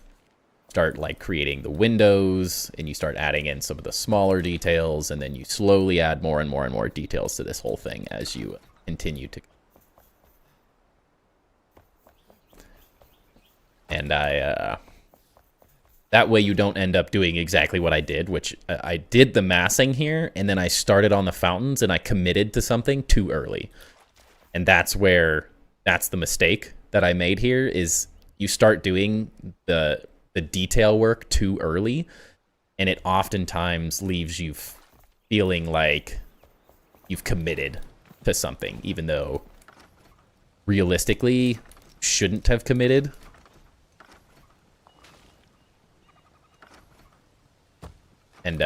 A: start like creating the windows, and you start adding in some of the smaller details, and then you slowly add more and more and more details to this whole thing as you continue to. And that way you don't end up doing exactly what I did, which I did the massing here, and then I started on the fountains, and I committed to something too early. And that's the mistake that I made here, is you start doing the detail work too early, and it oftentimes leaves you feeling like you've committed to something, even though realistically shouldn't have committed. And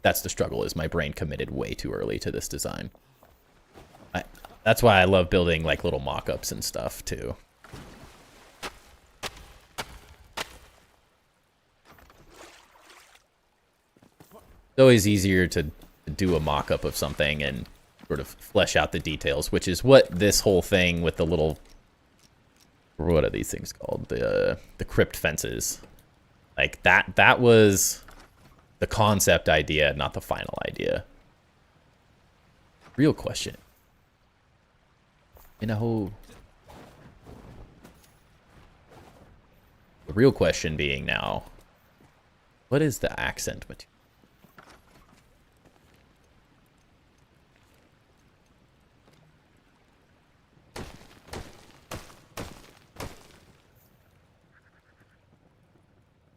A: that's the struggle, is my brain committed way too early to this design. That's why I love building like little mock-ups and stuff too. It's always easier to do a mock-up of something and sort of flesh out the details, which is what this whole thing with the little, what are these things called? The crypt fences. Like that was the concept idea, not the final idea. Real question. The real question being now, what is the accent material?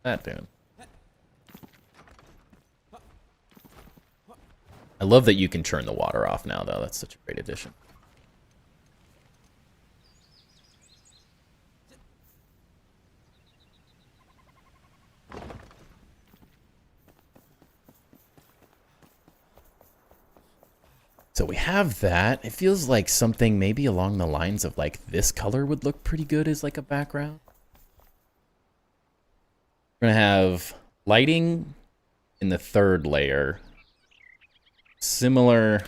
A: That doing? I love that you can turn the water off now, though. That's such a great addition. So we have that. It feels like something maybe along the lines of like this color would look pretty good as like a background. We're gonna have lighting in the third layer. Similar, I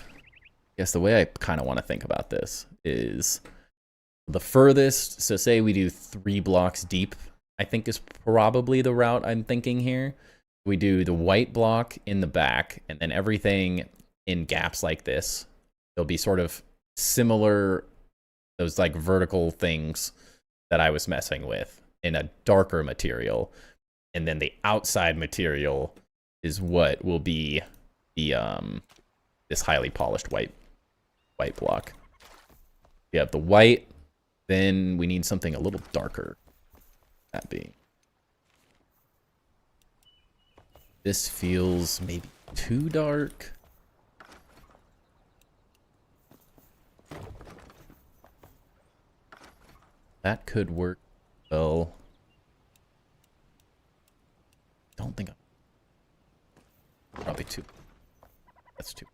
A: guess the way I kind of want to think about this is the furthest, so say we do 3 blocks deep, I think is probably the route I'm thinking here. We do the white block in the back, and then everything in gaps like this. There'll be sort of similar, those like vertical things that I was messing with in a darker material. And then the outside material is what will be the this highly polished white block. You have the white, then we need something a little darker. That being, this feels maybe too dark. That could work well. Don't think I'm probably too. That's too.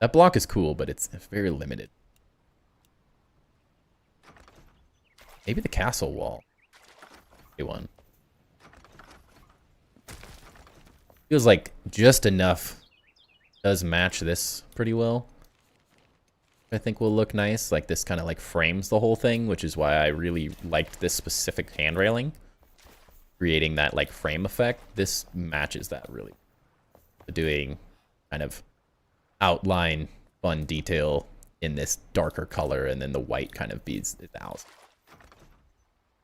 A: That block is cool, but it's very limited. Maybe the castle wall. One. Feels like just enough does match this pretty well. I think will look nice. Like this kind of like frames the whole thing, which is why I really liked this specific hand railing. Creating that like frame effect. This matches that really. Doing kind of outline fun detail in this darker color, and then the white kind of beads it out.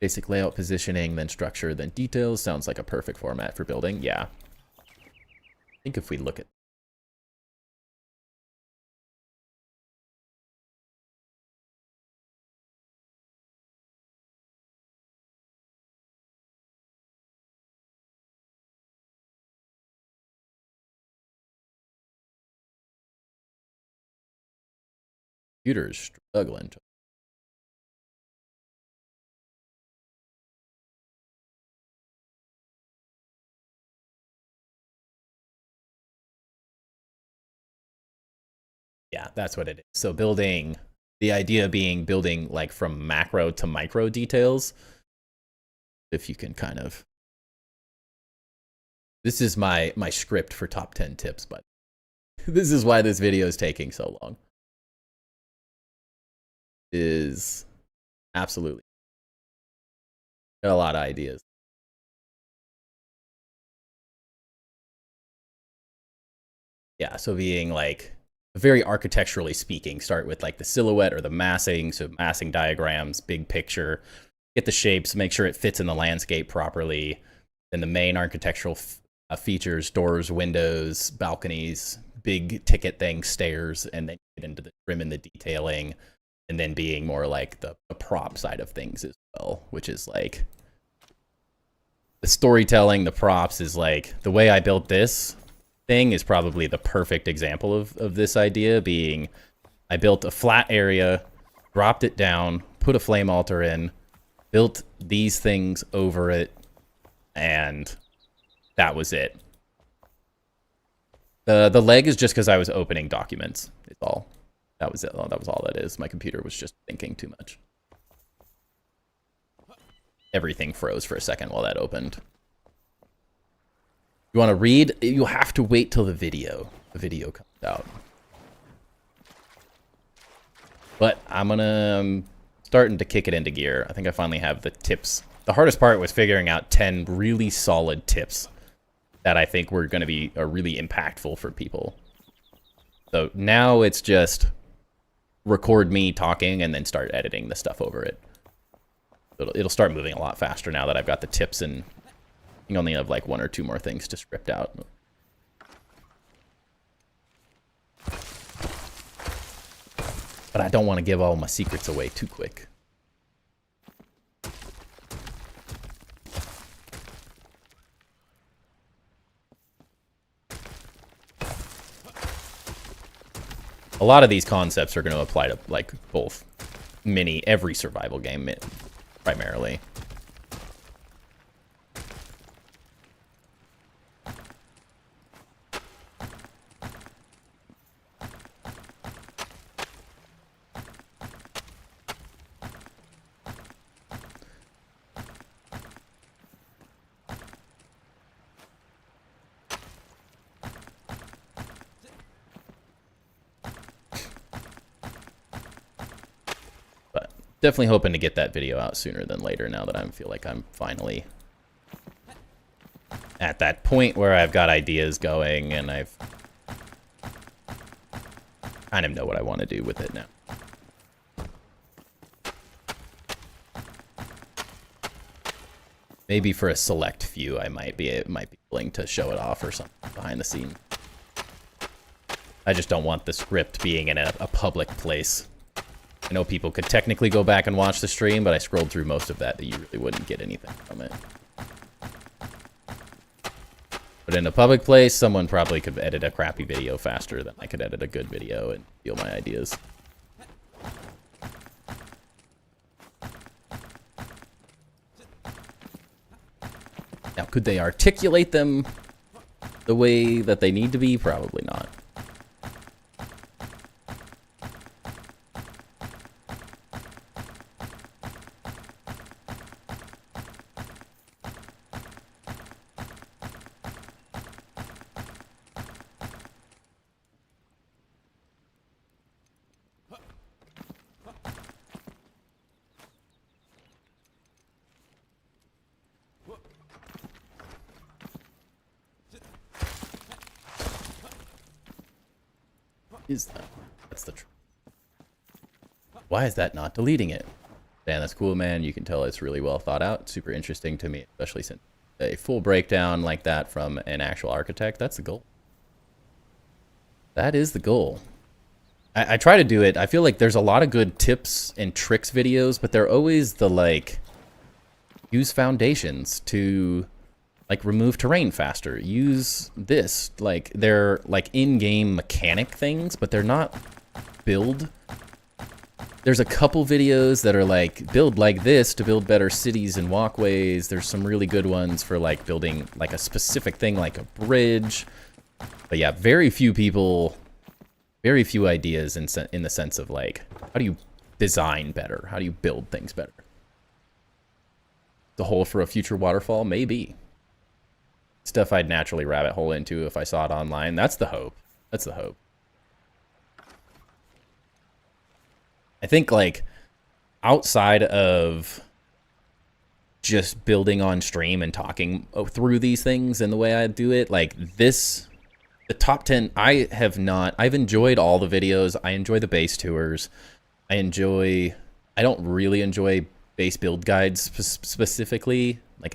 A: Basic layout, positioning, then structure, then details. Sounds like a perfect format for building. Yeah. I think if we look at computers struggling. Yeah, that's what it is. So building, the idea being building like from macro to micro details. If you can kind of, this is my script for top 10 tips, but this is why this video is taking so long. Is absolutely got a lot of ideas. Yeah, so being like very architecturally speaking, start with like the silhouette or the massing, so massing diagrams, big picture, get the shapes, make sure it fits in the landscape properly. Then the main architectural features, doors, windows, balconies, big ticket things, stairs, and then get into the trim and the detailing, and then being more like the prop side of things as well, which is like the storytelling, the props is like the way I built this thing is probably the perfect example of this idea being I built a flat area, dropped it down, put a flame altar in, built these things over it, and that was it. The leg is just because I was opening documents. It's all. That was it. That was all that is. My computer was just thinking too much. Everything froze for a second while that opened. You want to read? You'll have to wait till the video comes out. But I'm starting to kick it into gear. I think I finally have the tips. The hardest part was figuring out 10 really solid tips that I think were going to be really impactful for people. So now it's just record me talking and then start editing the stuff over it. It'll start moving a lot faster now that I've got the tips, and you only have like 1 or 2 more things to script out. But I don't want to give all my secrets away too quick. A lot of these concepts are going to apply to like both every survival game primarily. Definitely hoping to get that video out sooner than later now that I feel like I'm finally at that point where I've got ideas going and I've kind of know what I want to do with it now. Maybe for a select few, I might be willing to show it off or something behind the scene. I just don't want the script being in a public place. I know people could technically go back and watch the stream, but I scrolled through most of that you really wouldn't get anything from it. But in a public place, someone probably could edit a crappy video faster than I could edit a good video and steal my ideas. Now, could they articulate them the way that they need to be? Probably not. Is that? That's the truth. Why is that not deleting it? Dan, that's cool, man. You can tell it's really well thought out. Super interesting to me, especially since a full breakdown like that from an actual architect. That's the goal. That is the goal. I try to do it. I feel like there's a lot of good tips and tricks videos, but they're always the like use foundations to like remove terrain faster, use this, like they're like in-game mechanic things, but they're not build. There's a couple videos that are like build like this to build better cities and walkways. There's some really good ones for like building like a specific thing like a bridge. But yeah, very few people, very few ideas in the sense of like, how do you design better? How do you build things better? The hole for a future waterfall? Maybe. Stuff I'd naturally rabbit hole into if I saw it online. That's the hope. That's the hope. I think like outside of just building on stream and talking through these things and the way I do it, like this, the top 10, I've enjoyed all the videos. I enjoy the base tours. I don't really enjoy base build guides specifically. Like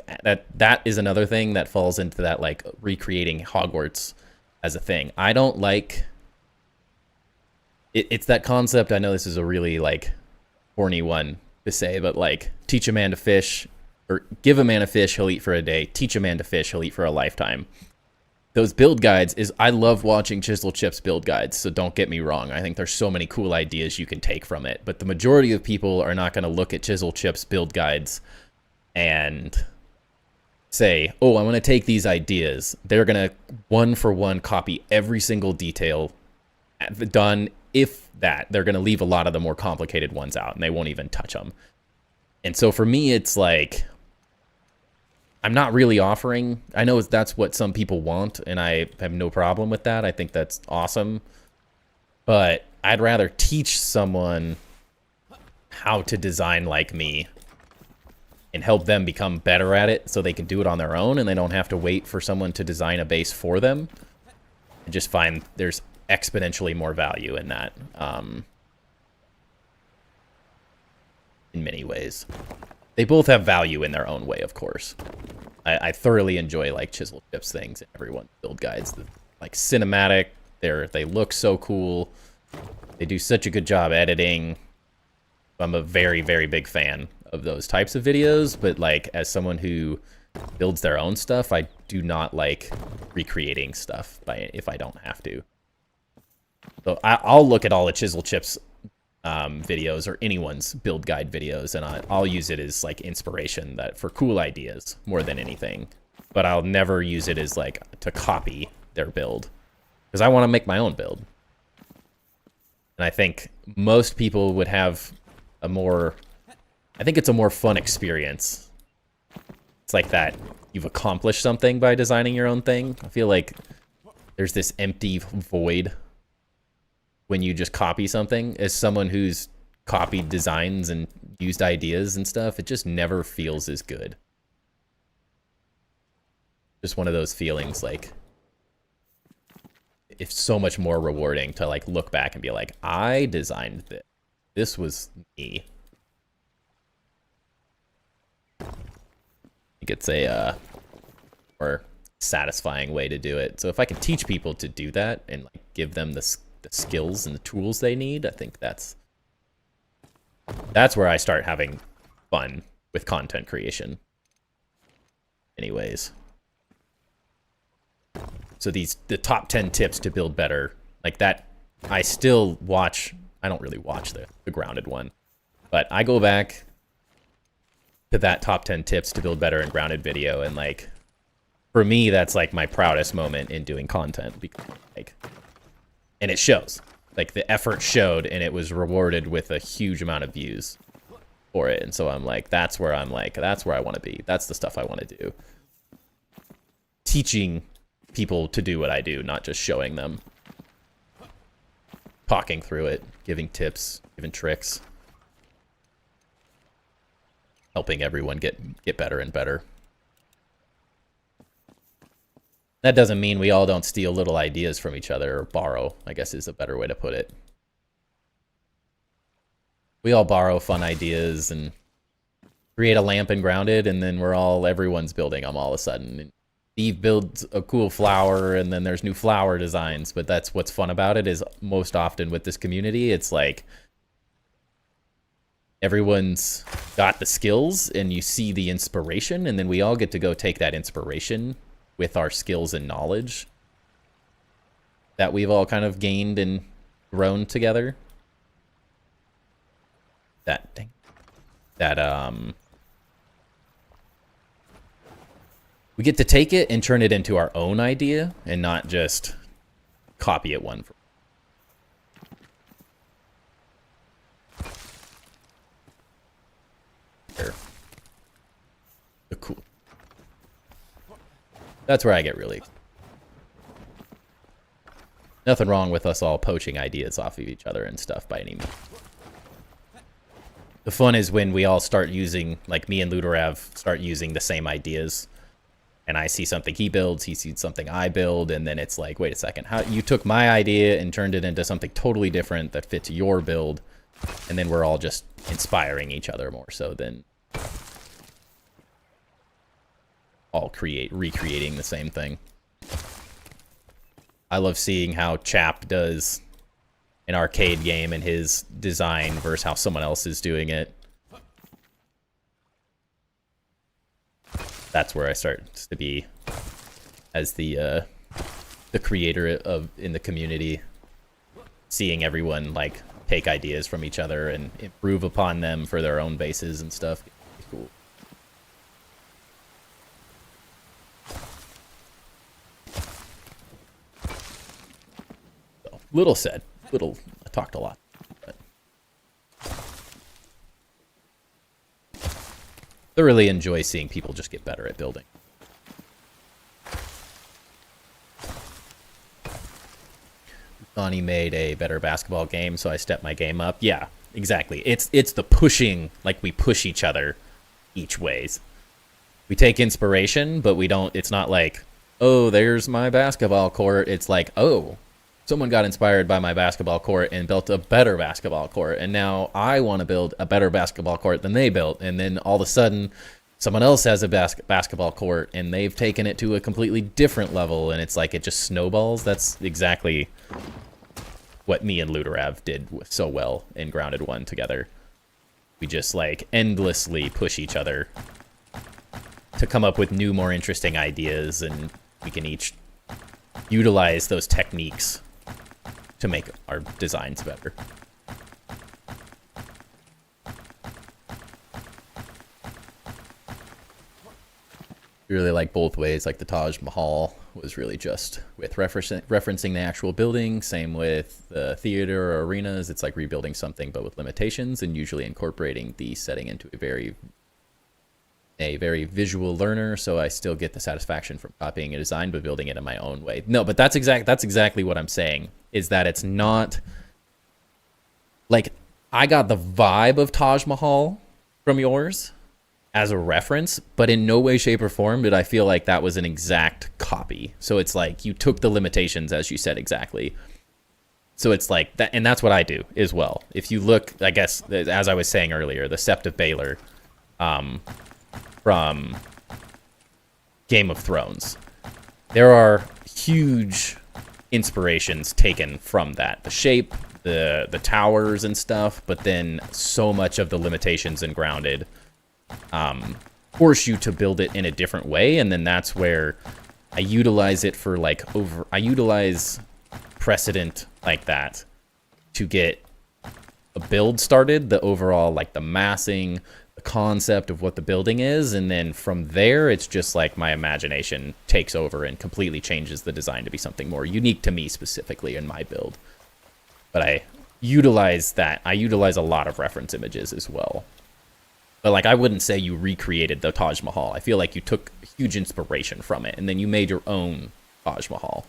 A: that is another thing that falls into that, like, recreating Hogwarts as a thing. I don't like it. It's that concept. I know this is a really, like, horny one to say, but, like, teach a man to fish, or give a man a fish, he'll eat for a day. Teach a man to fish, he'll eat for a lifetime. Those build guides I love watching Chisel Chips build guides, so don't get me wrong. I think there's so many cool ideas you can take from it, but the majority of people are not going to look at Chisel Chips build guides and say, oh, I'm going to take these ideas. They're going to one-for-one copy every single detail done. If that, they're going to leave a lot of the more complicated ones out, and they won't even touch them. And so for me, it's like, I'm not really offering. I know that's what some people want, and I have no problem with that. I think that's awesome. But I'd rather teach someone how to design like me and help them become better at it so they can do it on their own and they don't have to wait for someone to design a base for them. I just find there's exponentially more value in that, in many ways. They both have value in their own way, of course. I thoroughly enjoy, like, Chisel Chips things and everyone's build guides. Like, cinematic, they look so cool. They do such a good job editing. I'm a very, very big fan of those types of videos, but, like, as someone who builds their own stuff, I do not like recreating stuff if I don't have to. So I'll look at all the Chisel Chips videos or anyone's build guide videos, and I'll use it as, like, inspiration for cool ideas more than anything. But I'll never use it as, like, to copy their build, because I want to make my own build. And I think most people would have I think it's a more fun experience. It's like that you've accomplished something by designing your own thing. I feel like there's this empty void when you just copy something. As someone who's copied designs and used ideas and stuff, it just never feels as good. Just one of those feelings, like, it's so much more rewarding to, like, look back and be like, I designed this. This was me. I think it's a more satisfying way to do it. So if I can teach people to do that and, like, give them the skills and the tools they need, I think that's where I start having fun with content creation. Anyways. So the top 10 tips to build better, like that, I still watch. I don't really watch the grounded one, but I go back to that top 10 tips to build better in grounded video, and, like, for me, that's, like, my proudest moment in doing content, because, like, and it shows. Like, the effort showed, and it was rewarded with a huge amount of views for it. And so I'm like, that's where I want to be. That's the stuff I want to do. Teaching people to do what I do, not just showing them. Talking through it, giving tips, giving tricks. Helping everyone get better and better. That doesn't mean we all don't steal little ideas from each other, or borrow, I guess is a better way to put it. We all borrow fun ideas and create a lamp in grounded, and then everyone's building them all of a sudden. And Steve builds a cool flower, and then there's new flower designs, but that's what's fun about it, is most often with this community, it's like everyone's got the skills, and you see the inspiration, and then we all get to go take that inspiration with our skills and knowledge that we've all kind of gained and grown together. We get to take it and turn it into our own idea and not just copy it one from. Cool. That's where I get really... Nothing wrong with us all poaching ideas off of each other and stuff by any means. The fun is when we all start using, like me and Ludorav start using the same ideas. And I see something he builds, he sees something I build, and then it's like, wait a second, how you took my idea and turned it into something totally different that fits your build, and then we're all just inspiring each other more so than all recreating the same thing. I love seeing how Chap does an arcade game and his design versus how someone else is doing it. That's where I start to be as the creator of in the community, seeing everyone like take ideas from each other and improve upon them for their own bases and stuff. It's cool. So, little said, I talked a lot. But thoroughly enjoy seeing people just get better at building. Donnie made a better basketball game, so I stepped my game up. Yeah, exactly. It's the pushing, like we push each other each ways. We take inspiration, but we don't, it's not like, oh, there's my basketball court. It's like, oh, someone got inspired by my basketball court and built a better basketball court, and now I want to build a better basketball court than they built, and then all of a sudden someone else has a basketball court and they've taken it to a completely different level, and it's like it just snowballs. That's exactly what me and Luderav did so well in Grounded 1 together. We just like endlessly push each other to come up with new, more interesting ideas, and we can each utilize those techniques to make our designs better. Really like both ways. Like the Taj Mahal was really just with referencing the actual building. Same with the theater or arenas. It's like rebuilding something but with limitations, and usually incorporating the setting into a very visual learner, so I still get the satisfaction from copying a design but building it in my own way. No, but that's exactly what I'm saying, is that it's not like I got the vibe of Taj Mahal from yours as a reference, but in no way, shape, or form did I feel like that was an exact copy. So it's like you took the limitations, as you said, exactly. So it's like that, and that's what I do as well. If you look, I guess, as I was saying earlier, the Sept of Baelor from Game of Thrones, there are huge inspirations taken from that. The shape, the towers and stuff, but then so much of the limitations in Grounded force you to build it in a different way, and then that's where I utilize it for like I utilize precedent like that to get a build started, the overall like the massing, the concept of what the building is, and then from there it's just like my imagination takes over and completely changes the design to be something more unique to me specifically in my build. But I utilize that. I utilize a lot of reference images as well. But like, I wouldn't say you recreated the Taj Mahal. I feel like you took huge inspiration from it, and then you made your own Taj Mahal.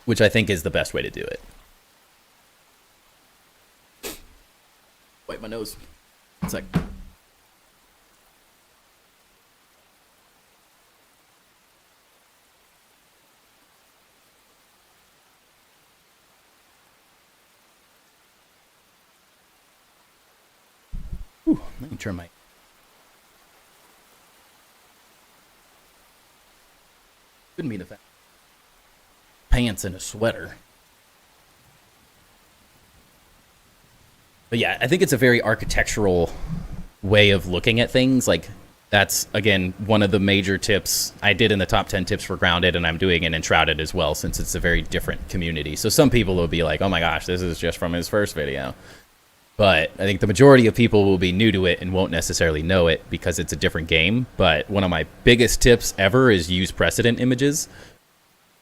A: Which I think is the best way to do it. Wipe my nose. 1 sec. Ooh, let me turn my... Couldn't be the fact. Pants and a sweater. But yeah, I think it's a very architectural way of looking at things. Like, that's, again, one of the major tips I did in the top 10 tips for Grounded, and I'm doing in Enshrouded as well, since it's a very different community. So some people will be like, oh my gosh, this is just from his first video. But I think the majority of people will be new to it and won't necessarily know it because it's a different game. But one of my biggest tips ever is use precedent images.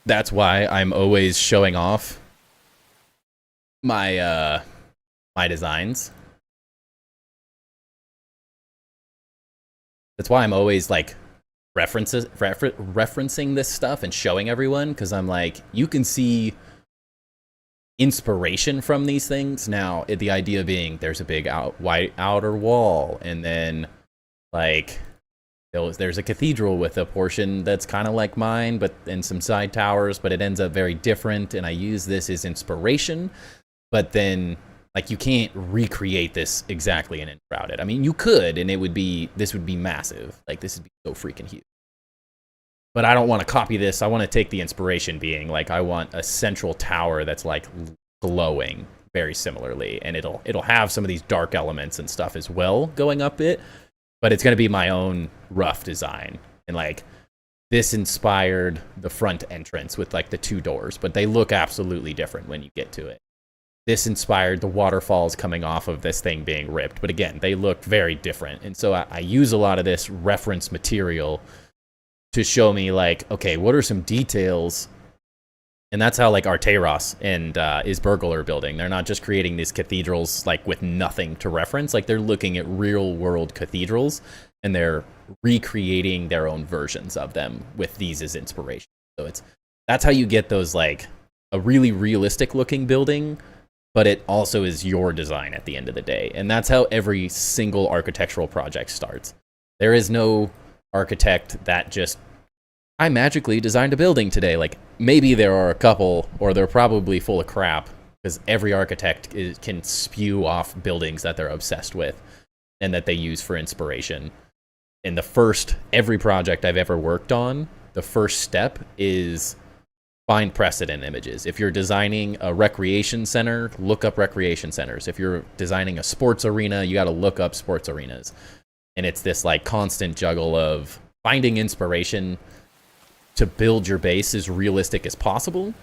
A: That's why I'm always showing off my my designs. That's why I'm always like referencing this stuff and showing everyone, because I'm like, you can see inspiration from these things. Now, the idea being there's a big white outer wall, and then like there's a cathedral with a portion that's kind of like mine, but and some side towers, but it ends up very different, and I use this as inspiration. But then Like, you can't recreate this exactly in Enshrouded. I mean, you could, and this would be massive. Like, this would be so freaking huge. But I don't want to copy this. I want to take the inspiration being, like, I want a central tower that's, like, glowing very similarly. And it'll have some of these dark elements and stuff as well going up it. But it's going to be my own rough design. And, like, this inspired the front entrance with, like, the 2 doors. But they look absolutely different when you get to it. This inspired the waterfalls coming off of this thing being ripped. But again, they look very different. And so I use a lot of this reference material to show me, like, okay, what are some details? And that's how, like, Arteros and Isburgle are building. They're not just creating these cathedrals, like, with nothing to reference. Like, they're looking at real-world cathedrals, and they're recreating their own versions of them with these as inspiration. So that's how you get those, like, a really realistic-looking building, but it also is your design at the end of the day. And that's how every single architectural project starts. There is no architect that just, I magically designed a building today. Like, maybe there are a couple, or they're probably full of crap, because every architect can spew off buildings that they're obsessed with and that they use for inspiration. And every project I've ever worked on, the first step is find precedent images. If you're designing a recreation center, look up recreation centers. If you're designing a sports arena, you got to look up sports arenas. And it's this, like, constant juggle of finding inspiration to build your base as realistic as possible.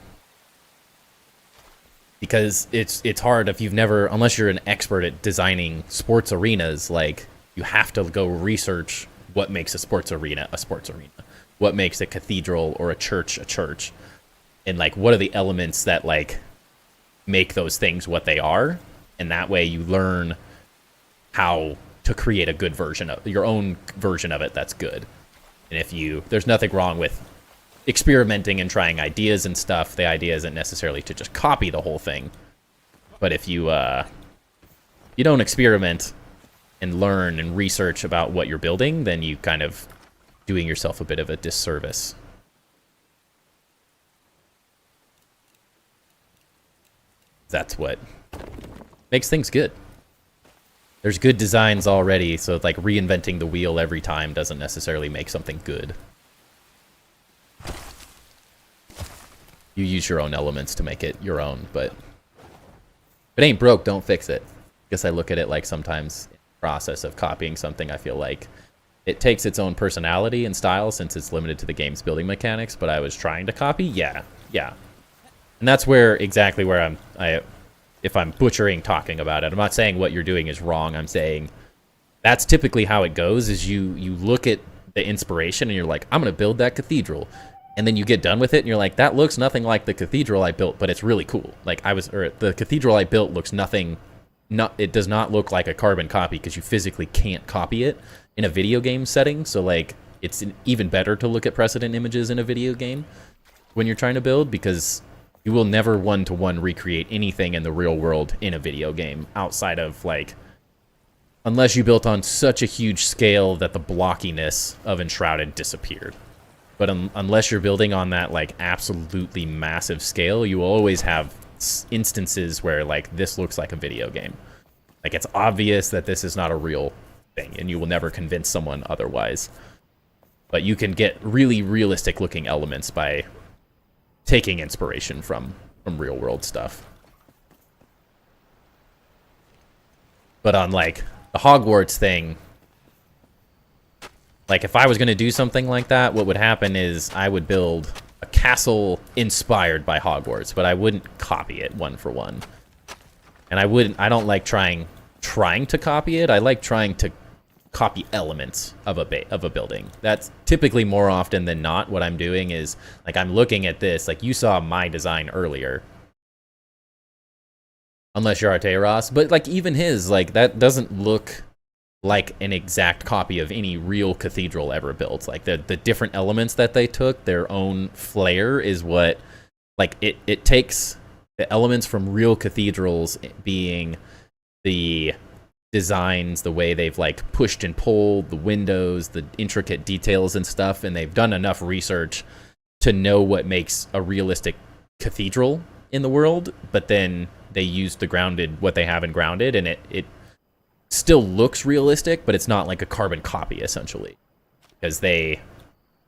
A: Because it's hard if you've never, unless you're an expert at designing sports arenas, like, you have to go research what makes a sports arena a sports arena. What makes a cathedral or a church a church. And, like, what are the elements that, like, make those things what they are? And that way you learn how to create a good version of your own version of it that's good. And there's nothing wrong with experimenting and trying ideas and stuff. The idea isn't necessarily to just copy the whole thing. But if you don't experiment and learn and research about what you're building, then you kind of doing yourself a bit of a disservice. That's what makes things good. There's good designs already, so like reinventing the wheel every time doesn't necessarily make something good. You use your own elements to make it your own, but if it ain't broke, don't fix it. I guess I look at it like sometimes in the process of copying something, I feel like it takes its own personality and style since it's limited to the game's building mechanics, but I was trying to copy, yeah. And that's exactly where if I'm butchering talking about it, I'm not saying what you're doing is wrong. I'm saying that's typically how it goes, is you look at the inspiration and you're like, I'm going to build that cathedral. And then you get done with it and you're like, that looks nothing like the cathedral I built, but it's really cool. Like the cathedral I built looks it does not look like a carbon copy because you physically can't copy it in a video game setting. So like it's even better to look at precedent images in a video game when you're trying to build, because you will never one-to-one recreate anything in the real world in a video game outside of, like, unless you built on such a huge scale that the blockiness of Enshrouded disappeared. But unless you're building on that, like, absolutely massive scale, you will always have instances where, like, this looks like a video game. Like, it's obvious that this is not a real thing, and you will never convince someone otherwise. But you can get really realistic-looking elements by taking inspiration from real world stuff. But on like the Hogwarts thing, like if I was going to do something like that, what would happen is I would build a castle inspired by Hogwarts, but I wouldn't copy it one for one. And I don't like trying to copy it. I like trying to copy elements of a building. That's typically more often than not what I'm doing is, like, I'm looking at this, like you saw my design earlier. Unless you're Arteros, but like even his, like that doesn't look like an exact copy of any real cathedral ever built. Like the different elements that they took, their own flair is what, like it takes the elements from real cathedrals, being the designs, the way they've like pushed and pulled the windows, the intricate details and stuff, and they've done enough research to know what makes a realistic cathedral in the world, but then they used what they have in Grounded, and it still looks realistic, but it's not like a carbon copy, essentially. Because they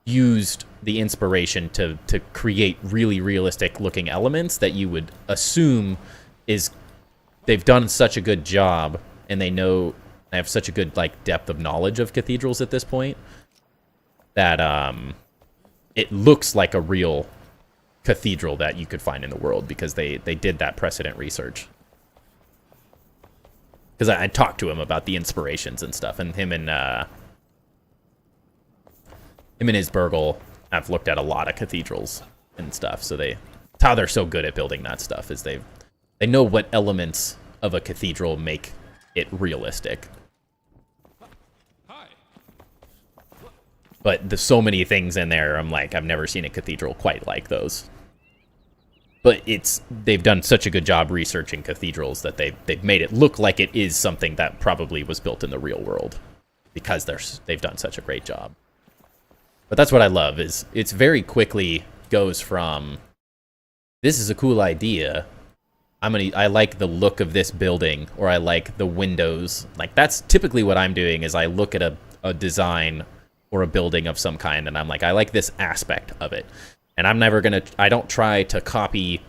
A: used the inspiration to create really realistic looking elements that you would assume they've done such a good job, and they have such a good like depth of knowledge of cathedrals at this point that it looks like a real cathedral that you could find in the world, because they did that precedent research. Because I talked to him about the inspirations and stuff, and him and his Burgle have looked at a lot of cathedrals and stuff. So it's how they're so good at building that stuff, is they know what elements of a cathedral make it realistic. But there's so many things in there, I'm like, I've never seen a cathedral quite like those. But they've done such a good job researching cathedrals that they've made it look like it is something that probably was built in the real world, because they've done such a great job. But that's what I love, is it's very quickly goes from, this is a cool idea, I like the look of this building, or I like the windows. Like, that's typically what I'm doing, is I look at a design or a building of some kind, and I'm like, I like this aspect of it. And I don't try to copy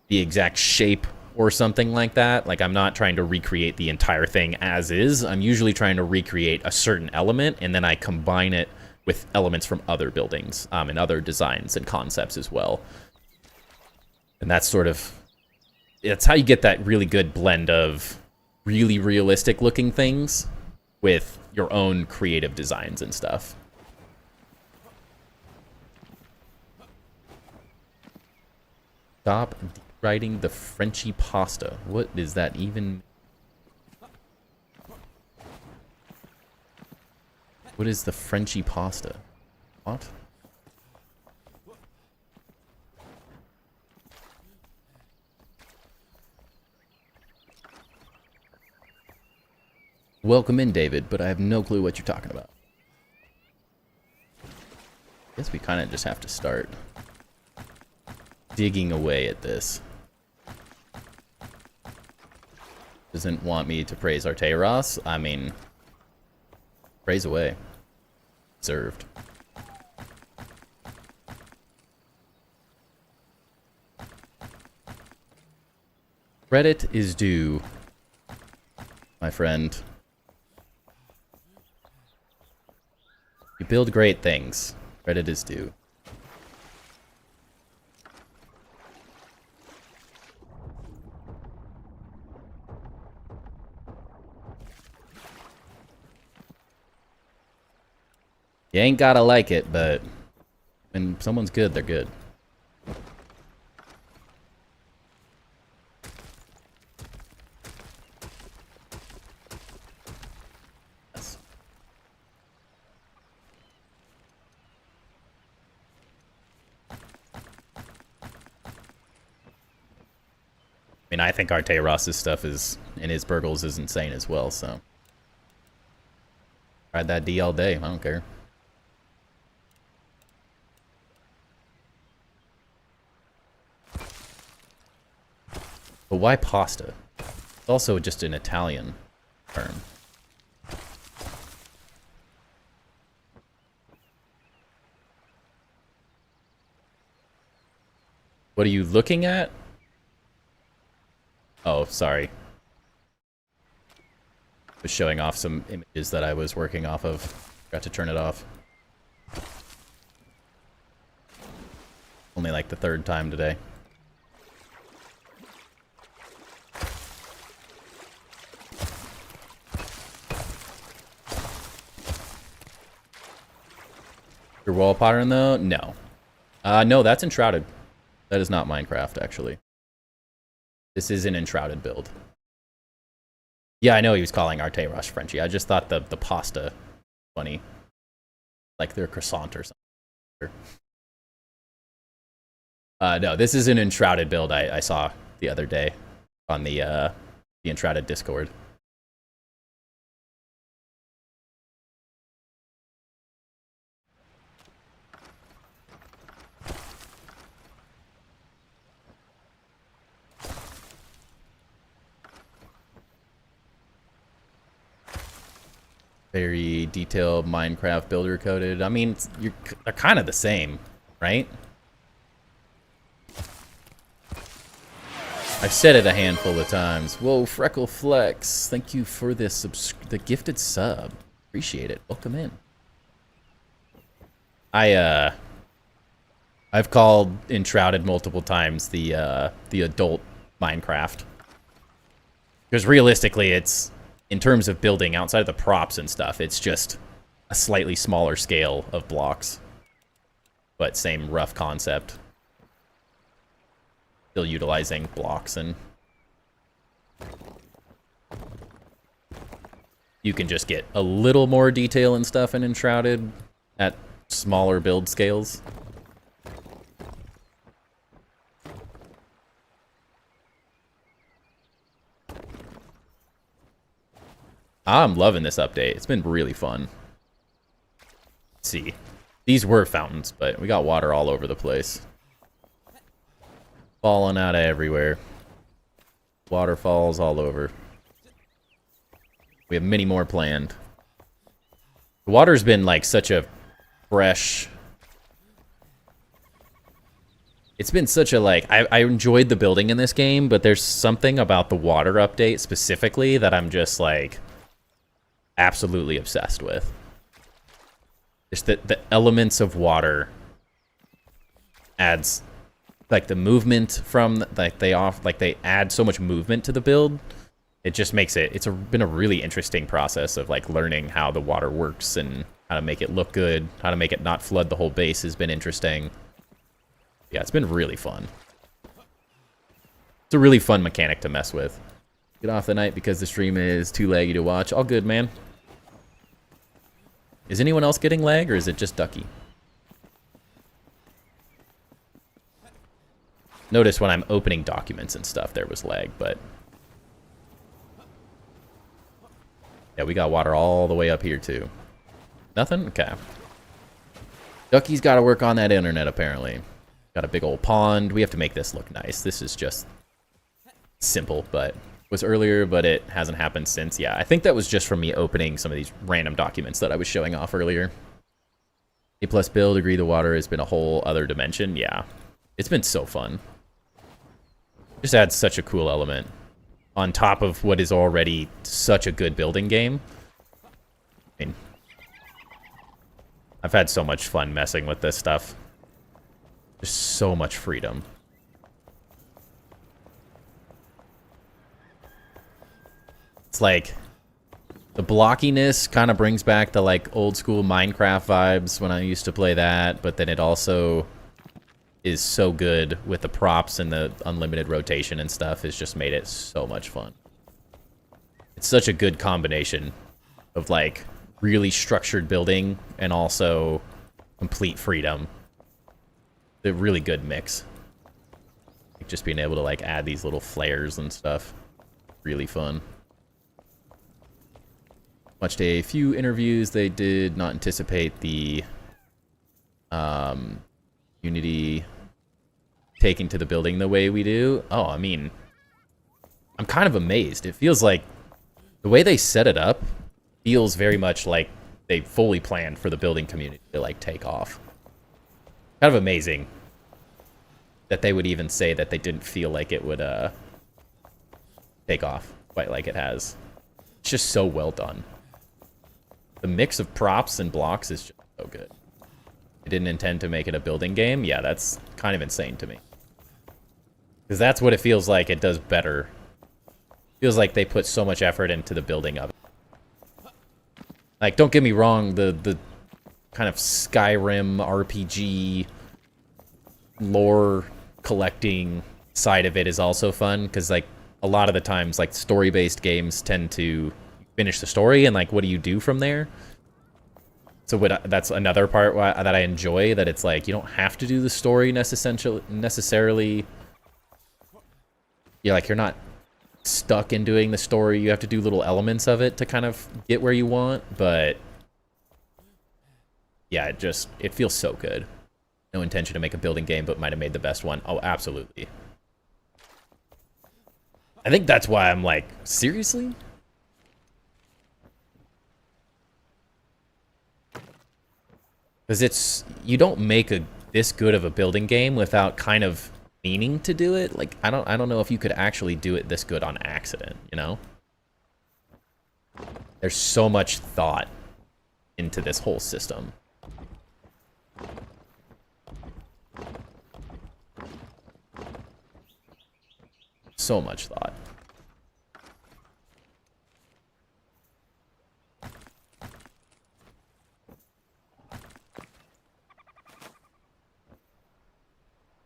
A: the exact shape or something like that. Like, I'm not trying to recreate the entire thing as is. I'm usually trying to recreate a certain element, and then I combine it with elements from other buildings, and other designs and concepts as well. And that's how you get that really good blend of really realistic looking things with your own creative designs and stuff. Stop writing the Frenchy pasta. What does that even... What is the Frenchy pasta? What? Welcome in, David, but I have no clue what you're talking about. I guess we kind of just have to start digging away at this. Doesn't want me to praise Arteiros. I mean, praise away. Served. Credit is due, my friend. You build great things. Credit is due. You ain't gotta like it, but when someone's good, they're good. Yes. I mean, I think Arteiros' stuff is, and his Burgles is insane as well, so. Ride that D all day, I don't care. But why pasta? It's also just an Italian term. What are you looking at? Oh, sorry. Was showing off some images that I was working off of. Forgot to turn it off. Only like the third time today. Your wall pattern though? No. No, that's Enshrouded. That is not Minecraft, actually. This is an Enshrouded build. Yeah, I know he was calling Arteiros Frenchy. I just thought the pasta funny. Like their croissant or something. No, this is an Enshrouded build I saw the other day on the Enshrouded Discord. Very detailed Minecraft builder coded. I mean, they're kind of the same, right? I've said it a handful of times. Whoa, Freckle Flex. Thank you for the gifted sub. Appreciate it. Welcome in. I've called Enshrouded multiple times the adult Minecraft. Because realistically, it's, in terms of building outside of the props and stuff, it's just a slightly smaller scale of blocks. But same rough concept. Still utilizing blocks, and you can just get a little more detail and stuff in Enshrouded at smaller build scales. I'm loving this update. It's been really fun. Let's see. These were fountains, but we got water all over the place. Falling out of everywhere. Waterfalls all over. We have many more planned. The water's been like such a fresh... It's been such a like... I enjoyed the building in this game, but there's something about the water update specifically that I'm just like... absolutely obsessed with. Just the elements of water adds... like the movement from like they add so much movement to the build. It just makes it been a really interesting process of like learning how the water works and how to make it look good, how to make it not flood the whole base has been interesting. Yeah, it's been really fun. It's a really fun mechanic to mess with. Get off the night because the stream is too laggy to watch. All good, man. Is anyone else getting lag, or is it just Ducky? Notice when I'm opening documents and stuff, there was lag, but... yeah, we got water all the way up here, too. Nothing? Okay. Ducky's got to work on that internet, apparently. Got a big old pond. We have to make this look nice. This is just simple, but... was earlier, but it hasn't happened since. Yeah, I think that was just from me opening some of these random documents that I was showing off earlier. A+ build, agree the water has been a whole other dimension. Yeah, it's been so fun. Just adds such a cool element on top of what is already such a good building game. I mean, I've had so much fun messing with this stuff. There's so much freedom. It's like the blockiness kind of brings back the like old school Minecraft vibes when I used to play that, but then it also is so good with the props and the unlimited rotation and stuff. It's just made it so much fun. It's such a good combination of like really structured building and also complete freedom. A really good mix. Like just being able to like add these little flares and stuff. Really fun. Watched a few interviews. They did not anticipate the Unity taking to the building the way we do. Oh, I mean, I'm kind of amazed. It feels like the way they set it up feels very much like they fully planned for the building community to like take off. Kind of amazing that they would even say that they didn't feel like it would take off quite like it has. It's just so well done. The mix of props and blocks is just so good. They didn't intend to make it a building game. Yeah, that's kind of insane to me. Because that's what it feels like it does better. Feels like they put so much effort into the building of it. Like, don't get me wrong, the kind of Skyrim RPG lore collecting side of it is also fun, because like a lot of the times like story-based games tend to finish the story and like what do you do from there. So that's another part that I enjoy, that it's like you don't have to do the story necessarily. You're not stuck in doing the story. You have to do little elements of it to kind of get where you want, but yeah, it feels so good. No intention to make a building game, but might have made the best one. Oh, absolutely. I think that's why I'm like, seriously? Because you don't make this good of a building game without kind of meaning to do it. Like, I don't know if you could actually do it this good on accident, you know? There's so much thought into this whole system. So much thought.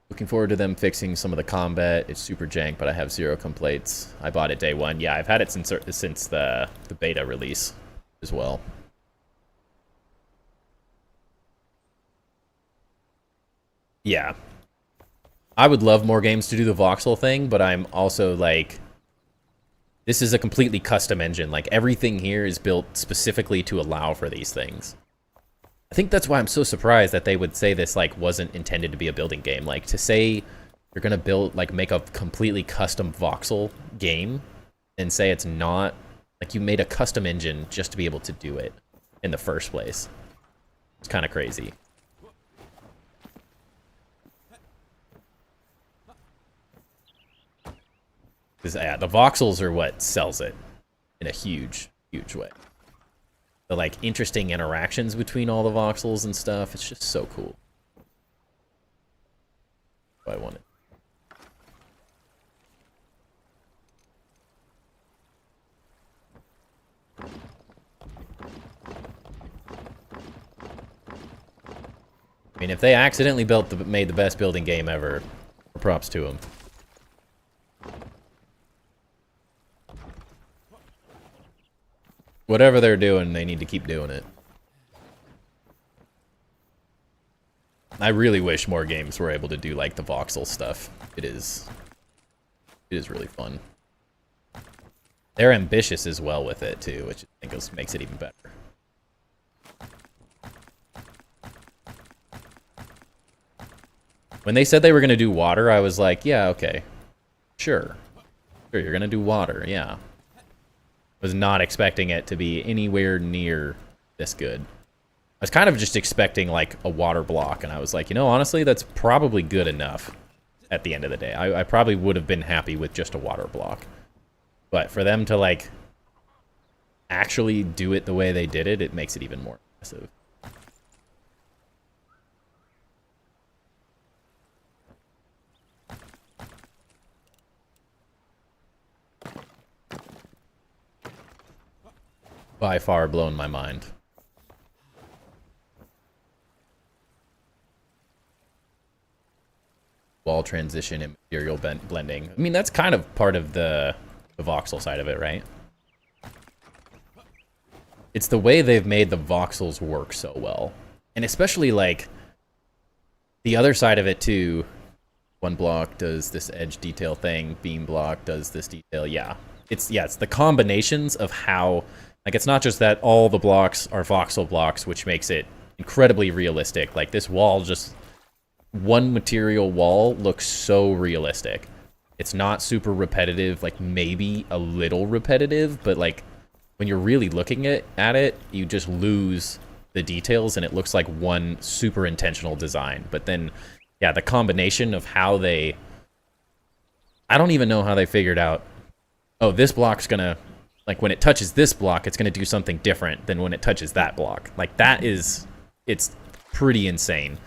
A: Looking forward to them fixing some of the combat. It's super jank, but I have zero complaints. I bought it day one. Yeah, I've had it since the beta release as well. Yeah. I would love more games to do the voxel thing, but I'm also like, this is a completely custom engine. Like, everything here is built specifically to allow for these things. I think that's why I'm so surprised that they would say this, like, wasn't intended to be a building game. Like, to say you're gonna build, like, make a completely custom voxel game and say it's not, like, you made a custom engine just to be able to do it in the first place. It's kind of crazy. Because, yeah, the voxels are what sells it in a huge, huge way. The, like, interesting interactions between all the voxels and stuff, it's just so cool. If I want it. I mean, if they accidentally made the best building game ever, props to them. Whatever they're doing, they need to keep doing it. I really wish more games were able to do, like, the voxel stuff. It is really fun. They're ambitious as well with it, too, which I think makes it even better. When they said they were going to do water, I was like, yeah, okay. Sure. Sure, you're going to do water, yeah. Was not expecting it to be anywhere near this good. I was kind of just expecting, like, a water block, and I was like, you know, honestly, that's probably good enough at the end of the day. I probably would have been happy with just a water block. But for them to, like, actually do it the way they did it, it makes it even more impressive. By far blown my mind. Wall transition and material blending. I mean, that's kind of part of the voxel side of it, right? It's the way they've made the voxels work so well. And especially, like, the other side of it, too. One block does this edge detail thing. Beam block does this detail. Yeah. It's the combinations of how... Like, it's not just that all the blocks are voxel blocks, which makes it incredibly realistic. Like, this wall, just one material wall, looks so realistic. It's not super repetitive, like, maybe a little repetitive, but, like, when you're really looking at it, you just lose the details, and it looks like one super intentional design. But then, yeah, the combination of how they... I don't even know how they figured out, oh, this block's gonna... Like, when it touches this block, it's going to do something different than when it touches that block. Like, that is... It's pretty insane.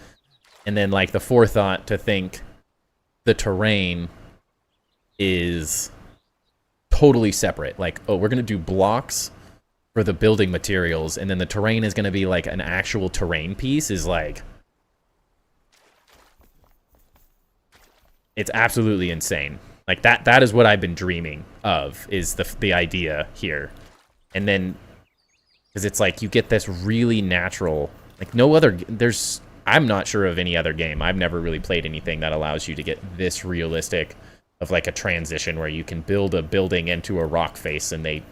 A: And then, like, the forethought to think the terrain is totally separate. Like, oh, we're going to do blocks for the building materials, and then the terrain is going to be, like, an actual terrain piece is, like... It's absolutely insane. Like, that is what I've been dreaming of, is the idea here. And then, because it's like, you get this really natural, like, no other, I'm not sure of any other game. I've never really played anything that allows you to get this realistic of, like, a transition where you can build a building into a rock face, and they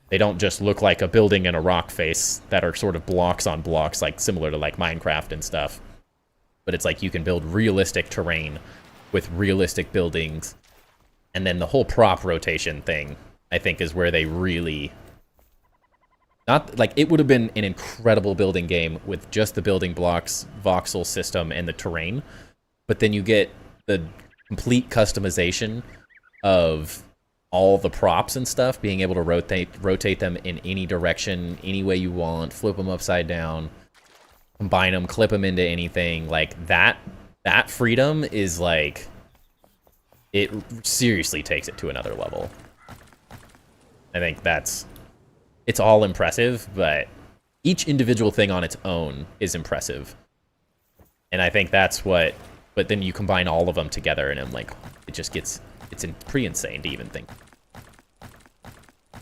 A: don't just look like a building and a rock face that are sort of blocks on blocks, like, similar to, like, Minecraft and stuff. But it's like, you can build realistic terrain with realistic buildings. And then the whole prop rotation thing, I think, is where they really Not like it would have been an incredible building game with just the building blocks, voxel system, and the terrain. But then you get the complete customization of all the props and stuff, being able to rotate them in any direction, any way you want, flip them upside down, combine them, clip them into anything. Like that freedom is like, it seriously takes it to another level. I think it's all impressive, but each individual thing on its own is impressive. And I think that's what, but then you combine all of them together and I'm like, it just gets, it's pretty insane to even think. I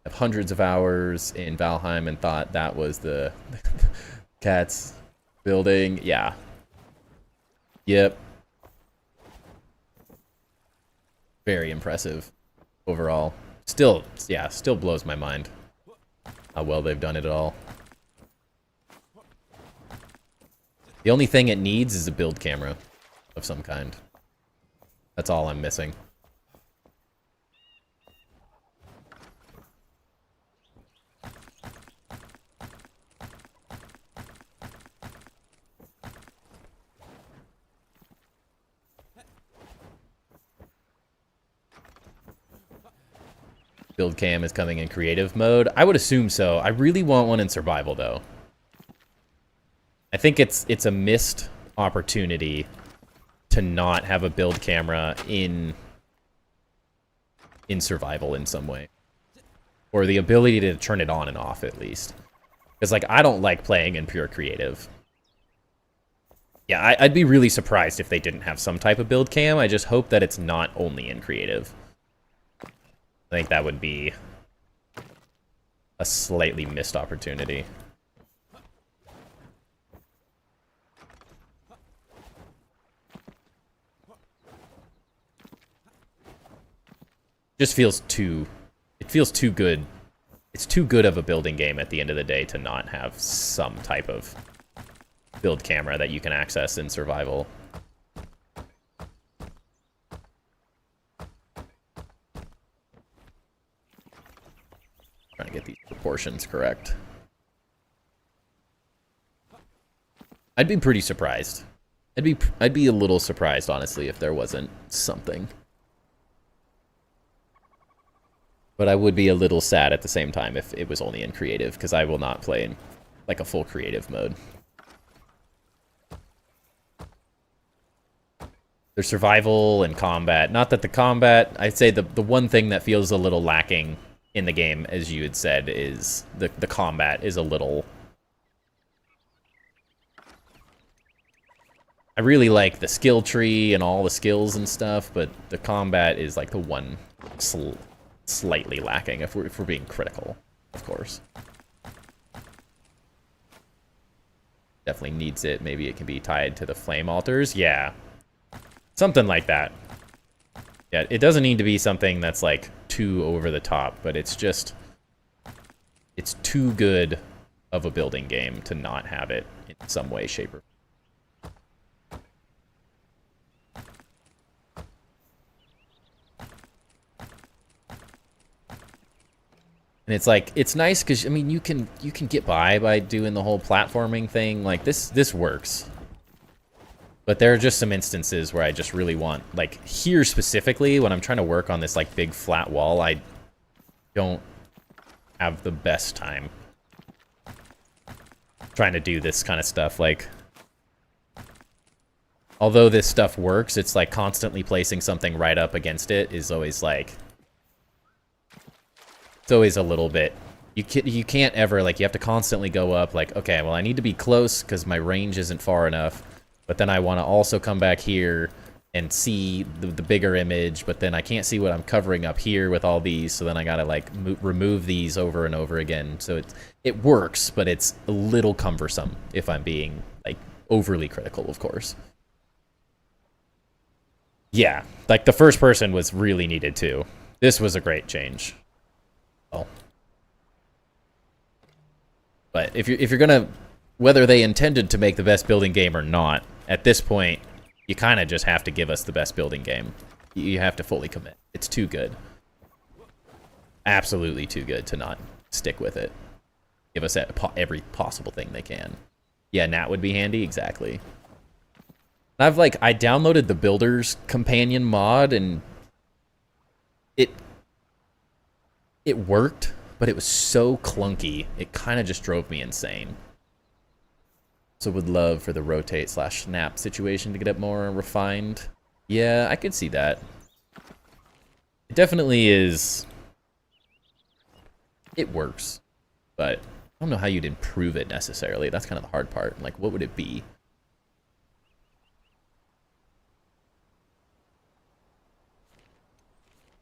A: have hundreds of hours in Valheim and thought that was the Cats building. Yeah. Yep. Very impressive overall. Still, yeah, still blows my mind how well they've done it all. The only thing it needs is a build camera of some kind. That's all I'm missing. Build cam is coming in creative mode. I would assume so. I really want one in survival though. I think it's a missed opportunity to not have a build camera in survival in some way. Or the ability to turn it on and off at least. Because like I don't like playing in pure creative. Yeah, I'd be really surprised if they didn't have some type of build cam. I just hope that it's not only in creative. I think that would be a slightly missed opportunity. Just feels too... It feels too good. It's too good of a building game at the end of the day to not have some type of build camera that you can access in survival. Trying to get these proportions correct. I'd be pretty surprised. I'd be a little surprised, honestly, if there wasn't something. But I would be a little sad at the same time if it was only in creative, because I will not play in like a full creative mode. There's survival and combat. Not that the combat, I'd say the one thing that feels a little lacking in the game, as you had said, is the combat is a little... I really like the skill tree and all the skills and stuff, but the combat is like the one slightly lacking, if we're being critical, of course. Definitely needs it. Maybe it can be tied to the flame altars. Yeah. Something like that. Yeah, it doesn't need to be something that's like too over the top, but it's just... It's too good of a building game to not have it in some way, shape, or... And it's like, it's nice because, I mean, you can get by doing the whole platforming thing. Like, this works. But there are just some instances where I just really want, like, here specifically, when I'm trying to work on this, like, big flat wall, I don't have the best time trying to do this kind of stuff. Like, although this stuff works, it's like constantly placing something right up against it is always like... It's always a little bit... You can't ever, like, you have to constantly go up, like, okay, well, I need to be close because my range isn't far enough. But then I want to also come back here and see the bigger image, but then I can't see what I'm covering up here with all these, so then I gotta, like, remove these over and over again. So it works, but it's a little cumbersome, if I'm being, like, overly critical, of course. Yeah, like, the first person was really needed, too. This was a great change. Well, but if you're gonna... Whether they intended to make the best building game or not, at this point, you kind of just have to give us the best building game. You have to fully commit. It's too good. Absolutely too good to not stick with it. Give us every possible thing they can. Yeah, Nat would be handy, exactly. I downloaded the Builder's Companion mod, and it worked, but it was so clunky, it kind of just drove me insane. So would love for the rotate/snap situation to get it more refined. Yeah, I could see that. It definitely is. It works, but I don't know how you'd improve it necessarily. That's kind of the hard part. Like, what would it be?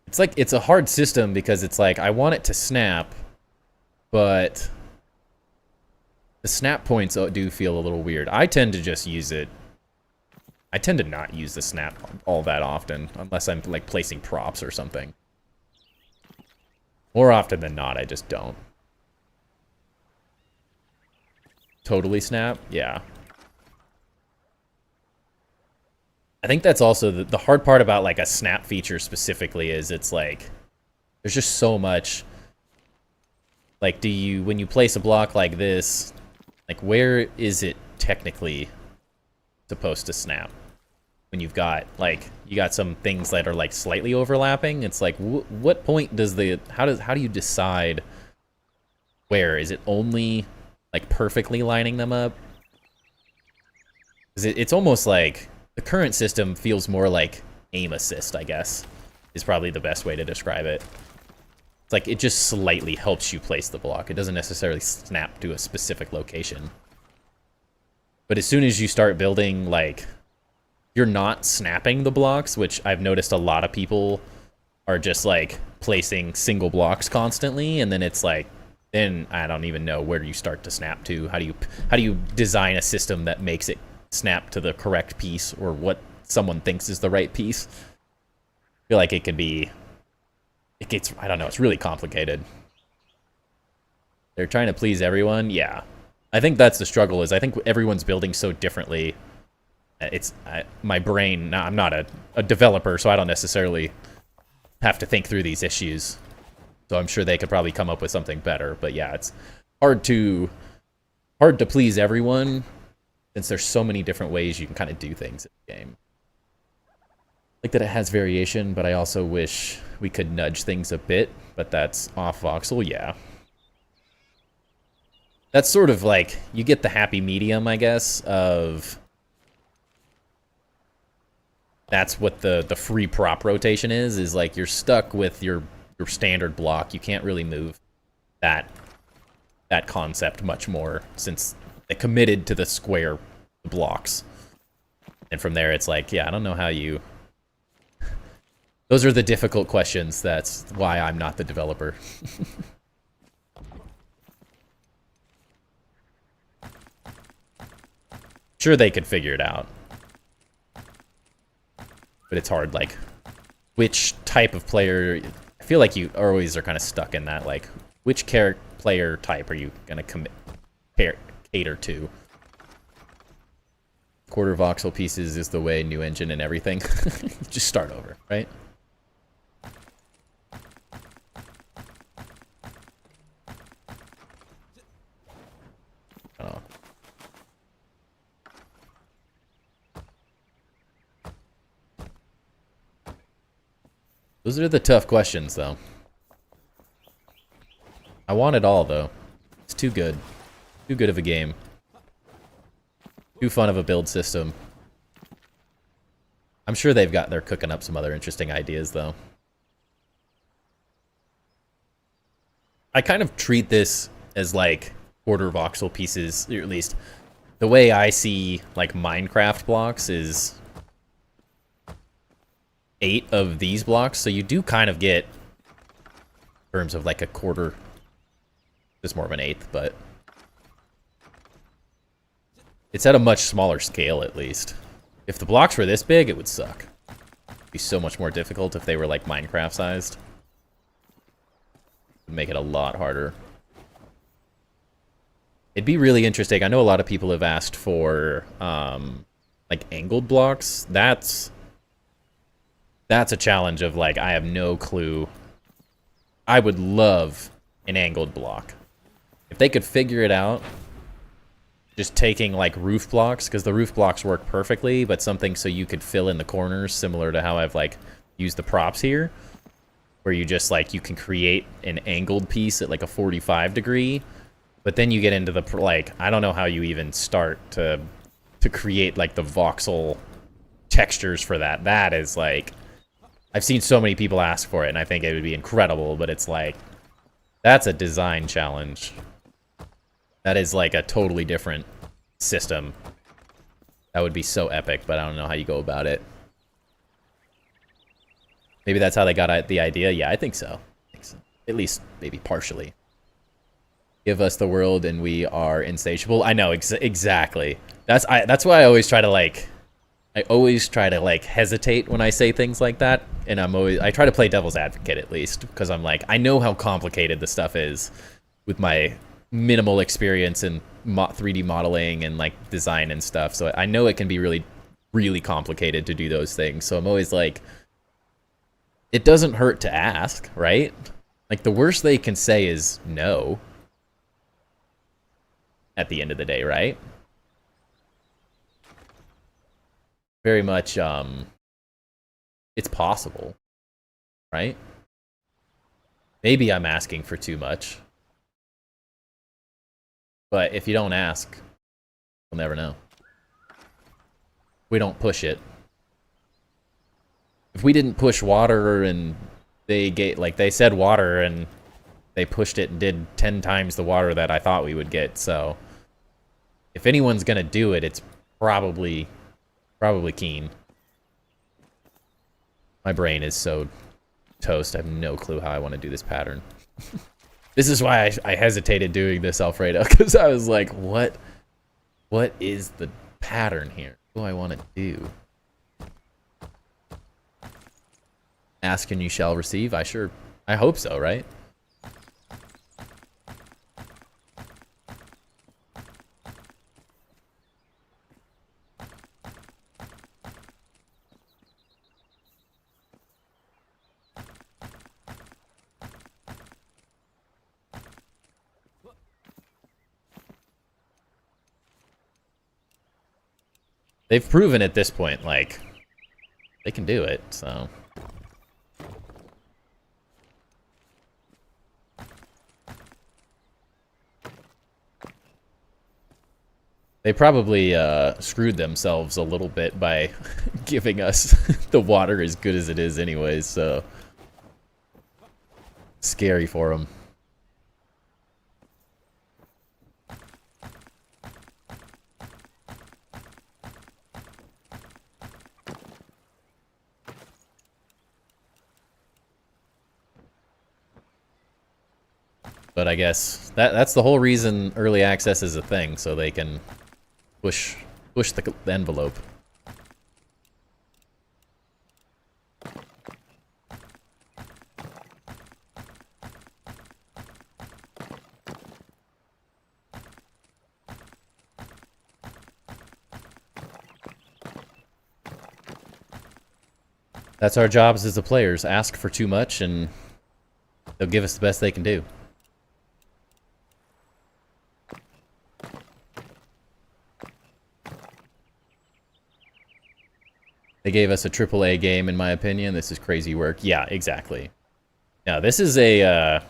A: It's like, it's a hard system because it's like, I want it to snap, but the snap points do feel a little weird. I tend to just use it. I tend to not use the snap all that often, unless I'm like placing props or something. More often than not, I just don't. Totally snap? Yeah. I think that's also the hard part about like a snap feature specifically is it's like, there's just so much. Like, when you place a block like this, like where is it technically supposed to snap? When you've got, like, you got some things that are like slightly overlapping, it's like, what point does how do you decide where? Is it only like perfectly lining them up? It's almost like, the current system feels more like aim assist, I guess, is probably the best way to describe it. It's like it just slightly helps you place the block. It doesn't necessarily snap to a specific location. But as soon as you start building, like, you're not snapping the blocks, which I've noticed a lot of people are just, like, placing single blocks constantly, and then it's like, then I don't even know where you start to snap to. How do you design a system that makes it snap to the correct piece or what someone thinks is the right piece? I feel like it gets, I don't know, it's really complicated. They're trying to please everyone. Yeah, I think that's the struggle, is I think everyone's building so differently. My brain, I'm not a developer, so I don't necessarily have to think through these issues, so I'm sure they could probably come up with something better. But yeah, it's hard to please everyone, since there's so many different ways you can kind of do things in the game. Like that it has variation, but I also wish we could nudge things a bit, but that's off voxel, yeah. That's sort of like, you get the happy medium, I guess, of... That's what the free prop rotation is like you're stuck with your standard block. You can't really move that concept much more, since they committed to the square blocks. And from there, it's like, yeah, I don't know how you... Those are the difficult questions. That's why I'm not the developer. Sure, they could figure it out. But it's hard, like, which type of player... I feel like you always are kind of stuck in that, like, which player type are you going to cater to? Quarter voxel pieces is the way, new engine and everything. Just start over, right? Oh. Those are the tough questions, though. I want it all, though. It's too good. Too good of a game. Too fun of a build system. I'm sure they're cooking up some other interesting ideas, though. I kind of treat this as, like, quarter voxel pieces, or at least the way I see, like, Minecraft blocks is 8 of these blocks, so you do kind of get, in terms of like a quarter, just more of an eighth, but it's at a much smaller scale, at least. If the blocks were this big, it would suck. It'd be so much more difficult if they were like Minecraft sized. It would make it a lot harder. It'd be really interesting. I know a lot of people have asked for like angled blocks. That's a challenge of, like, I have no clue. I would love an angled block. If they could figure it out, just taking like roof blocks, because the roof blocks work perfectly, but something so you could fill in the corners, similar to how I've like used the props here, where you just like, you can create an angled piece at like a 45 degree, but then you get into the, like, I don't know how you even start to create like the voxel textures for that. That is like, I've seen so many people ask for it, and I think it would be incredible, but it's like, that's a design challenge. That is like a totally different system. That would be so epic, but I don't know how you go about it. Maybe that's how they got the idea. Yeah, I think so. At least maybe partially. Give us the world and we are insatiable. I know, exactly. That's why I always try to like... I always try to like hesitate when I say things like that, and I try to play devil's advocate at least, because I'm like, I know how complicated the stuff is with my minimal experience in 3D modeling and like design and stuff, so I know it can be really, really complicated to do those things, so I'm always like, it doesn't hurt to ask, right? Like, the worst they can say is no at the end of the day, right? Very much, it's possible, right? Maybe I'm asking for too much. But if you don't ask, you'll never know. We don't push it. If we didn't push water and they said water and they pushed it and did 10 times the water that I thought we would get, so if anyone's gonna do it, it's probably Keen. My brain is so toast. I have no clue how I want to do this pattern. This is why I hesitated doing this, Alfredo, because I was like, what is the pattern here? What do I want to do? Ask and you shall receive? I hope so, right? They've proven at this point, like, they can do it, so. They probably screwed themselves a little bit by giving us the water as good as it is anyways, so. Scary for them. But I guess that's the whole reason early access is a thing, so they can push the envelope. That's our jobs as the players. Ask for too much and they'll give us the best they can do. They gave us a AAA game, in my opinion. This is crazy work. Yeah, exactly. Now, this is a...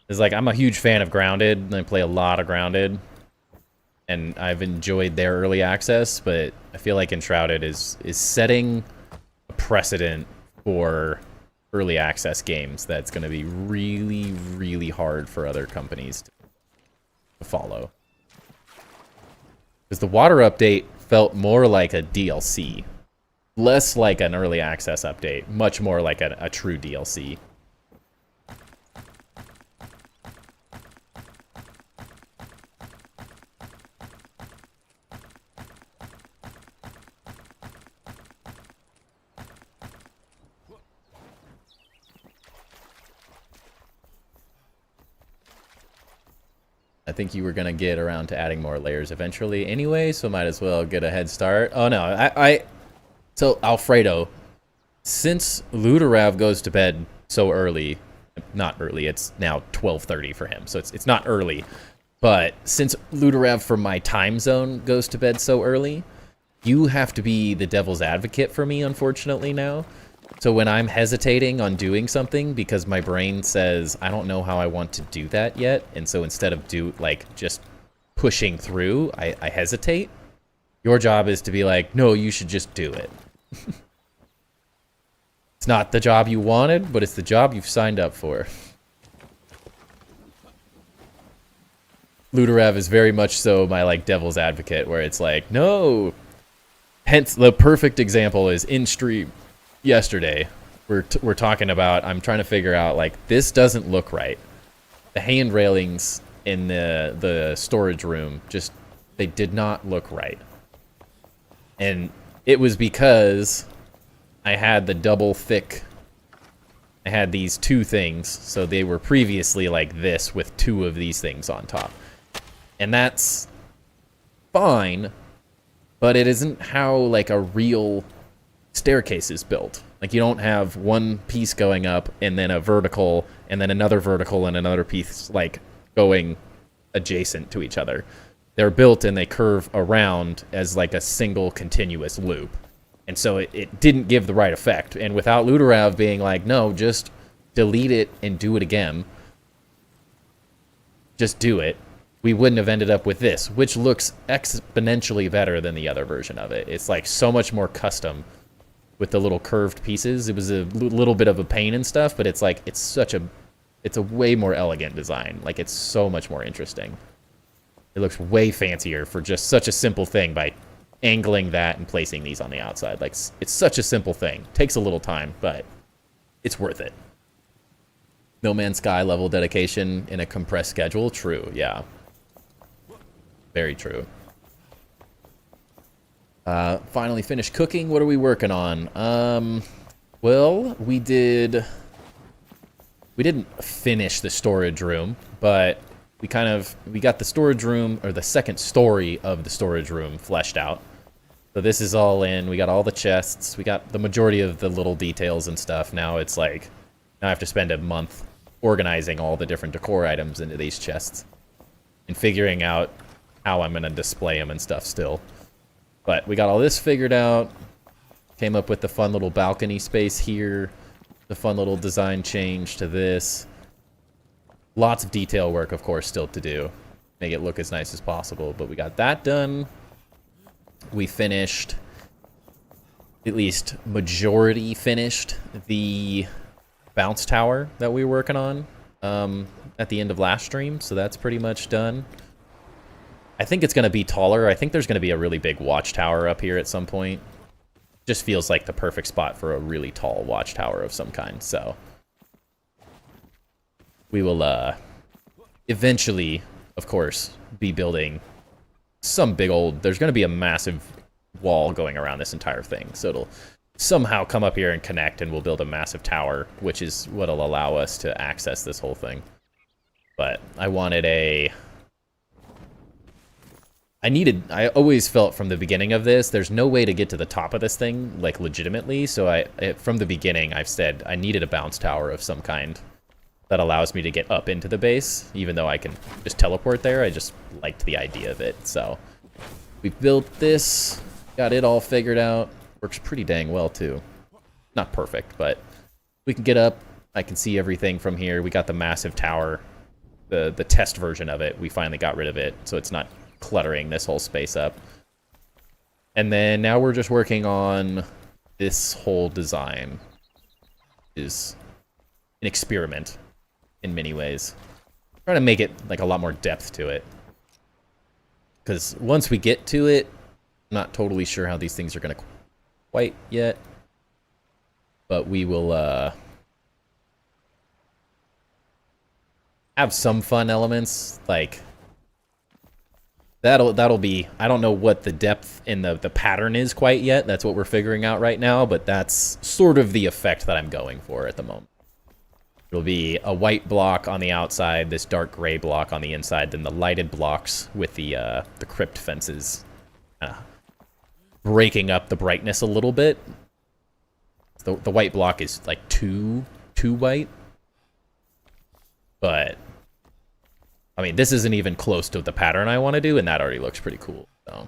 A: it's like, I'm a huge fan of Grounded, and I play a lot of Grounded. And I've enjoyed their early access, but I feel like Enshrouded is setting a precedent for early access games that's going to be really, really hard for other companies to follow. Because the water update felt more like a DLC. Less like an early access update. Much more like a true DLC. I think you were going to get around to adding more layers eventually anyway, so might as well get a head start. Oh no, so Alfredo, since Luderav goes to bed so early, Not early, it's now 12:30 for him, so it's not early. But since Luderav from my time zone goes to bed so early, you have to be the devil's advocate for me, unfortunately, now. So when I'm hesitating on doing something because my brain says, I don't know how I want to do that yet, and so instead of just pushing through, I hesitate, your job is to be like, no, you should just do it. It's not the job you wanted, but it's the job you've signed up for. Luderav is very much so my, like, devil's advocate, where it's like, no. Hence, the perfect example is in stream yesterday. We're talking about, I'm trying to figure out, like, this doesn't look right. The hand railings in the storage room just, they did not look right. And it was because I had the double thick, I had these two things, so they were previously like this with two of these things on top. And that's fine, but it isn't how, like, a real staircase is built. Like, you don't have one piece going up and then a vertical and then another vertical and another piece, like, going adjacent to each other. They're built and they curve around as, like, a single continuous loop. And so it didn't give the right effect. And without Luderav being like, no, just delete it and do it again, just do it, we wouldn't have ended up with this, which looks exponentially better than the other version of it. It's, like, so much more custom with the little curved pieces. It was a little bit of a pain and stuff, but it's, like, it's a way more elegant design. Like, it's so much more interesting. It looks way fancier for just such a simple thing by angling that and placing these on the outside. Like, it's such a simple thing. Takes a little time, but it's worth it. No Man's Sky level dedication in a compressed schedule. True, yeah. Very true. Finally finished cooking. What are we working on? Well, we didn't finish the storage room, but we got the storage room, or the second story of the storage room, fleshed out. So this is all in. We got all the chests. We got the majority of the little details and stuff. Now it's like, now I have to spend a month organizing all the different decor items into these chests and figuring out how I'm going to display them and stuff still. But we got all this figured out. Came up with the fun little balcony space here. The fun little design change to this. Lots of detail work, of course, still to do. Make it look as nice as possible. But we got that done. We finished, at least majority finished, the bounce tower that we were working on at the end of last stream. So that's pretty much done. I think it's going to be taller. I think there's going to be a really big watchtower up here at some point. Just feels like the perfect spot for a really tall watchtower of some kind. So we will eventually, of course, be building some big old... There's going to be a massive wall going around this entire thing. So it'll somehow come up here and connect, and we'll build a massive tower, which is what'll allow us to access this whole thing. But I wanted a... I always felt from the beginning of this, there's no way to get to the top of this thing, like, legitimately, so from the beginning, I've said I needed a bounce tower of some kind that allows me to get up into the base, even though I can just teleport there. I just liked the idea of it, so we built this, got it all figured out. Works pretty dang well, too. Not perfect, but we can get up. I can see everything from here. We got the massive tower, the test version of it. We finally got rid of it, so it's not cluttering this whole space up. And then now we're just working on this whole design. Is an experiment in many ways. Trying to make it like a lot more depth to it. Because once we get to it, I'm not totally sure how these things are going to quite yet. But we will have some fun elements, like that'll be, I don't know what the depth in the pattern is quite yet. That's what we're figuring out right now, but that's sort of the effect that I'm going for at the moment. It'll be a white block on the outside, this dark gray block on the inside, then the lighted blocks with the crypt fences breaking up the brightness a little bit. The white block is like too white. But I mean, this isn't even close to the pattern I want to do, and that already looks pretty cool. So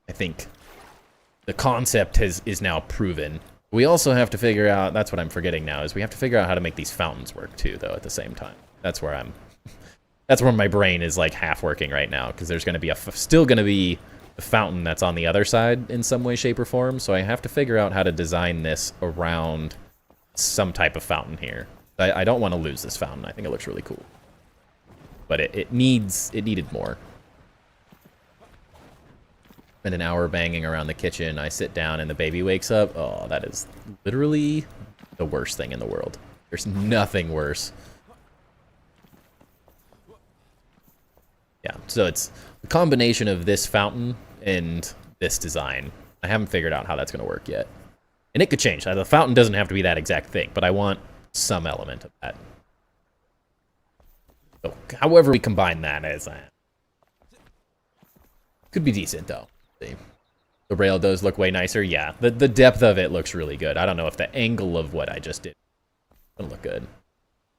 A: I think the concept is now proven. We also have to figure out, that's what I'm forgetting now, is we have to figure out how to make these fountains work too, though, at the same time. That's where my brain is like half working right now, because there's going to be still going to be a fountain that's on the other side in some way, shape, or form. So I have to figure out how to design this around some type of fountain here. I don't want to lose this fountain. I think it looks really cool, but it needed more. Spend an hour banging around the kitchen. I sit down and the baby wakes up. Oh, that is literally the worst thing in the world. There's nothing worse. Yeah, so it's a combination of this fountain and this design. I haven't figured out how that's going to work yet. And it could change. The fountain doesn't have to be that exact thing, but I want some element of that. So, however we combine that as could be decent, though. See. The rail does look way nicer. Yeah, the depth of it looks really good. I don't know if the angle of what I just did doesn't look good.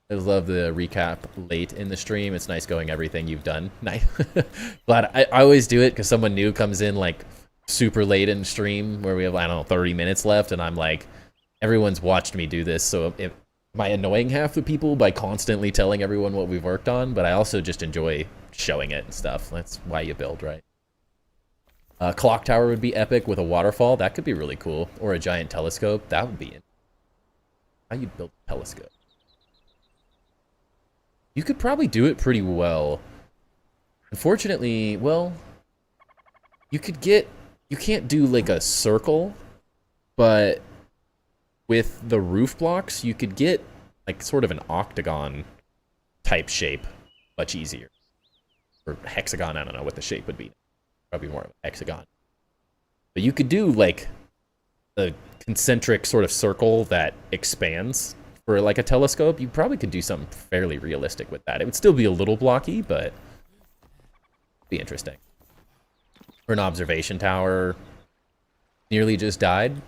A: I love the recap late in the stream. It's nice going everything you've done. Nice. Glad I always do it because someone new comes in like super late in stream where we have, I don't know, 30 minutes left, and I'm like, everyone's watched me do this, so am I annoying half the people by constantly telling everyone what we've worked on? But I also just enjoy showing it and stuff. That's why you build, right? Clock tower would be epic with a waterfall. That could be really cool. Or a giant telescope. That would be it. How you build a telescope? You could probably do it pretty well. Unfortunately, well, you can't do like a circle, but with the roof blocks, you could get like sort of an octagon type shape much easier. Or hexagon, I don't know what the shape would be. Probably more of a hexagon. But you could do like a concentric sort of circle that expands for like a telescope. You probably could do something fairly realistic with that. It would still be a little blocky, but it'd be interesting. Or an observation tower nearly just died.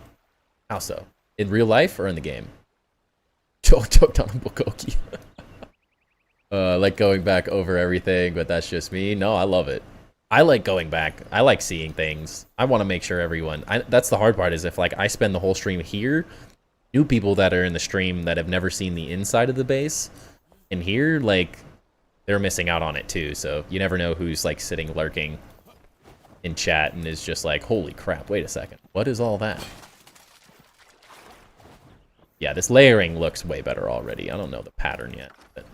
A: How so? In real life or in the game? Choked on a bukoki. Like going back over everything, but that's just me. No, I love it. I like going back. I like seeing things. I want to make sure everyone... that's the hard part, is if like I spend the whole stream here, new people that are in the stream that have never seen the inside of the base, and here, like, they're missing out on it too. So you never know who's like sitting lurking in chat and is just like, holy crap, wait a second. What is all that? Yeah, this layering looks way better already. I don't know the pattern yet, but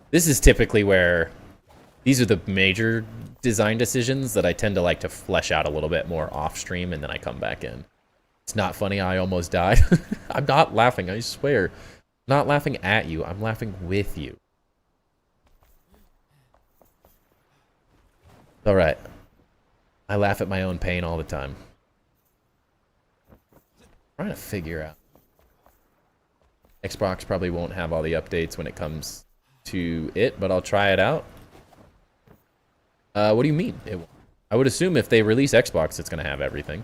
A: this is typically where these are the major design decisions that I tend to like to flesh out a little bit more off stream, and then I come back in. It's not funny, I almost died. I'm not laughing, I swear. I'm not laughing at you, I'm laughing with you. Alright. I laugh at my own pain all the time. I'm trying to figure out. Xbox probably won't have all the updates when it comes to it, but I'll try it out. What do you mean? I would assume if they release Xbox, it's going to have everything.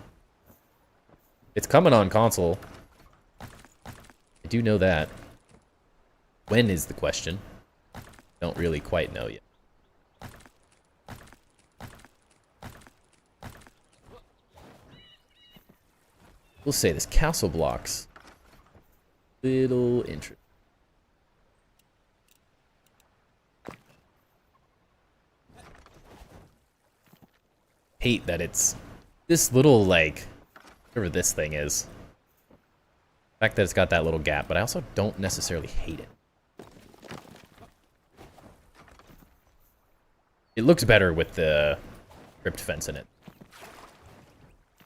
A: It's coming on console. I do know that. When is the question? Don't really quite know yet. We'll say this castle blocks. Little interesting. Hate that it's this little, like, whatever this thing is. The fact that it's got that little gap, but I also don't necessarily hate it. It looks better with the crypt fence in it.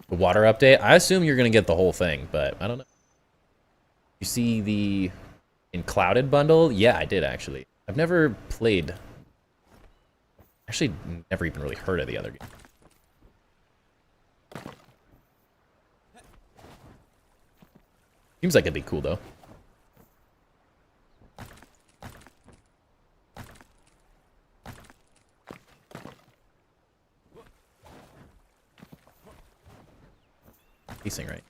A: The water update, I assume you're going to get the whole thing, but I don't know. You see the Enshrouded bundle? Yeah, I did, actually. I've never played... Actually, never even really heard of the other game. Seems like it'd be cool, though. Pacing right.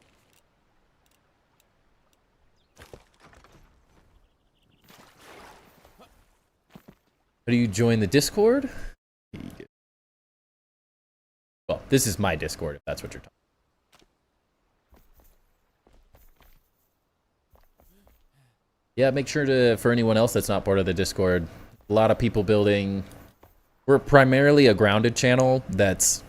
A: How do you join the Discord? Well, this is my Discord, if that's what you're talking about. Yeah, make sure to, for anyone else that's not part of the Discord, a lot of people building. We're primarily a grounded channel that's,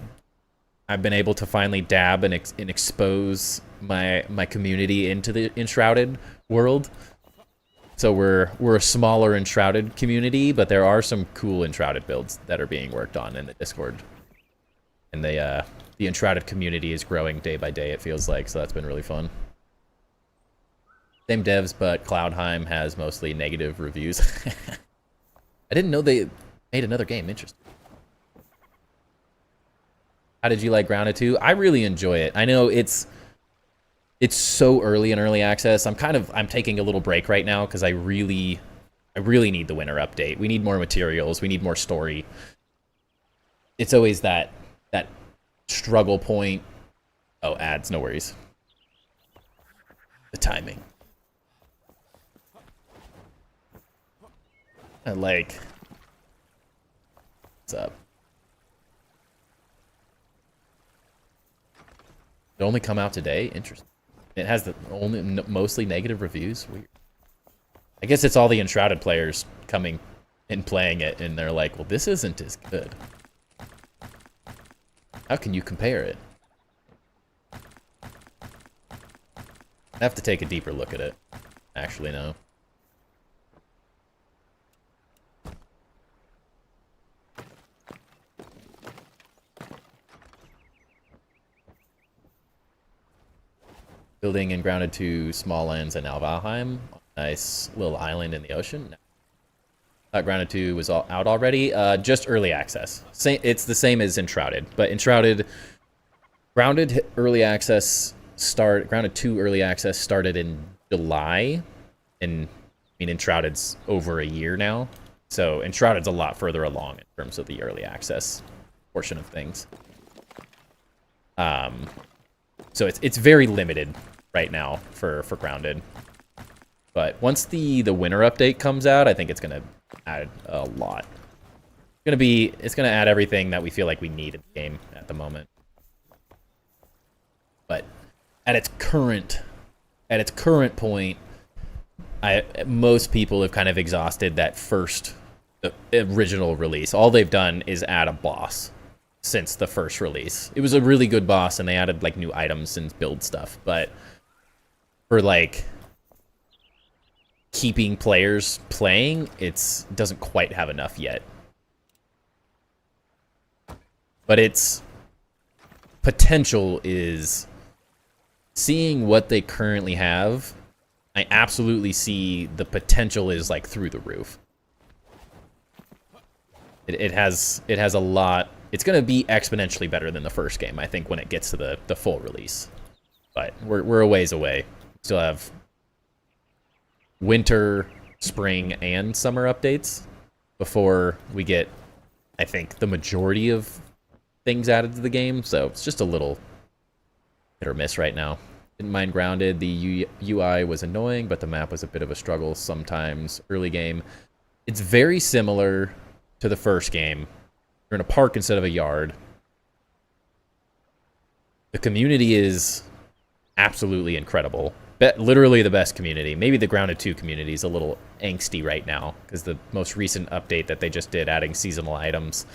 A: I've been able to finally dab and expose my community into the Enshrouded world. So we're a smaller Enshrouded community, but there are some cool Enshrouded builds that are being worked on in the Discord. And the Enshrouded community is growing day by day, it feels like, so that's been really fun. Same devs, but Cloudheim has mostly negative reviews. I didn't know they made another game. Interesting. How did you like Grounded 2? I really enjoy it. I know it's so early in early access. I'm taking a little break right now because I really need the winter update. We need more materials. We need more story. It's always that struggle point. Oh, ads, no worries. The timing. Like, what's up? It only come out today? Interesting. It has the mostly negative reviews? Weird. I guess it's all the Enshrouded players coming and playing it, and they're like, well, this isn't as good. How can you compare it? I have to take a deeper look at it. Actually, no. Building and Grounded to Small Lands and Alvalheim. Nice little island in the ocean. Grounded 2 was out already. Just early access. It's the same as Enshrouded, but Grounded early access Grounded 2 early access started in July, and I mean Enshrouded's over a year now, so Enshrouded's a lot further along in terms of the early access portion of things. So it's very limited right now for Grounded, but once the winter update comes out, I think it's gonna add a lot. It's gonna add everything that we feel like we need in the game at the moment. But at its current point, most people have kind of exhausted that the original release. All they've done is add a boss since the first release. It was a really good boss, and they added like new items and build stuff. But for like keeping players playing, it doesn't quite have enough yet. But its potential is, seeing what they currently have, I absolutely see the potential is like through the roof. It has a lot. It's going to be exponentially better than the first game, I think, when it gets to the full release. But we're a ways away. Still have winter, spring, and summer updates before we get, I think, the majority of things added to the game. So it's just a little hit or miss right now. Didn't mind Grounded. The UI was annoying, but the map was a bit of a struggle sometimes early game. It's very similar to the first game. You're in a park instead of a yard. The community is absolutely incredible. Literally the best community. Maybe the Grounded 2 community is a little angsty right now because the most recent update that they just did, adding seasonal items,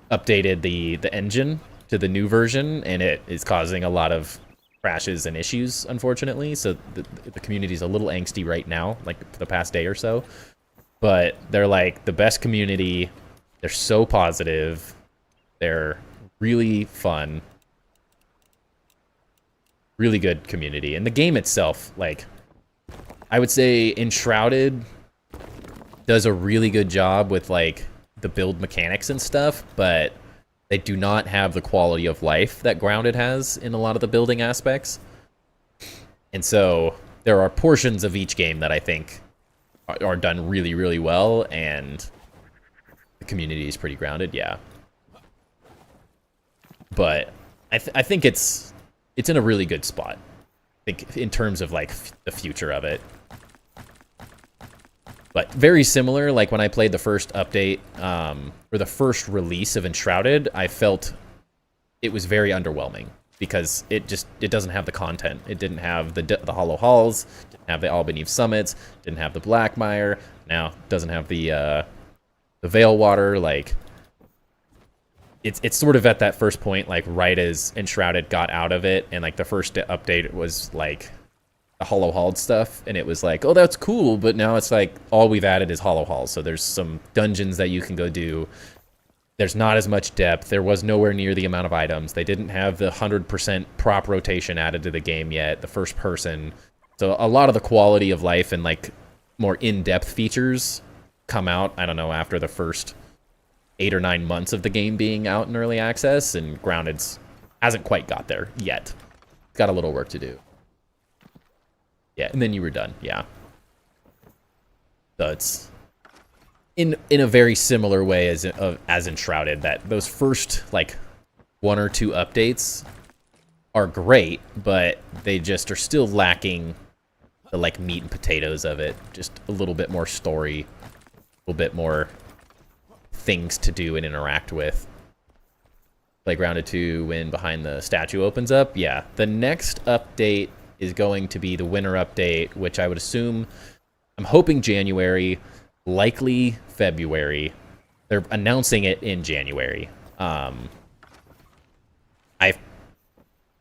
A: updated the engine to the new version, and it is causing a lot of crashes and issues, unfortunately. So the community is a little angsty right now, like for the past day or so. But they're like the best community. They're so positive. They're really fun. Really good community. And the game itself, like, I would say Enshrouded does a really good job with like the build mechanics and stuff, but they do not have the quality of life that Grounded has in a lot of the building aspects. And so there are portions of each game that I think are done really, really well, and the community is pretty grounded, yeah. But I think it's in a really good spot, I think, in terms of like the future of it. But very similar, like when I played the first update, or the first release of Enshrouded, I felt it was very underwhelming because it doesn't have the content. It didn't have the Hollow Halls, didn't have the Albaneve Summits, didn't have the Blackmire. Now doesn't have the Veil Water. Like it's sort of at that first point, like right as Enshrouded got out of it, and like the first update was like the Hollow Hall stuff, and it was like, oh, that's cool, but now it's like all we've added is Hollow Halls. So there's some dungeons that you can go do. There's not as much depth. There was nowhere near the amount of items. They didn't have the 100% prop rotation added to the game yet, the first person. So a lot of the quality of life and like more in-depth features come out, I don't know, after the first 8 or 9 months of the game being out in early access, and Grounded's hasn't quite got there yet. It's got a little work to do. Yeah, and then you were done. Yeah. So it's in a very similar way as Enshrouded, that those first like 1 or 2 updates are great, but they just are still lacking the like meat and potatoes of it. Just a little bit more story, a little bit more things to do and interact with. Like Grounded 2 when Behind the Statue opens up. Yeah, the next update is going to be the winter update, which I would assume, I'm hoping January, likely February. They're announcing it in January.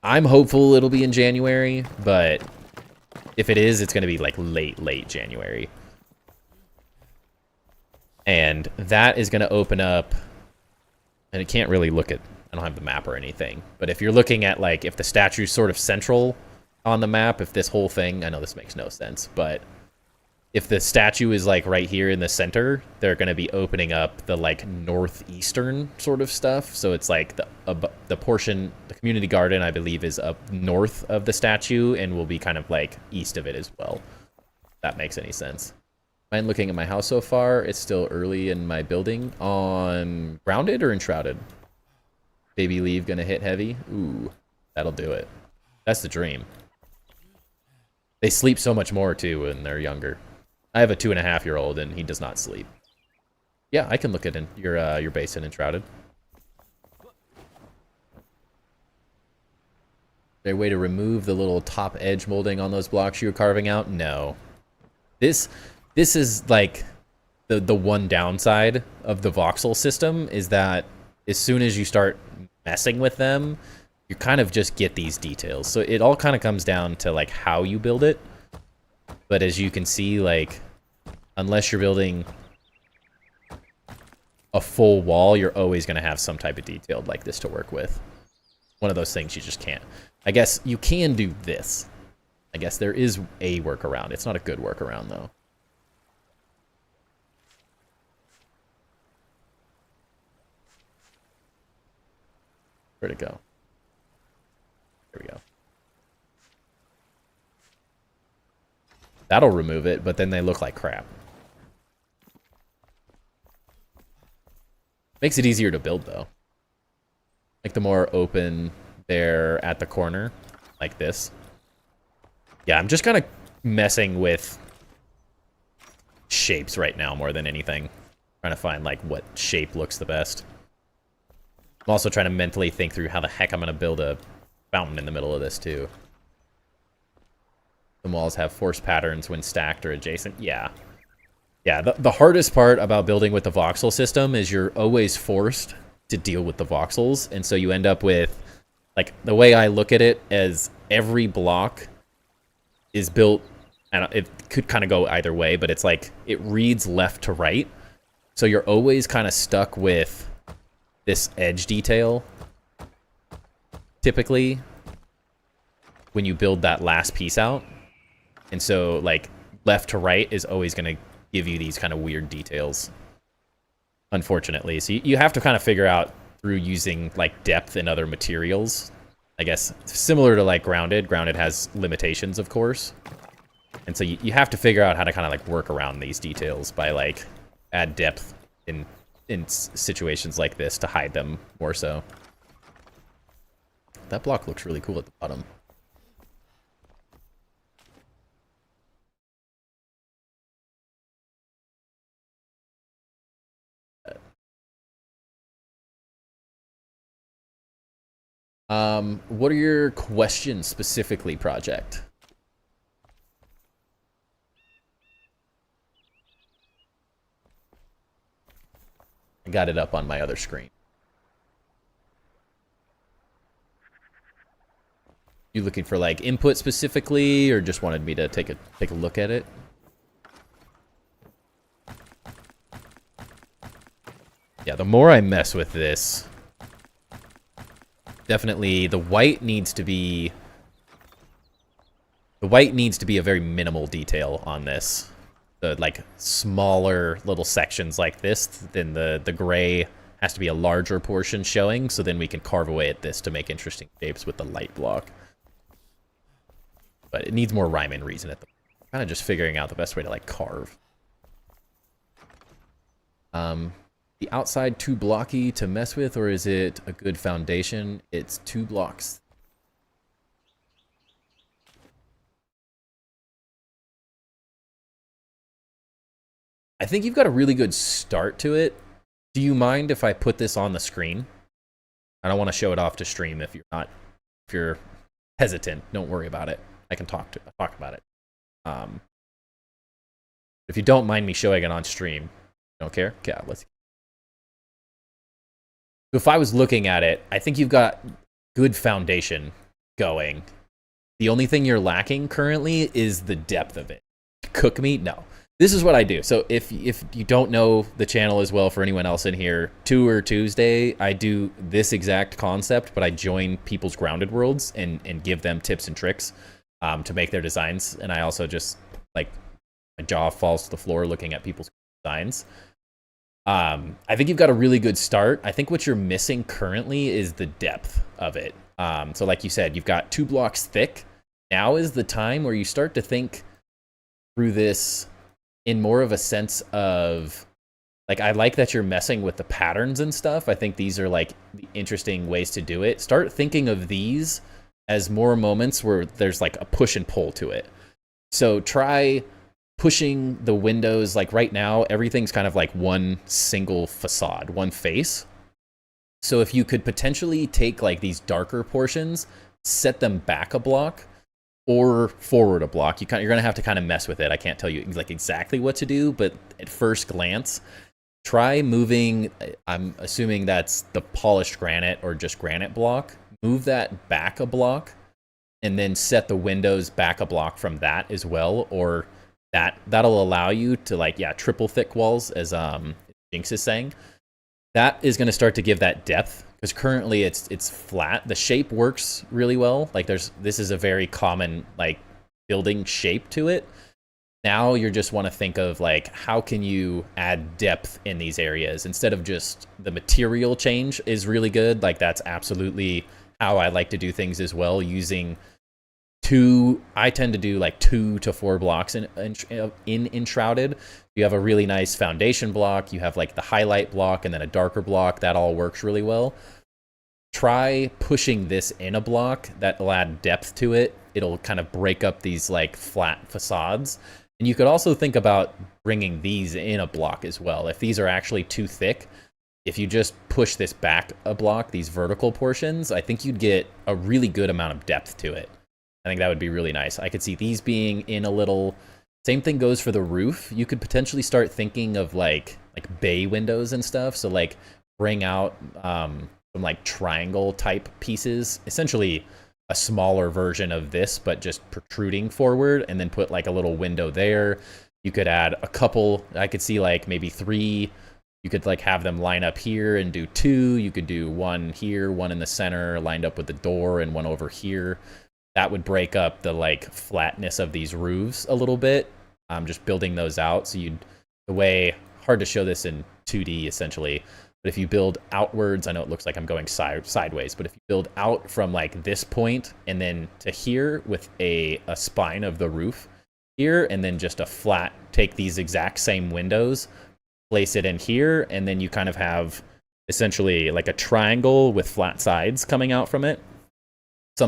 A: I'm hopeful it'll be in January, but if it is, it's going to be like late January. And that is going to open up, and it can't really look at, I don't have the map or anything, but if you're looking at like if the statue's sort of central on the map, if this whole thing, I know this makes no sense, but if the statue is like right here in the center, they're going to be opening up the like northeastern sort of stuff. So it's like the portion, the community garden, I believe, is up north of the statue and will be kind of like east of it as well. If that makes any sense. Mind looking at my house so far? It's still early in my building. On Grounded or Enshrouded? Baby leaf gonna hit heavy? Ooh, that'll do it. That's the dream. They sleep so much more too when they're younger. I have a 2.5-year-old and he does not sleep. Yeah, I can look at your base in Enshrouded. Is there a way to remove the little top edge molding on those blocks you were carving out? No. This is like the one downside of the voxel system, is that as soon as you start messing with them, you kind of just get these details. So it all kind of comes down to like how you build it. But as you can see, like, unless you're building a full wall, you're always going to have some type of detail like this to work with. One of those things you just can't. I guess you can do this. I guess there is a workaround. It's not a good workaround, though. Where'd it go? There we go. That'll remove it, but then they look like crap. Makes it easier to build, though. Like the more open there at the corner, like this. Yeah, I'm just kind of messing with shapes right now more than anything. Trying to find like what shape looks the best. I'm also trying to mentally think through how the heck I'm going to build a fountain in the middle of this, too. The walls have force patterns when stacked or adjacent. Yeah. Yeah, the hardest part about building with the voxel system is you're always forced to deal with the voxels. And so you end up with, like, the way I look at it as every block is built, and it could kind of go either way, but it's like it reads left to right. So you're always kind of stuck with this edge detail, typically, when you build that last piece out. And so, like, left to right is always going to give you these kind of weird details, unfortunately. So you have to kind of figure out through using, like, depth and other materials. I guess similar to, like, Grounded. Grounded has limitations, of course. And so you have to figure out how to kind of, like, work around these details by, like, add depth in situations like this to hide them more so. That block looks really cool at the bottom. What are your questions specifically, project? I got it up on my other screen. You looking for like input specifically, or just wanted me to take a look at it? Yeah, the more I mess with this, definitely the white needs to be a very minimal detail on this. The like smaller little sections like this, then the gray has to be a larger portion showing, so then we can carve away at this to make interesting shapes with the light block. But it needs more rhyme and reason at the kind of just figuring out the best way to like carve. The outside too blocky to mess with, or is it a good foundation? It's 2 blocks. I think you've got a really good start to it. Do you mind if I put this on the screen? I don't want to show it off to stream if you're hesitant. Don't worry about it. I can talk about it. If you don't mind me showing it on stream, don't care? Okay, let's. If I was looking at it, I think you've got good foundation going. The only thing you're lacking currently is the depth of it. Cook meat? No. This is what I do. So if you don't know the channel as well, for anyone else in here, Tour Tuesday, I do this exact concept, but I join people's grounded worlds and give them tips and tricks to make their designs. And I also just, like, my jaw falls to the floor looking at people's designs. I think you've got a really good start. I think what you're missing currently is the depth of it. So like you said, you've got 2 blocks thick. Now is the time where you start to think through this in more of a sense of, like, I like that you're messing with the patterns and stuff. I think these are like the interesting ways to do it. Start thinking of these as more moments where there's like a push and pull to it. So try pushing the windows. Like right now, everything's kind of like one single facade, one face. So if you could potentially take like these darker portions, set them back a block or forward a block, you're gonna have to kind of mess with it. I can't tell you like exactly what to do, but at first glance, try moving, I'm assuming that's the polished granite or just granite block, move that back a block and then set the windows back a block from that as well, or that'll allow you to, like, yeah, triple thick walls, as Jinx is saying. That is going to start to give that depth, because currently it's flat. The shape works really well. Like this is a very common like building shape to it. Now you just want to think of like, how can you add depth in these areas instead of just the material change is really good. Like that's absolutely how I like to do things as well, using I tend to do like 2 to 4 blocks in Enshrouded. You have a really nice foundation block, you have like the highlight block and then a darker block. That all works really well. Try pushing this in a block. That'll add depth to it. It'll kind of break up these like flat facades. And you could also think about bringing these in a block as well. If these are actually too thick, if you just push this back a block, these vertical portions, I think you'd get a really good amount of depth to it. I think that would be really nice. I could see these being in a little. Same thing goes for the roof. You could potentially start thinking of like bay windows and stuff. So like bring out some like triangle type pieces, essentially a smaller version of this, but just protruding forward, and then put like a little window there. You could add a couple. I could see like maybe 3. You could like have them line up here and do 2. You could do 1 here, 1 in the center, lined up with the door, and 1 over here. That would break up the like flatness of these roofs a little bit. Just building those out. So hard to show this in 2D essentially, but if you build outwards, I know it looks like I'm going sideways, but if you build out from like this point and then to here with a spine of the roof here, and then just a flat, take these exact same windows, place it in here, and then you kind of have essentially like a triangle with flat sides coming out from it.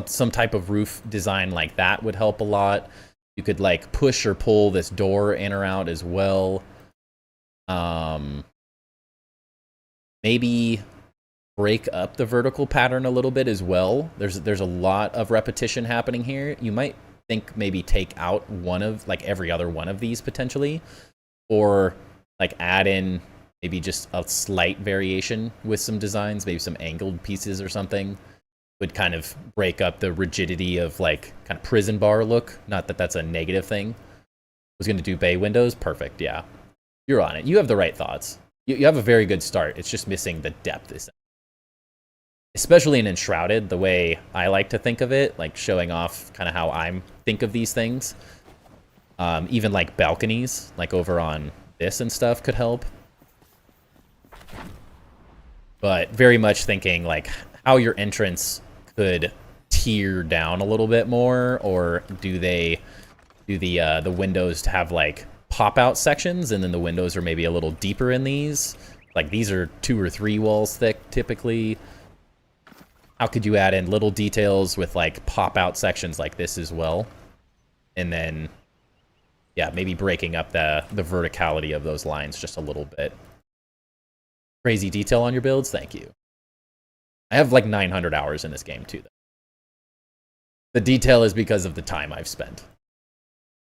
A: Some type of roof design like that would help a lot. You could like push or pull this door in or out as well. Maybe break up the vertical pattern a little bit as well. There's a lot of repetition happening here. You might think maybe take out one of, like, every other one of these potentially, or like add in maybe just a slight variation with some designs, maybe some angled pieces or something would kind of break up the rigidity of like kind of prison bar look. Not that that's a negative thing. Was going to do bay windows. Perfect. Yeah. You're on it. You have the right thoughts. You have a very good start. It's just missing the depth. Especially in Enshrouded, the way I like to think of it, like showing off kind of how I think of these things. Even like balconies, like over on this and stuff could help. But very much thinking like how your entrance could tier down a little bit more, or do the windows to have like pop out sections, and then the windows are maybe a little deeper in these. Like these are 2 or 3 walls thick typically. How could you add in little details with like pop out sections like this as well? And then, yeah, maybe breaking up the verticality of those lines just a little bit. Crazy detail on your builds? Thank you. I have like 900 hours in this game too, though. The detail is because of the time I've spent.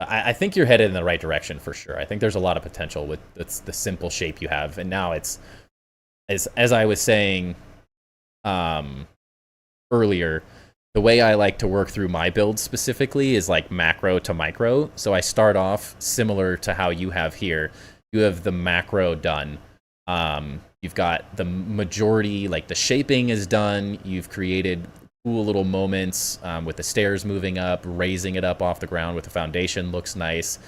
A: I think you're headed in the right direction for sure. I think there's a lot of potential with the simple shape you have. And now it's, as I was saying earlier, the way I like to work through my builds specifically is like macro to micro. So I start off similar to how you have here. You have the macro done. You've got the majority, like the shaping is done. You've created cool little moments with the stairs moving up, raising it up off the ground with the foundation looks nice.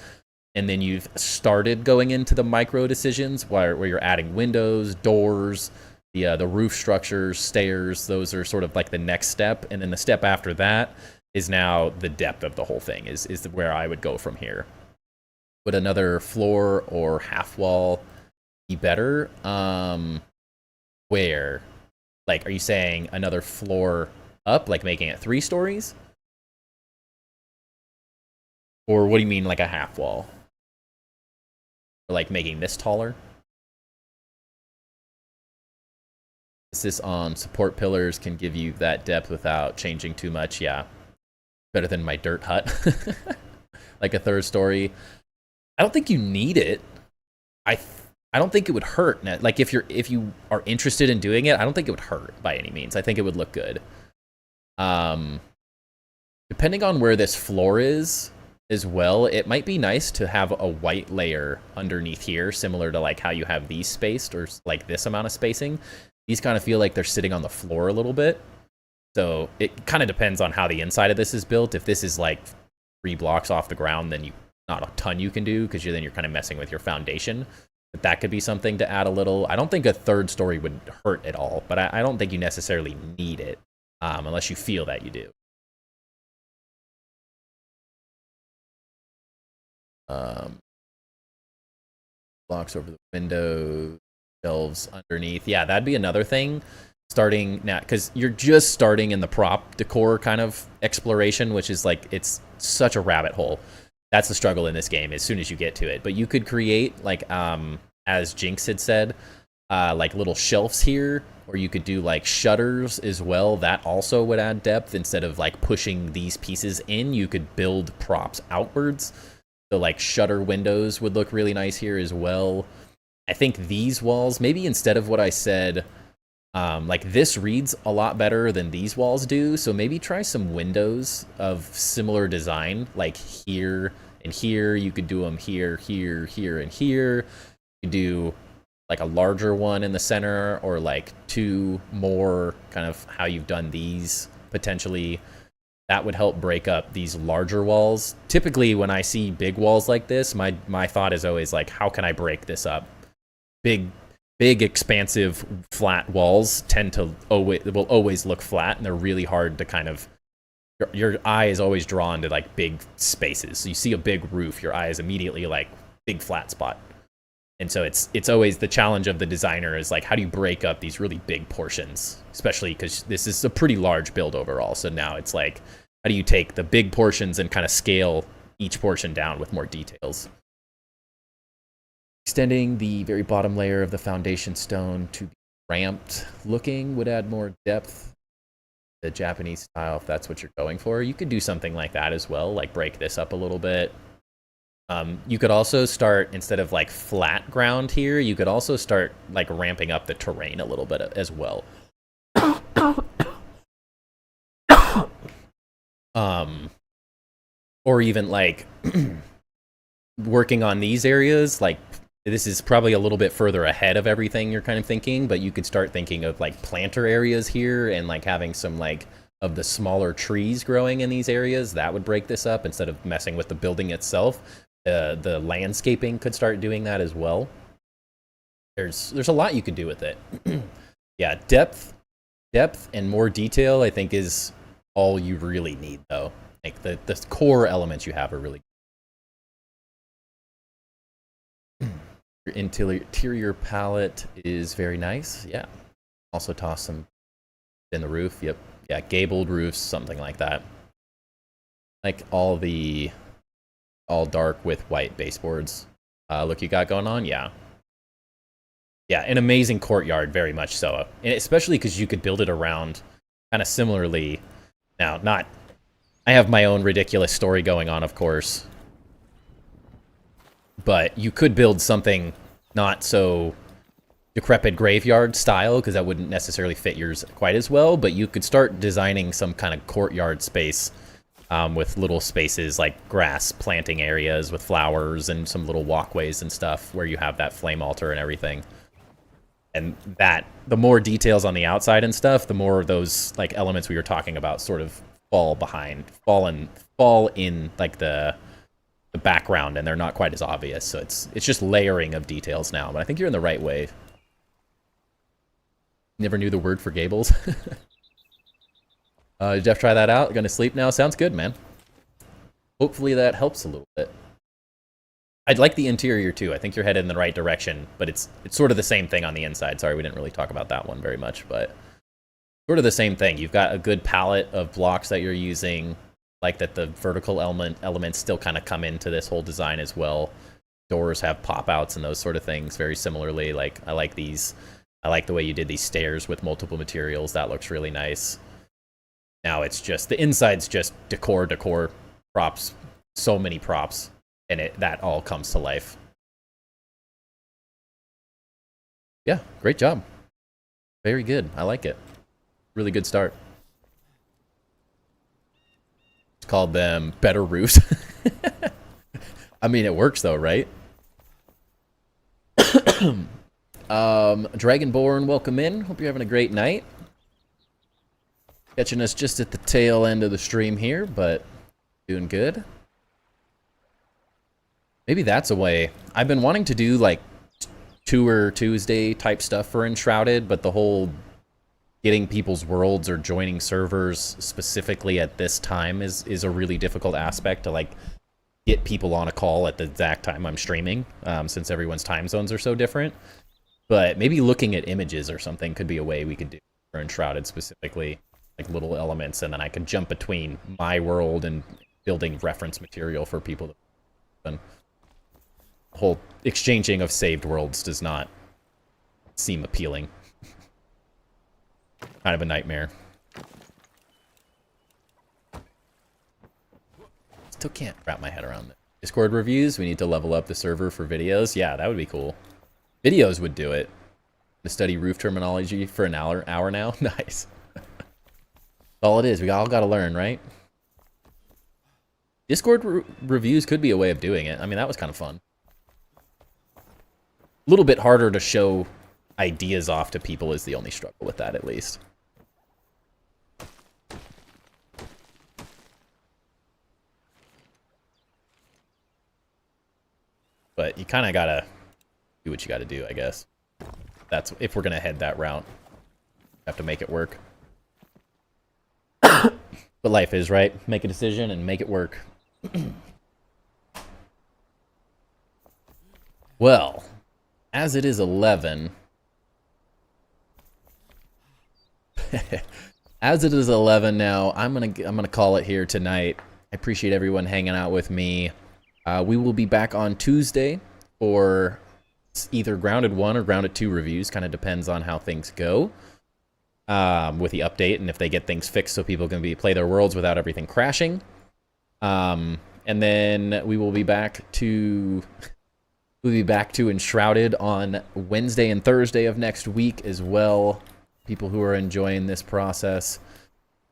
A: And then you've started going into the micro decisions where you're adding windows, doors, the roof structures, stairs. Those are sort of like the next step. And then the step after that is now the depth of the whole thing is where I would go from here. Would another floor or half wall be better? Where? Like, are you saying another floor up, like making it 3 stories? Or what do you mean, like a half wall? Or like making this taller? This on support pillars can give you that depth without changing too much. Yeah, better than my dirt hut. Like a 3rd story. I don't think you need it. I don't think it would hurt. Like if you are interested in doing it, I don't think it would hurt by any means. I think it would look good. Depending on where this floor is as well, it might be nice to have a white layer underneath here, similar to like how you have these spaced, or like this amount of spacing. These kind of feel like they're sitting on the floor a little bit. So it kind of depends on how the inside of this is built. If this is like 3 blocks off the ground, then not a ton you can do, because then you're kind of messing with your foundation. But that could be something to add a little. I don't think a 3rd story would hurt at all, but I don't think you necessarily need it unless you feel that you do. Blocks over the window, shelves underneath. Yeah, that'd be another thing. Starting now, because you're just starting in the prop decor kind of exploration, which is like, it's such a rabbit hole. That's the struggle in this game as soon as you get to it. But you could create, like, as Jinx had said, like little shelves here, or you could do like shutters as well. That also would add depth. Instead of like pushing these pieces in, you could build props outwards. So like shutter windows would look really nice here as well. I think these walls, maybe instead of what I said, like this reads a lot better than these walls do. So maybe try some windows of similar design, like here and here. You could do them here, here, here, and here. You could do like a larger one in the center, or like 2 more, kind of how you've done these potentially. That would help break up these larger walls. Typically, when I see big walls like this, my thought is always like, how can I break this up? Big, expansive, flat walls tend to will always look flat, and they're really hard to kind of. Your eye is always drawn to like big spaces. So you see a big roof, your eye is immediately like big flat spot. And so it's always the challenge of the designer is like, how do you break up these really big portions? Especially because this is a pretty large build overall. So now it's like, how do you take the big portions and kind of scale each portion down with more details? Extending the very bottom layer of the foundation stone to be ramped looking would add more depth. The Japanese style, if that's what you're going for. You could do something like that as well, like break this up a little bit. You could also start, instead of like flat ground here, you could also start like ramping up the terrain a little bit as well. Or even like working on these areas, like this is probably a little bit further ahead of everything you're kind of thinking, but you could start thinking of like planter areas here and like having some like of the smaller trees growing in these areas. That would break this up instead of messing with the building itself. The landscaping could start doing that as well. There's a lot you could do with it. Yeah, depth and more detail I think is all you really need though. Like the core elements you have are really good. Your interior palette is very nice. Yeah. Also toss some in the roof. Yep. Yeah, gabled roofs, something like that. Like all dark with white baseboards. Look you got going on? Yeah. Yeah, an amazing courtyard, very much so. And especially because you could build it around kind of similarly. Now, I have my own ridiculous story going on, of course. But you could build something not so decrepit graveyard style, because that wouldn't necessarily fit yours quite as well, but you could start designing some kind of courtyard space with little spaces like grass planting areas with flowers and some little walkways and stuff where you have that flame altar and everything. And that, the more details on the outside and stuff, the more of those like elements we were talking about sort of fall in like the background, and they're not quite as obvious. So it's just layering of details now, but I think you're in the right way. Never knew the word for gables. Jeff, try that out. Gonna sleep now. Sounds good, man. Hopefully that helps a little bit. I'd like the interior too. I think you're headed in the right direction, but it's sort of the same thing on the inside. Sorry, we didn't really talk about that one very much, but sort of the same thing. You've got a good palette of blocks that you're using, like that the vertical elements still kind of come into this whole design as well. Doors have pop-outs and those sort of things very similarly. Like, I like these. I like the way you did these stairs with multiple materials. That looks really nice. Now it's just, the inside's just decor, props, so many props, and that all comes to life. Yeah, great job. Very good. I like it. Really good start. It's called them better roofs. I mean, it works though, right? Dragonborn, welcome in. Hope you're having a great night. Catching us just at the tail end of the stream here, but doing good. Maybe that's a way. I've been wanting to do like Tour Tuesday type stuff for Enshrouded, but the whole getting people's worlds or joining servers specifically at this time is a really difficult aspect to like get people on a call at the exact time I'm streaming, since everyone's time zones are so different. But maybe looking at images or something could be a way we could do for Enshrouded specifically, like little elements, and then I could jump between my world and building reference material for people to. The whole exchanging of saved worlds does not seem appealing. Kind of a nightmare. Still can't wrap my head around it. Discord reviews, we need to level up the server for videos. Yeah, that would be cool. Videos would do it. To study roof terminology for an hour now. Nice. All it is. We all got to learn, right? Discord reviews could be a way of doing it. I mean, that was kind of fun. A little bit harder to show ideas off to people is the only struggle with that, at least. But you kind of got to do what you got to do, I guess. That's if we're going to head that route. Have to make it work. But life is, right? Make a decision and make it work. Well, as it is 11... as it is 11 now, I'm gonna call it here tonight. I appreciate everyone hanging out with me. We will be back on Tuesday for It's either Grounded 1 or Grounded 2 reviews. Kind of depends on how things go with the update and if they get things fixed so people can play their worlds without everything crashing. And then we will be back to Enshrouded on Wednesday and Thursday of next week as well. People who are enjoying this process.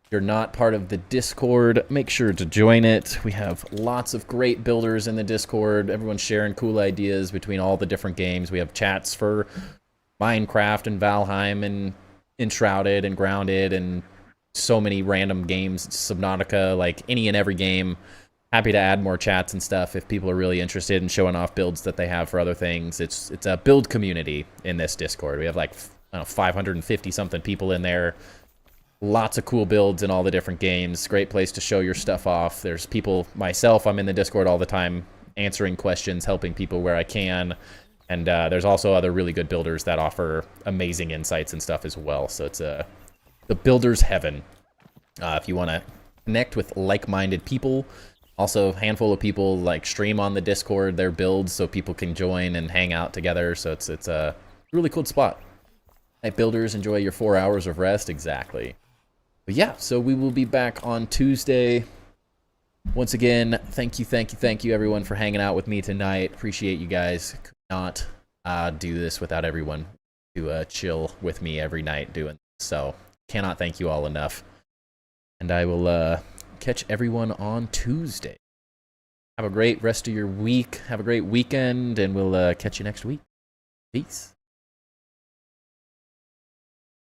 A: If you're not part of the Discord, make sure to join it. We have lots of great builders in the Discord. Everyone's sharing cool ideas between all the different games. We have chats for Minecraft and Valheim and Enshrouded and Grounded and so many random games. Subnautica, like any and every game. Happy to add more chats and stuff if people are really interested in showing off builds that they have for other things. It's a build community in this Discord. We have like 550 something people in there. Lots of cool builds in all the different games. Great place to show your stuff off. There's people, myself, I'm in the Discord all the time answering questions, helping people where I can. And there's also other really good builders that offer amazing insights and stuff as well. So it's the builder's heaven. If you want to connect with like-minded people. Also, a handful of people like stream on the Discord their builds so people can join and hang out together. So it's a really cool spot. Night builders, enjoy your 4 hours of rest. Exactly. But yeah, so we will be back on Tuesday. Once again, thank you everyone for hanging out with me tonight. Appreciate you guys. Could not do this without everyone to chill with me every night doing this. So cannot thank you all enough. And I will catch everyone on Tuesday. Have a great rest of your week. Have a great weekend, and we'll catch you next week. Peace.